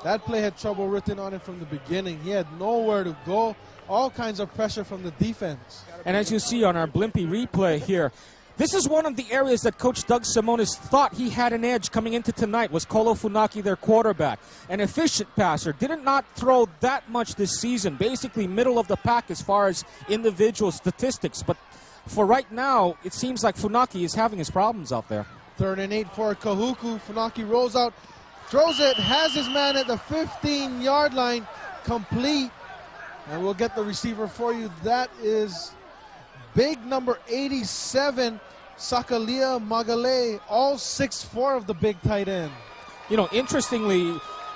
that play had trouble written on it from the beginning. He had nowhere to go. All kinds of pressure from the defense. And as you see on our Blimpie replay here, this is one of the areas that Coach Doug Simonis thought he had an edge coming into tonight, was Kolo Funaki, their quarterback. An efficient passer, did not throw that much this season, basically middle of the pack as far as individual statistics. But for right now, it seems like Funaki is having his problems out there. 3rd and 8 for Kahuku. Funaki rolls out, throws it, has his man at the 15-yard line, complete. And we'll get the receiver for you. That is big number 87, Sakalia Magale, all 6'4" of the big tight end. You know, interestingly,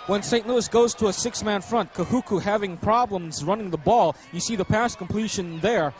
when St. Louis goes to a 6-man front, Kahuku having problems running the ball, you see the pass completion there.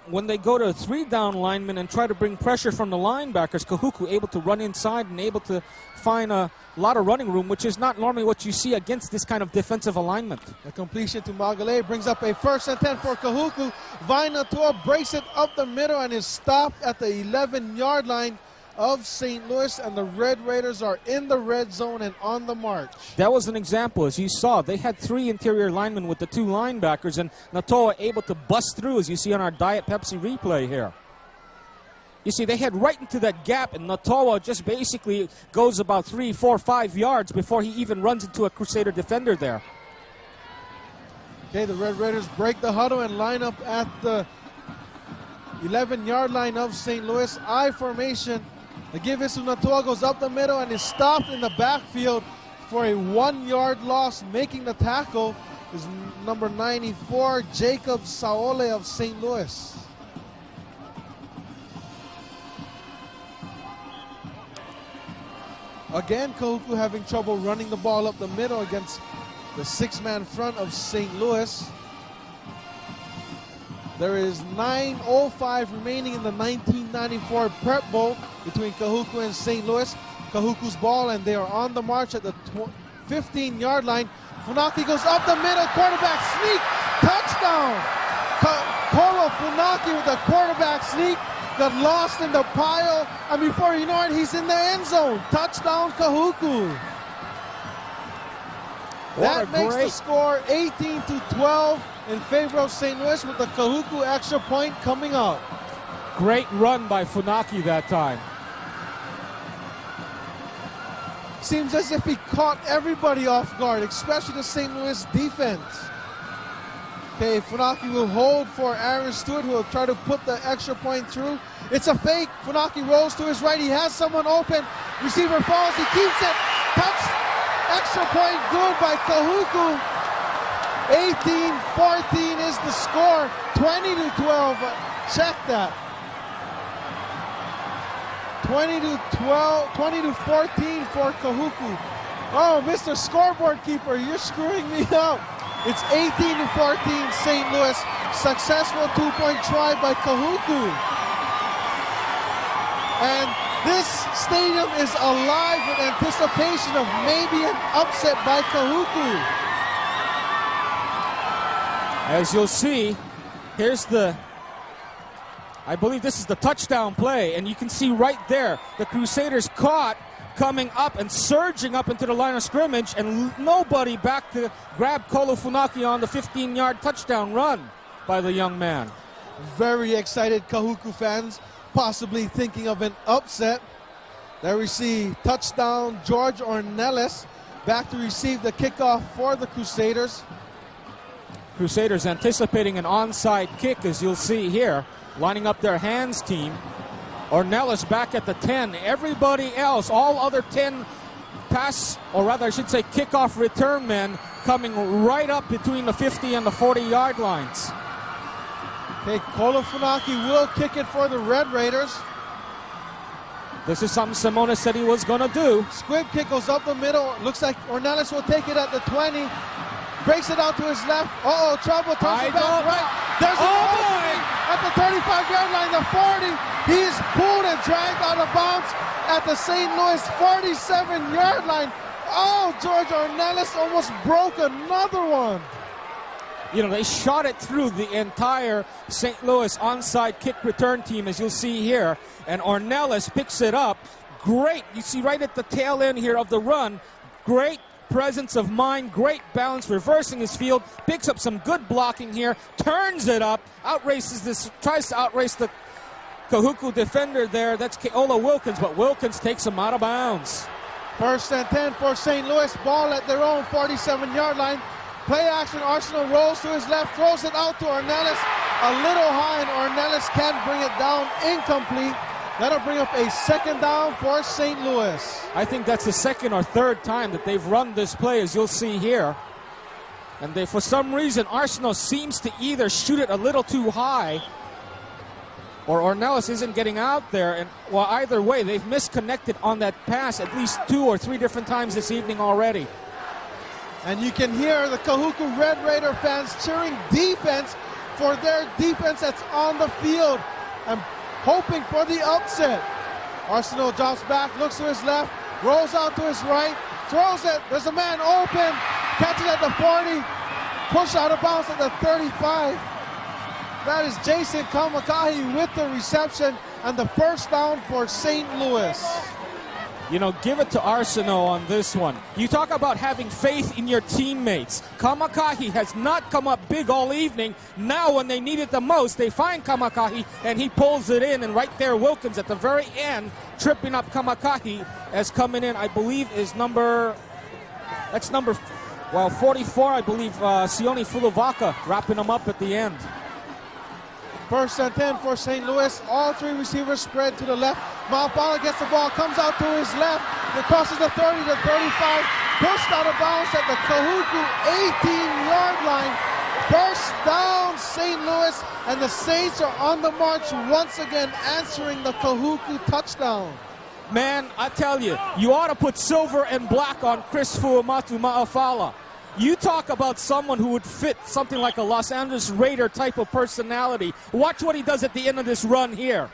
When they go to 3-down linemen and try to bring pressure from the linebackers, Kahuku able to run inside and able to find a lot of running room, which is not normally what you see against this kind of defensive alignment. The completion to Magale brings up a 1st and 10 for Kahuku. Notoa breaks it up the middle and is stopped at the 11-yard line of St. Louis, and the Red Raiders are in the red zone and on the march. That was an example, as you saw. They had 3 interior linemen with the 2 linebackers, and Notoa able to bust through, as you see on our Diet Pepsi replay here. You see, they head right into that gap, and Notoa just basically goes about 3, 4, 5 yards before he even runs into a Crusader defender there. Okay, the Red Raiders break the huddle and line up at the 11-yard line of St. Louis. I formation. The give is to Notoa, goes up the middle and is stopped in the backfield for a 1-yard loss. Making the tackle is number 94, Jacob Saole of St. Louis. Again, Kahuku having trouble running the ball up the middle against the 6-man front of St. Louis. There is 9:05 remaining in the 1994 Prep Bowl between Kahuku and St. Louis. Kahuku's ball, and they are on the march at the 15-yard line. Funaki goes up the middle, quarterback sneak, touchdown! Kolo Funaki with a quarterback sneak. Got lost in the pile, and before you know it, he's in the end zone. Touchdown, Kahuku. That makes the score 18-12 in favor of St. Louis, with the Kahuku extra point coming up. Great run by Funaki that time. Seems as if he caught everybody off guard, especially the St. Louis defense. Okay, Funaki will hold for Aaron Stewart, who will try to put the extra point through. It's a fake. Funaki rolls to his right. He has someone open. Receiver falls. He keeps it. Touch. Extra point good by Kahuku. 18-14 is the score. 20-12. Check that. 20-12. 20-14 for Kahuku. Oh, Mr. Scoreboard Keeper, you're screwing me up. It's 18-14 St. Louis. Successful 2-point try by Kahuku. And this stadium is alive with anticipation of maybe an upset by Kahuku. As you'll see, here's I believe this is the touchdown play, and you can see right there the Crusaders caught coming up and surging up into the line of scrimmage, and nobody back to grab Kolofunaki on the 15-yard touchdown run by the young man. Very excited Kahuku fans, possibly thinking of an upset. There we see touchdown George Ornellas back to receive the kickoff for the Crusaders. Crusaders anticipating an onside kick, as you'll see here, lining up their hands team. Ornellas back at the 10. Everybody else, all other 10 pass, or rather I should say kickoff return men, coming right up between the 50 and the 40-yard lines. Okay, Kolofunaki will kick it for the Red Raiders. This is something Simone said he was going to do. Squib kick goes up the middle. Looks like Ornellas will take it at the 20. Breaks it out to his left. Uh-oh, trouble. Turns it back right. There's an opening at the 35-yard line, the 40. He's pulled and dragged out of bounds at the St. Louis 47-yard line. Oh, George Ornellas almost broke another one. You know, they shot it through the entire St. Louis onside kick return team, as you'll see here. And Ornellas picks it up. Great. You see right at the tail end here of the run. Great presence of mind, great balance, reversing his field, picks up some good blocking here, turns it up, tries to outrace the Kahuku defender there. That's Keola Wilkins, but Wilkins takes him out of bounds. 1st and 10 for St. Louis, ball at their own 47-yard line. Play action, Arceneaux rolls to his left, throws it out to Ornellas. A little high, and Ornellas can't bring it down, incomplete. That'll bring up a 2nd down for St. Louis. I think that's the 2nd or 3rd time that they've run this play, as you'll see here. And for some reason, Arceneaux seems to either shoot it a little too high, or Ornellas isn't getting out there. And well, either way, they've misconnected on that pass at least 2 or 3 different times this evening already. And you can hear the Kahuku Red Raider fans cheering defense for their defense that's on the field and hoping for the upset. Arceneaux drops back, looks to his left, rolls out to his right, throws it. There's a man open, catches at the 40, push out of bounds at the 35. That is Jason Kamakahi with the reception and the 1st down for St. Louis. You know, give it to Arceneaux on this one. You talk about having faith in your teammates. Kamakahi has not come up big all evening. Now when they need it the most, they find Kamakahi, and he pulls it in. And right there, Wilkins at the very end, tripping up Kamakahi, as coming in, I believe, is number 44, I believe, Sione Fuluvaka, wrapping him up at the end. 1st and 10 for St. Louis. All 3 receivers spread to the left. Maufala gets the ball, comes out to his left. It crosses the 30 to 35. Pushed out of bounds at the Kahuku 18-yard line. 1st down, St. Louis. And the Saints are on the march once again, answering the Kahuku touchdown. Man, I tell you, you ought to put silver and black on Chris Fuamatu Maufala. You talk about someone who would fit something like a Los Angeles Raider type of personality. Watch what he does at the end of this run here.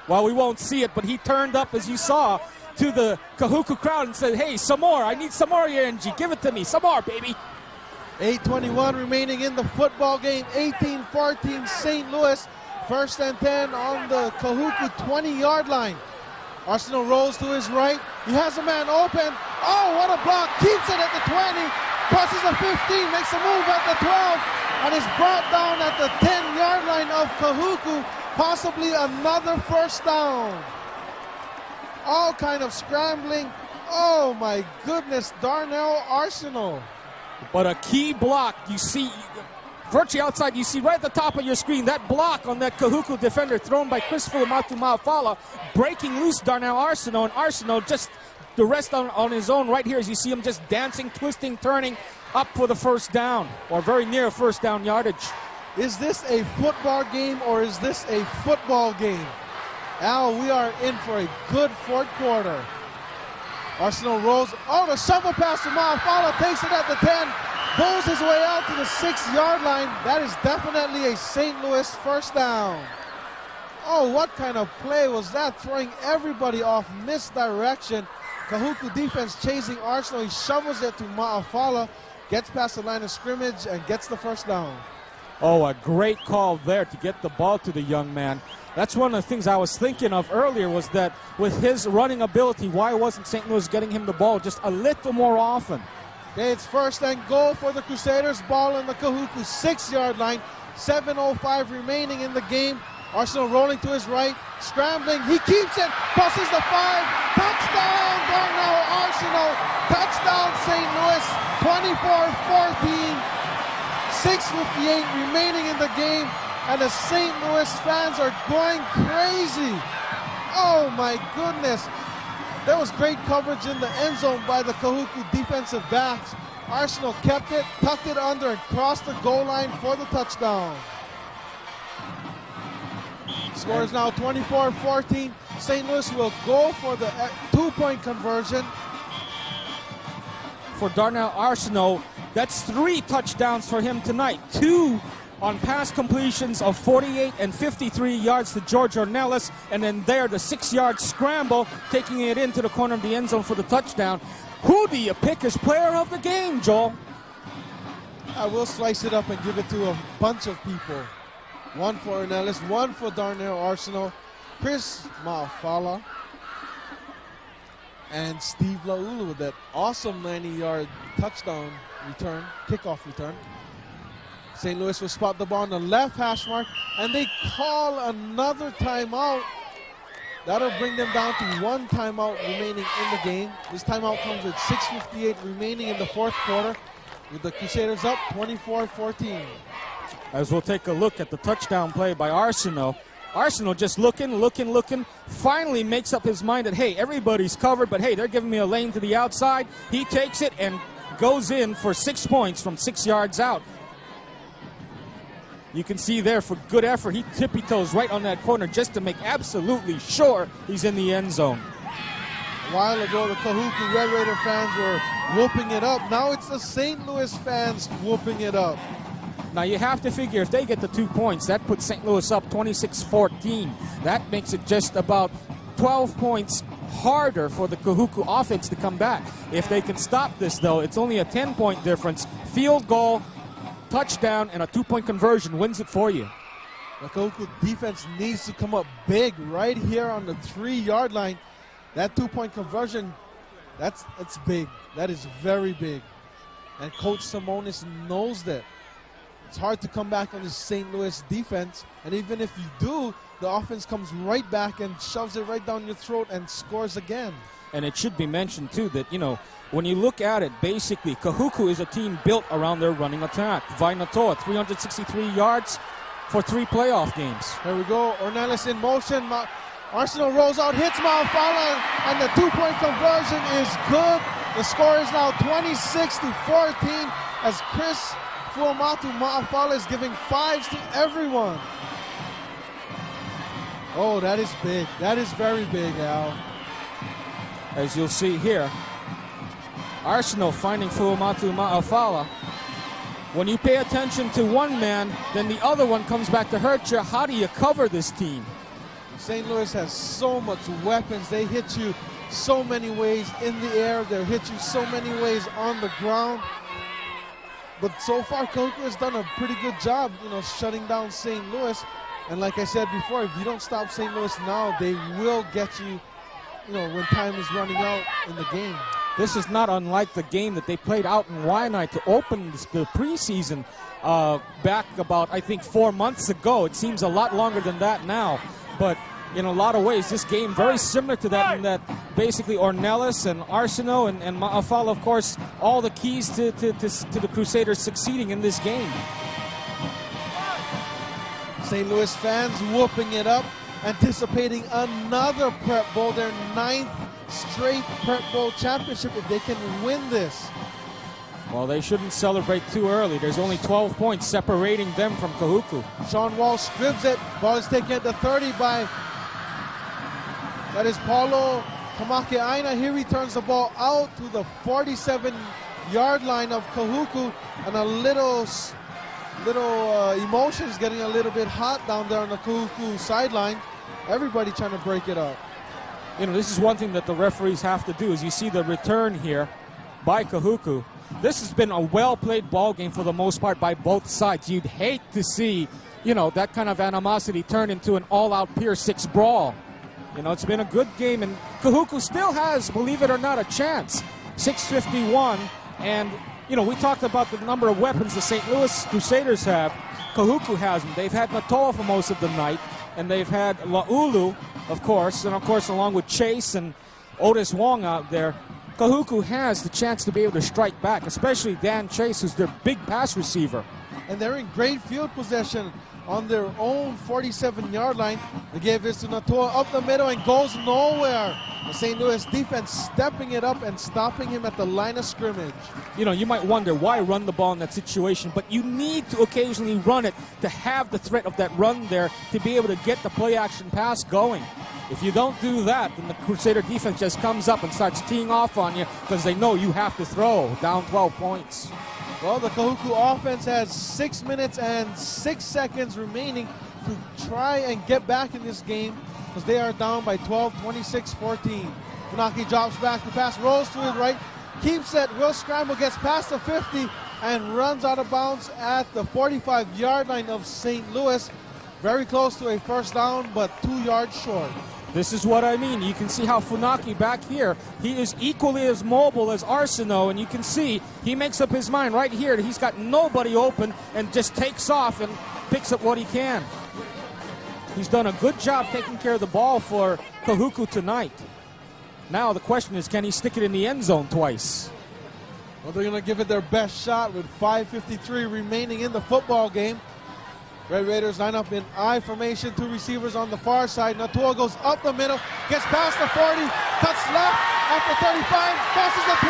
Well, we won't see it, but he turned up, as you saw, to the Kahuku crowd and said, hey, some more. I need some more of your energy. Give it to me. Some more, baby. 8:21 remaining in the football game. 18-14 St. Louis. 1st and 10 on the Kahuku 20-yard line. Arceneaux rolls to his right. He has a man open. Oh, what a block. Keeps it at the 20. Passes the 15, makes a move at the 12, and is brought down at the 10-yard line of Kahuku. Possibly another 1st down. All kind of scrambling. Oh my goodness, Darnell Arceneaux. But a key block, you see, virtually outside, you see right at the top of your screen, that block on that Kahuku defender thrown by Chris Fuamatu Maufala, breaking loose Darnell Arceneaux, and Arceneaux just the rest on his own right here, as you see him just dancing, twisting, turning up for the 1st down, or very near 1st down yardage. Is this a football game, or is this a football game? Al, we are in for a good 4th quarter. Arceneaux rolls. Oh, the shovel pass to Maufala, takes it at the 10, pulls his way out to the 6-yard line. That is definitely a St. Louis 1st down. Oh, what kind of play was that? Throwing everybody off misdirection. Kahuku defense chasing Arceneaux. He shovels it to Ma'afala, gets past the line of scrimmage, and gets the first down. Oh, a great call there to get the ball to the young man. That's one of the things I was thinking of earlier, was that with his running ability, why wasn't St. Louis getting him the ball just a little more often? Okay, it's first and goal for the Crusaders. Ball on the Kahuku 6-yard line. 7:05 remaining in the game. Arceneaux rolling to his right, scrambling. He keeps it, crosses the 5. Touchdown, Darnell Arceneaux. Touchdown, St. Louis. 24-14. 6:58 remaining in the game, and the St. Louis fans are going crazy. Oh my goodness. There was great coverage in the end zone by the Kahuku defensive backs. Arceneaux kept it, tucked it under, and crossed the goal line for the touchdown. Score is now 24-14. St. Louis will go for the 2-point conversion. For Darnell Arceneaux, that's 3 touchdowns for him tonight. 2 on pass completions of 48 and 53 yards to George Ornellas, and then there the 6-yard scramble, taking it into the corner of the end zone for the touchdown. Who do you pick as player of the game, Joel? I will slice it up and give it to a bunch of people. 1 for Ornellas, 1 for Darnell Arceneaux, Chris Ma'afala, and Steve Lau'ulu with that awesome 90-yard touchdown return, kickoff return. St. Louis will spot the ball on the left hash mark, and they call another timeout. That'll bring them down to 1 timeout remaining in the game. This timeout comes with 6:58 remaining in the fourth quarter, with the Crusaders up 24-14. As we'll take a look at the touchdown play by Arceneaux. Arceneaux just looking, finally makes up his mind that, hey, everybody's covered, but hey, they're giving me a lane to the outside. He takes it and goes in for 6 points from 6 yards out. You can see there, for good effort, he tippy-toes right on that corner just to make absolutely sure he's in the end zone. A while ago, the Kahuku Red Raider fans were whooping it up. Now it's the St. Louis fans whooping it up. Now you have to figure if they get the 2 points, that puts St. Louis up 26-14. That makes it just about 12 points harder for the Kahuku offense to come back. If they can stop this, though, it's only a 10-point difference. Field goal, touchdown, and a 2-point conversion wins it for you. The Kahuku defense needs to come up big right here on the 3-yard line. That 2-point conversion, that's big. That is very big. And Coach Simonis knows that. It's hard to come back on this St. Louis defense, and even if you do, the offense comes right back and shoves it right down your throat and scores again. And it should be mentioned, too, that, you know, when you look at it, basically, Kahuku is a team built around their running attack. Notoa, 363 yards for 3 playoff games. Here we go. Ornellas in motion. Arceneaux rolls out, hits Ma'afala, and the 2-point conversion is good. The score is now 26-14 as Chris Fuamatu Ma'afala is giving 5s to everyone. Oh, that is big. That is very big, Al. As you'll see here, Arceneaux finding Fuamatu Ma'afala. When you pay attention to one man, then the other one comes back to hurt you. How do you cover this team? St. Louis has so much weapons. They hit you so many ways in the air. They'll hit you so many ways on the ground. But so far, Kahuku has done a pretty good job, you know, shutting down St. Louis. And like I said before, if you don't stop St. Louis now, they will get you, you know, when time is running out in the game. This is not unlike the game that they played out in Waianae to open the preseason back about, I think, 4 months ago. It seems a lot longer than that now. But in a lot of ways, this game very similar to that, in that basically Ornellas and Arceneaux and Ma'afala, of course, all the keys to the Crusaders succeeding in this game. St. Louis fans whooping it up, anticipating another Prep Bowl, their 9th straight Prep Bowl championship if they can win this. Well, they shouldn't celebrate too early. There's only 12 points separating them from Kahuku. Sean Wall scribs it. Ball is taken at the 30 by, that is Paulo Kamakeaina. He returns the ball out to the 47-yard line of Kahuku, and a little emotions getting a little bit hot down there on the Kahuku sideline. Everybody trying to break it up. You know, this is one thing that the referees have to do, is you see the return here by Kahuku. This has been a well-played ball game for the most part by both sides. You'd hate to see, you know, that kind of animosity turn into an all-out Pier 6 brawl. You know, it's been a good game, and Kahuku still has, believe it or not, a chance. 6:51, and, you know, we talked about the number of weapons the St. Louis Crusaders have. Kahuku has them. They've had Notoa for most of the night, and they've had Lau'ulu, of course, and of course along with Chase and Otis Wong out there. Kahuku has the chance to be able to strike back, especially Dan Chase, who's their big pass receiver. And they're in great field possession on their own 47-yard line. They gave this to Notoa up the middle and goes nowhere. The St. Louis defense stepping it up and stopping him at the line of scrimmage. You know, you might wonder why run the ball in that situation, but you need to occasionally run it to have the threat of that run there to be able to get the play-action pass going. If you don't do that, then the Crusader defense just comes up and starts teeing off on you because they know you have to throw down 12 points. Well, the Kahuku offense has 6 minutes and 6 seconds remaining to try and get back in this game because they are down by 12, 26-14. Funaki drops back, the pass rolls to his right, keeps it, will scramble, gets past the 50, and runs out of bounds at the 45-yard line of St. Louis. Very close to a first down, but 2 yards short. This is what I mean. You can see how Funaki back here, he is equally as mobile as Arceneaux, and you can see he makes up his mind right here. He's got nobody open and just takes off and picks up what he can. He's done a good job taking care of the ball for Kahuku tonight. Now the question is, can he stick it in the end zone twice? Well, they're going to give it their best shot with 5:53 remaining in the football game. Red Raiders line up in I formation, 2 receivers on the far side. Notoa goes up the middle, gets past the 40, cuts left at the 35, passes the 20,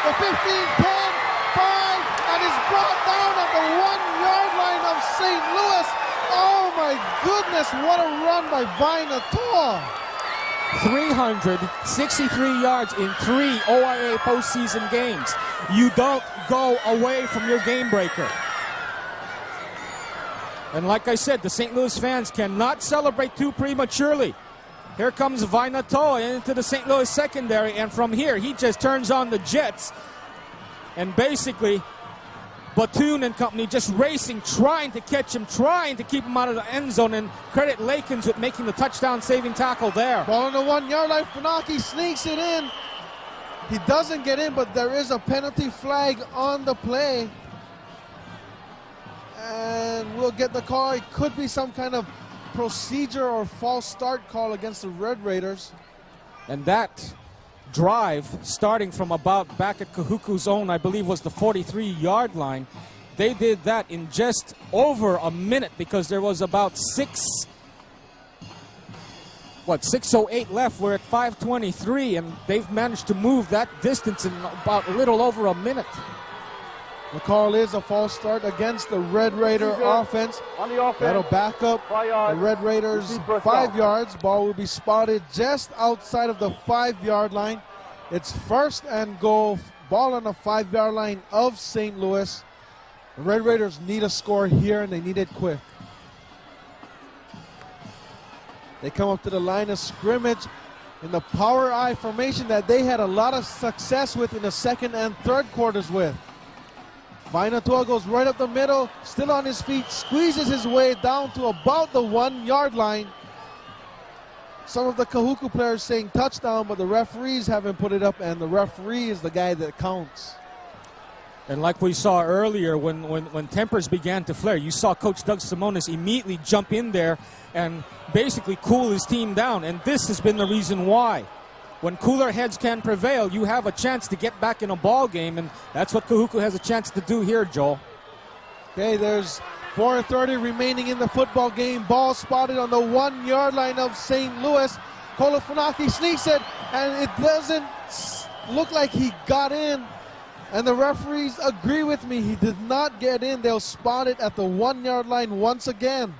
the 15, 10, 5, and is brought down at the 1-yard line of St. Louis. Oh my goodness, what a run by Notoa. 363 yards in 3 OIA postseason games. You don't go away from your game breaker. And like I said, the St. Louis fans cannot celebrate too prematurely. Here comes Notoa into the St. Louis secondary, and from here he just turns on the jets. And basically, Batoon and company just racing, trying to catch him, trying to keep him out of the end zone, and credit Lakins with making the touchdown-saving tackle there. Ball on the 1-yard line, Funaki sneaks it in. He doesn't get in, but there is a penalty flag on the play. And we'll get the call. It could be some kind of procedure or false start call against the Red Raiders. And that drive, starting from about back at Kahuku's own, I believe was the 43-yard line, they did that in just over a minute because there was about 6:08 left. We're at 5:23, and they've managed to move that distance in about a little over a minute. The call is a false start against the Red Raider offense. On the offense. That'll back up the Red Raiders 5 yards. Ball will be spotted just outside of the 5-yard line. It's first and goal. Ball on the 5-yard line of St. Louis. The Red Raiders need a score here, and they need it quick. They come up to the line of scrimmage in the power I formation that they had a lot of success with in the second and third quarters with. Notoa goes right up the middle, still on his feet, squeezes his way down to about the 1-yard line. Some of the Kahuku players saying touchdown, but the referees haven't put it up, and the referee is the guy that counts. And like we saw earlier, when tempers began to flare, you saw Coach Doug Simonis immediately jump in there and basically cool his team down, and this has been the reason why. When cooler heads can prevail, you have a chance to get back in a ball game, and that's what Kahuku has a chance to do here, Joel. Okay, there's 4:30 remaining in the football game. Ball spotted on the 1-yard line of St. Louis. Funaki sneaks it, and it doesn't look like he got in. And the referees agree with me. He did not get in. They'll spot it at the 1-yard line once again.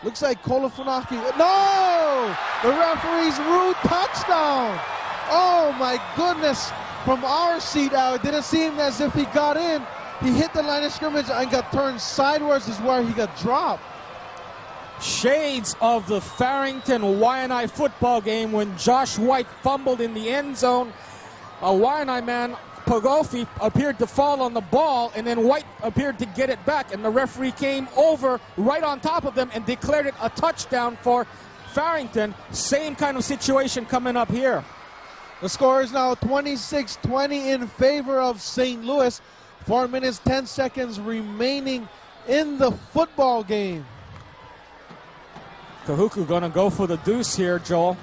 Looks like Funaki. No! The referees ruled touchdown. Oh my goodness. From our seat out, it didn't seem as if he got in. He hit the line of scrimmage and got turned sideways is where he got dropped. Shades of the Farrington Waianae football game when Josh White fumbled in the end zone. A Waianae man, Pagofi, appeared to fall on the ball, and then White appeared to get it back, and the referee came over right on top of them and declared it a touchdown for Farrington. Same kind of situation coming up here. The score is now 26-20 in favor of St. Louis. 4 minutes, 10 seconds remaining in the football game. Kahuku gonna go for the deuce here, Joel.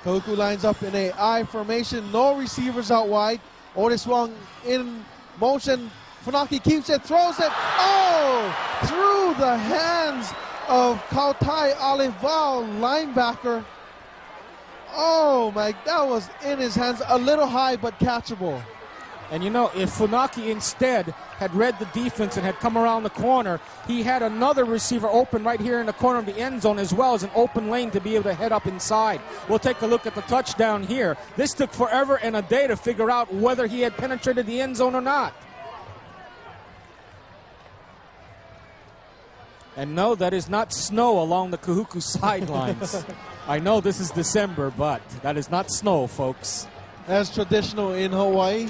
Kahuku lines up in a I formation. No receivers out wide. Otis Wong in motion. Funaki keeps it, throws it. Oh! Through the hands of Kautai Olevao, linebacker. Oh my, that was in his hands. A little high, but catchable. And you know, if Funaki instead had read the defense and had come around the corner, he had another receiver open right here in the corner of the end zone, as well as an open lane to be able to head up inside. We'll take a look at the touchdown here. This took forever and a day to figure out whether he had penetrated the end zone or not. And no, that is not snow along the Kahuku sidelines. I know this is December, but that is not snow, folks. As traditional in Hawaii,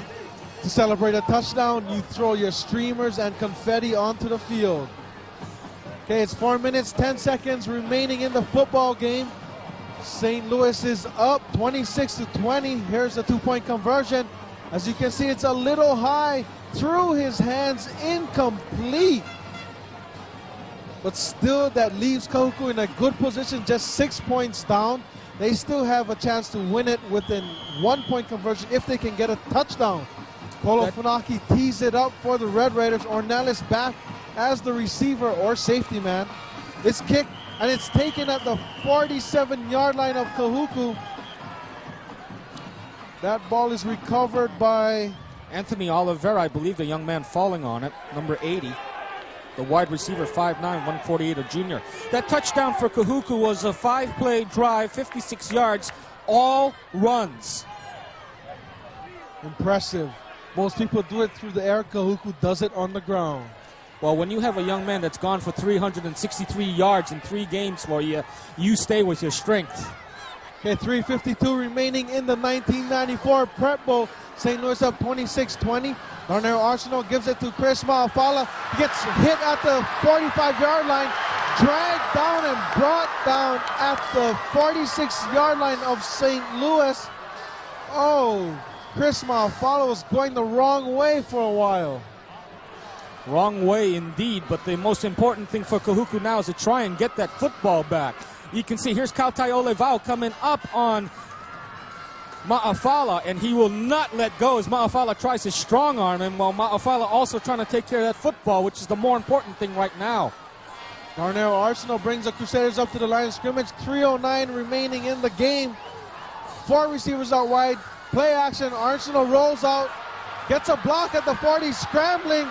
to celebrate a touchdown, you throw your streamers and confetti onto the field. Okay, it's 4 minutes, 10 seconds remaining in the football game. St. Louis is up 26-20. Here's a two-point conversion. As you can see, it's a little high through his hands, incomplete. But still, that leaves Kahuku in a good position, just 6 points down. They still have a chance to win it within 1 point conversion if they can get a touchdown. Kolo Funaki tees it up for the Red Raiders. Ornellas back as the receiver or safety man. It's kicked and it's taken at the 47-yard line of Kahuku. That ball is recovered by Anthony Oliveira, I believe, the young man falling on it, number 80. The wide receiver, 5'9", 148, a junior. That touchdown for Kahuku was a 5-play drive, 56 yards, all runs. Impressive. Most people do it through the air. Kahuku does it on the ground. Well, when you have a young man that's gone for 363 yards in 3 games for you, you stay with your strength. Okay, 3:52 remaining in the 1994 Prep Bowl. St. Louis up 26-20. Darnell Arceneaux gives it to Chris Ma'afala. He gets hit at the 45-yard line, dragged down and brought down at the 46-yard line of St. Louis. Oh, Chris Ma'afala was going the wrong way for a while. Wrong way indeed, but the most important thing for Kahuku now is to try and get that football back. You can see here's Kautai Olevao coming up on Ma'afala, and he will not let go as Ma'afala tries to strong arm him, while Ma'afala also trying to take care of that football, which is the more important thing right now. Darnell Arceneaux brings the Crusaders up to the line of scrimmage. 3:09 remaining in the game. 4 receivers out wide. Play action. Arceneaux rolls out, gets a block at the 40, scrambling.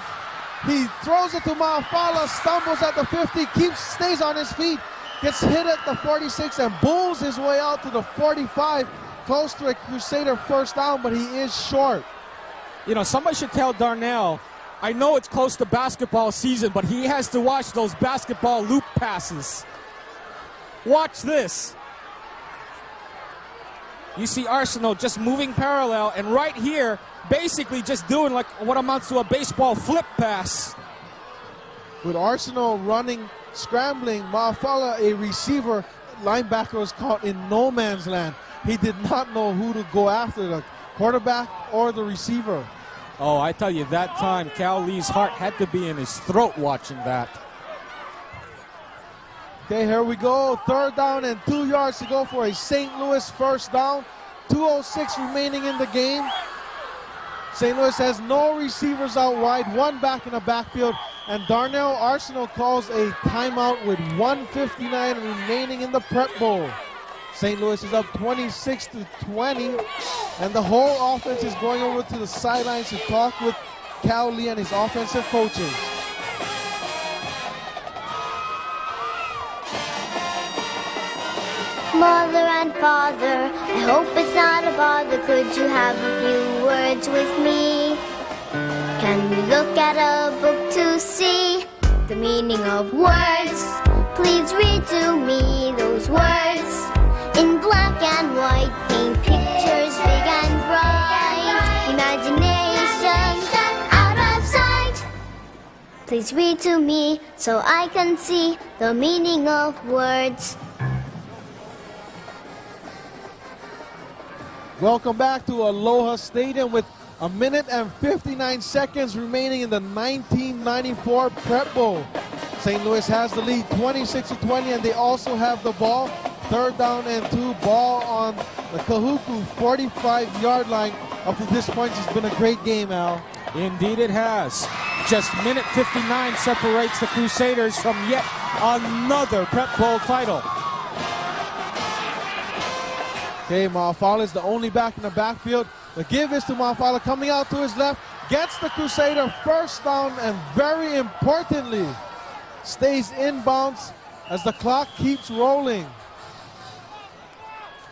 He throws it to Ma'afala, stumbles at the 50, stays on his feet, gets hit at the 46, and bulls his way out to the 45, close to a Crusader first down, but he is short. You know, somebody should tell Darnell, I know it's close to basketball season, but he has to watch those basketball loop passes. Watch this. You see Arceneaux just moving parallel, and right here, basically just doing like what amounts to a baseball flip pass. With Arceneaux running, scrambling, Ma'afala, a receiver, linebacker, was caught in no man's land. He did not know who to go after, the quarterback or the receiver. Oh, I tell you, that time, Cal Lee's heart had to be in his throat watching that. Okay, here we go. 3rd down and 2 yards to go for a St. Louis first down. 2:06 remaining in the game. St. Louis has no receivers out wide, 1 back in the backfield, and Darnell Arceneaux calls a timeout with 1:59 remaining in the Prep Bowl. St. Louis is up 26-20, and the whole offense is going over to the sidelines to talk with Cal Lee and his offensive coaches. Mother and father, I hope it's not a bother. Could you have a few words with me? Can we look at a book to see the meaning of words? Please. Please read to me those words in black and white. Paint pictures big and bright. Imagination out of sight. Please read to me so I can see the meaning of words. Welcome back to Aloha Stadium with a minute and 59 seconds remaining in the 1994 Prep Bowl. St. Louis has the lead 26-20, and they also have the ball. 3rd down and 2, ball on the Kahuku 45-yard line. Up to this point, it's been a great game, Al. Indeed it has. Just minute 59 separates the Crusaders from yet another Prep Bowl title. Okay, Ma'afala is the only back in the backfield. The give is to Ma'afala, coming out to his left, gets the Crusader 1st down, and very importantly, stays inbounds as the clock keeps rolling.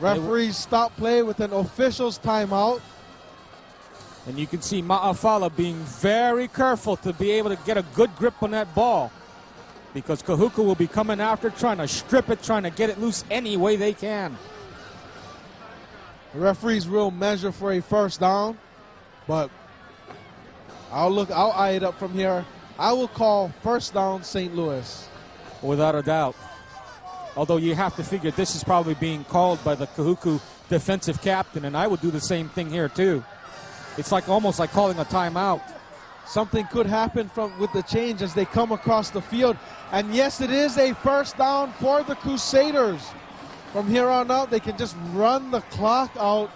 Referees stop play with an official's timeout. And you can see Ma'afala being very careful to be able to get a good grip on that ball, because Kahuku will be coming after, trying to strip it, trying to get it loose any way they can. The referees will measure for a 1st down, but I'll eye it up from here. I will call 1st down St. Louis. Without a doubt. Although you have to figure this is probably being called by the Kahuku defensive captain, and I would do the same thing here too. It's like almost like calling a timeout. Something could happen with the change as they come across the field. And yes, it is a 1st down for the Crusaders. From here on out, they can just run the clock out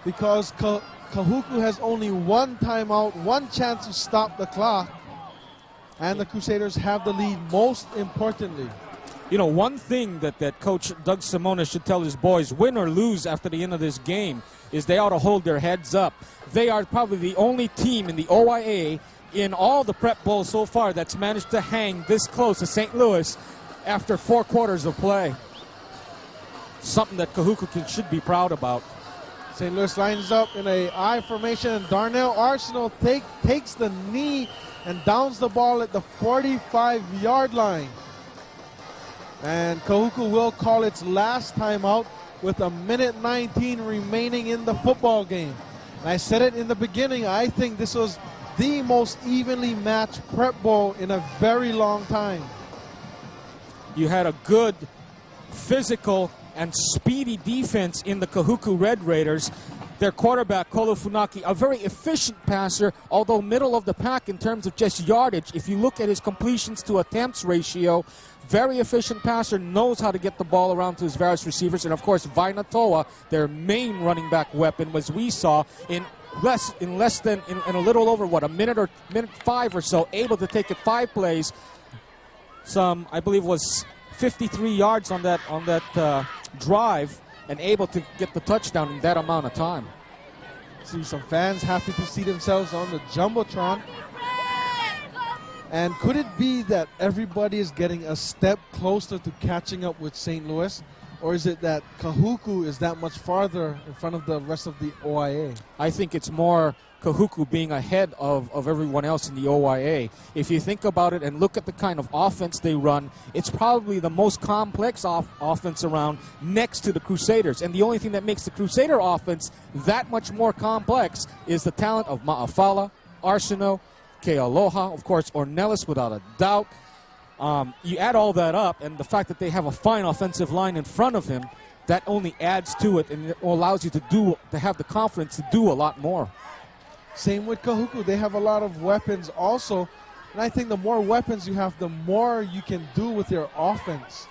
because Kahuku has only 1 timeout, 1 chance to stop the clock. And the Crusaders have the lead, most importantly. You know, one thing that Coach Doug Simona should tell his boys, win or lose after the end of this game, is they ought to hold their heads up. They are probably the only team in the OIA in all the Prep Bowls so far that's managed to hang this close to St. Louis after 4 quarters of play. Something that Kahuku should be proud about. St. Louis lines up in a I formation, and Darnell Arceneaux takes the knee and downs the ball at the 45-yard line. And Kahuku will call its last timeout with a minute 19 remaining in the football game. And I said it in the beginning, I think this was the most evenly matched Prep Bowl in a very long time. You had a good physical and speedy defense in the Kahuku Red Raiders. Their quarterback, Kolo Funaki, a very efficient passer, although middle of the pack in terms of just yardage. If you look at his completions to attempts ratio, very efficient passer, knows how to get the ball around to his various receivers. And of course, Notoa, their main running back weapon, as we saw in a little over a minute 5 or so, able to take it 5 plays. Some, I believe, was 53 yards on that drive, and able to get the touchdown in that amount of time. See some fans happy to see themselves on the Jumbotron. And could it be that everybody is getting a step closer to catching up with St. Louis? Or is it that Kahuku is that much farther in front of the rest of the OIA? I think it's more Kahuku being ahead of everyone else in the OIA. If you think about it and look at the kind of offense they run, it's probably the most complex offense around next to the Crusaders. And the only thing that makes the Crusader offense that much more complex is the talent of Ma'afala, Arceneaux, Kealoha, of course, Ornellas without a doubt. You add all that up, and the fact that they have a fine offensive line in front of him, that only adds to it, and it allows you to have the confidence to do a lot more. Same with Kahuku. They have a lot of weapons also, and I think the more weapons you have, the more you can do with your offense.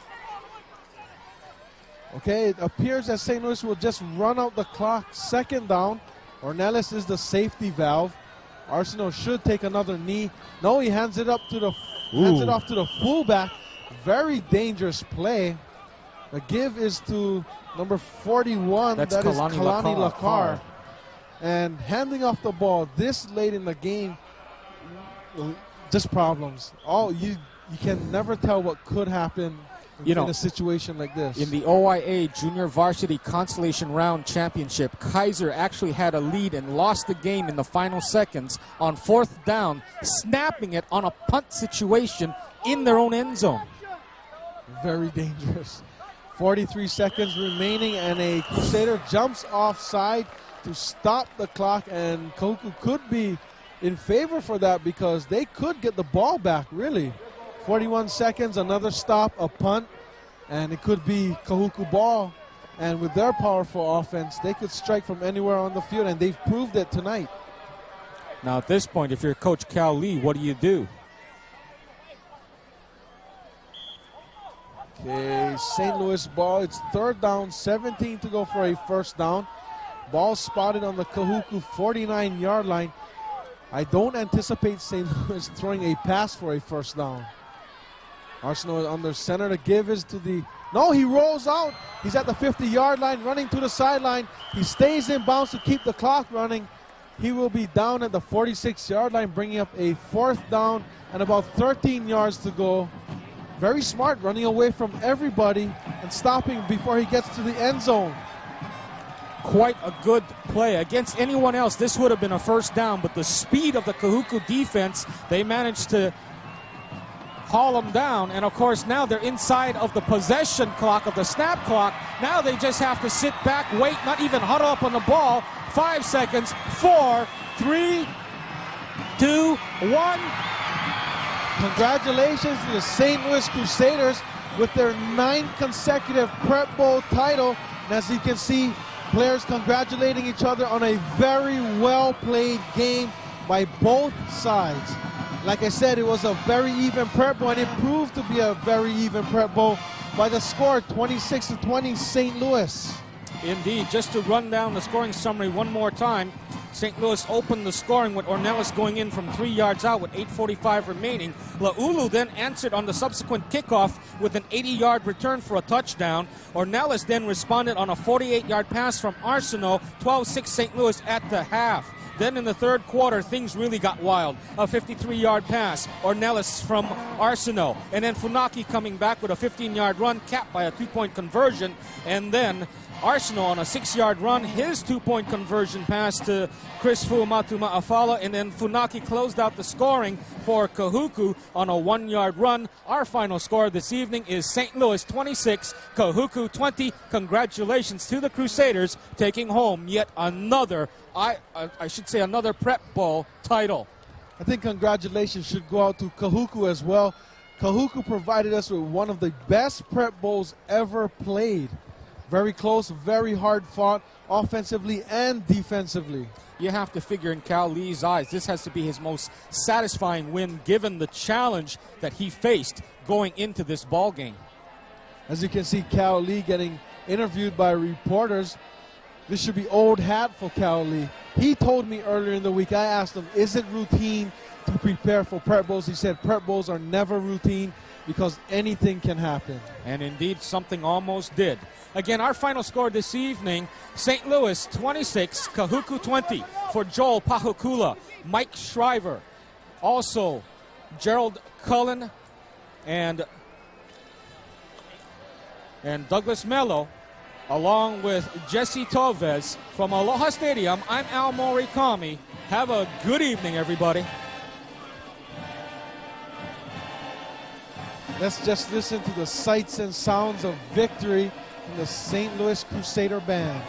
Okay, it appears that St. Louis will just run out the clock. 2nd down. Ornellas is the safety valve. Arceneaux should take another knee. No, he hands it off to the fullback. Very dangerous play. The give is to number 41. That is Kalani Lakar. And handing off the ball this late in the game, just problems. You can never tell what could happen in a situation like this. In the OIA Junior Varsity Consolation Round Championship, Kaiser actually had a lead and lost the game in the final seconds on 4th down, snapping it on a punt situation in their own end zone. Very dangerous. 43 seconds remaining, and a Crusader jumps offside to stop the clock, and Kahuku could be in favor for that because they could get the ball back, really. 41 seconds, another stop, a punt, and it could be Kahuku ball. And with their powerful offense, they could strike from anywhere on the field, and they've proved it tonight. Now at this point, if you're Coach Cal Lee, what do you do? Okay, St. Louis ball. It's 3rd down, 17 to go for a first down. Ball spotted on the Kahuku 49-yard line. I don't anticipate St. Louis throwing a pass for a first down. Arceneaux is under center. The give is to the... No, he rolls out. He's at the 50-yard line, running to the sideline. He stays in bounds to keep the clock running. He will be down at the 46-yard line, bringing up a 4th down and about 13 yards to go. Very smart, running away from everybody and stopping before he gets to the end zone. Quite a good play. Against anyone else, this would have been a first down, but the speed of the Kahuku defense, they managed to haul them down. And, of course, now they're inside of the possession clock, of the snap clock. Now they just have to sit back, wait, not even huddle up on the ball. 5 seconds, 4, 3, 2, 1. Congratulations to the St. Louis Crusaders with their 9th consecutive Prep Bowl title. And as you can see, players congratulating each other on a very well-played game by both sides. Like I said, it was a very even Prep Bowl, and it proved to be a very even Prep Bowl by the score 26-20 St. Louis. Indeed. Just to run down the scoring summary one more time, St. Louis opened the scoring with Ornellas going in from 3 yards out with 8:45 remaining. Lau'ulu then answered on the subsequent kickoff with an 80-yard return for a touchdown. Ornellas then responded on a 48-yard pass from Arceneaux, 12-6 St. Louis at the half. Then in the third quarter, things really got wild. A 53-yard pass, Ornellas from Arceneaux. And then Funaki coming back with a 15-yard run, capped by a 2-point conversion. And then Arceneaux on a 6-yard run, his 2-point conversion pass to Chris Fuamatu Ma'afala, and then Funaki closed out the scoring for Kahuku on a 1-yard run. Our final score this evening is St. Louis 26, Kahuku 20. Congratulations to the Crusaders taking home yet another, I should say another Prep Bowl title. I think congratulations should go out to Kahuku as well. Kahuku provided us with one of the best Prep Bowls ever played. Very close, very hard fought, offensively and defensively. You have to figure in Cal Lee's eyes, this has to be his most satisfying win given the challenge that he faced going into this ball game. As you can see, Cal Lee getting interviewed by reporters. This should be old hat for Cal Lee. He told me earlier in the week, I asked him, is it routine to prepare for Prep Bowls? He said Prep Bowls are never routine because anything can happen. And indeed, something almost did. Again, our final score this evening, St. Louis 26, Kahuku 20 for Joel Pahukula, Mike Shriver, also Gerald Cullen and Douglas Mello, along with Jesse Torres from Aloha Stadium. I'm Al Morikami. Have a good evening, everybody. Let's just listen to the sights and sounds of victory from the St. Louis Crusader Band.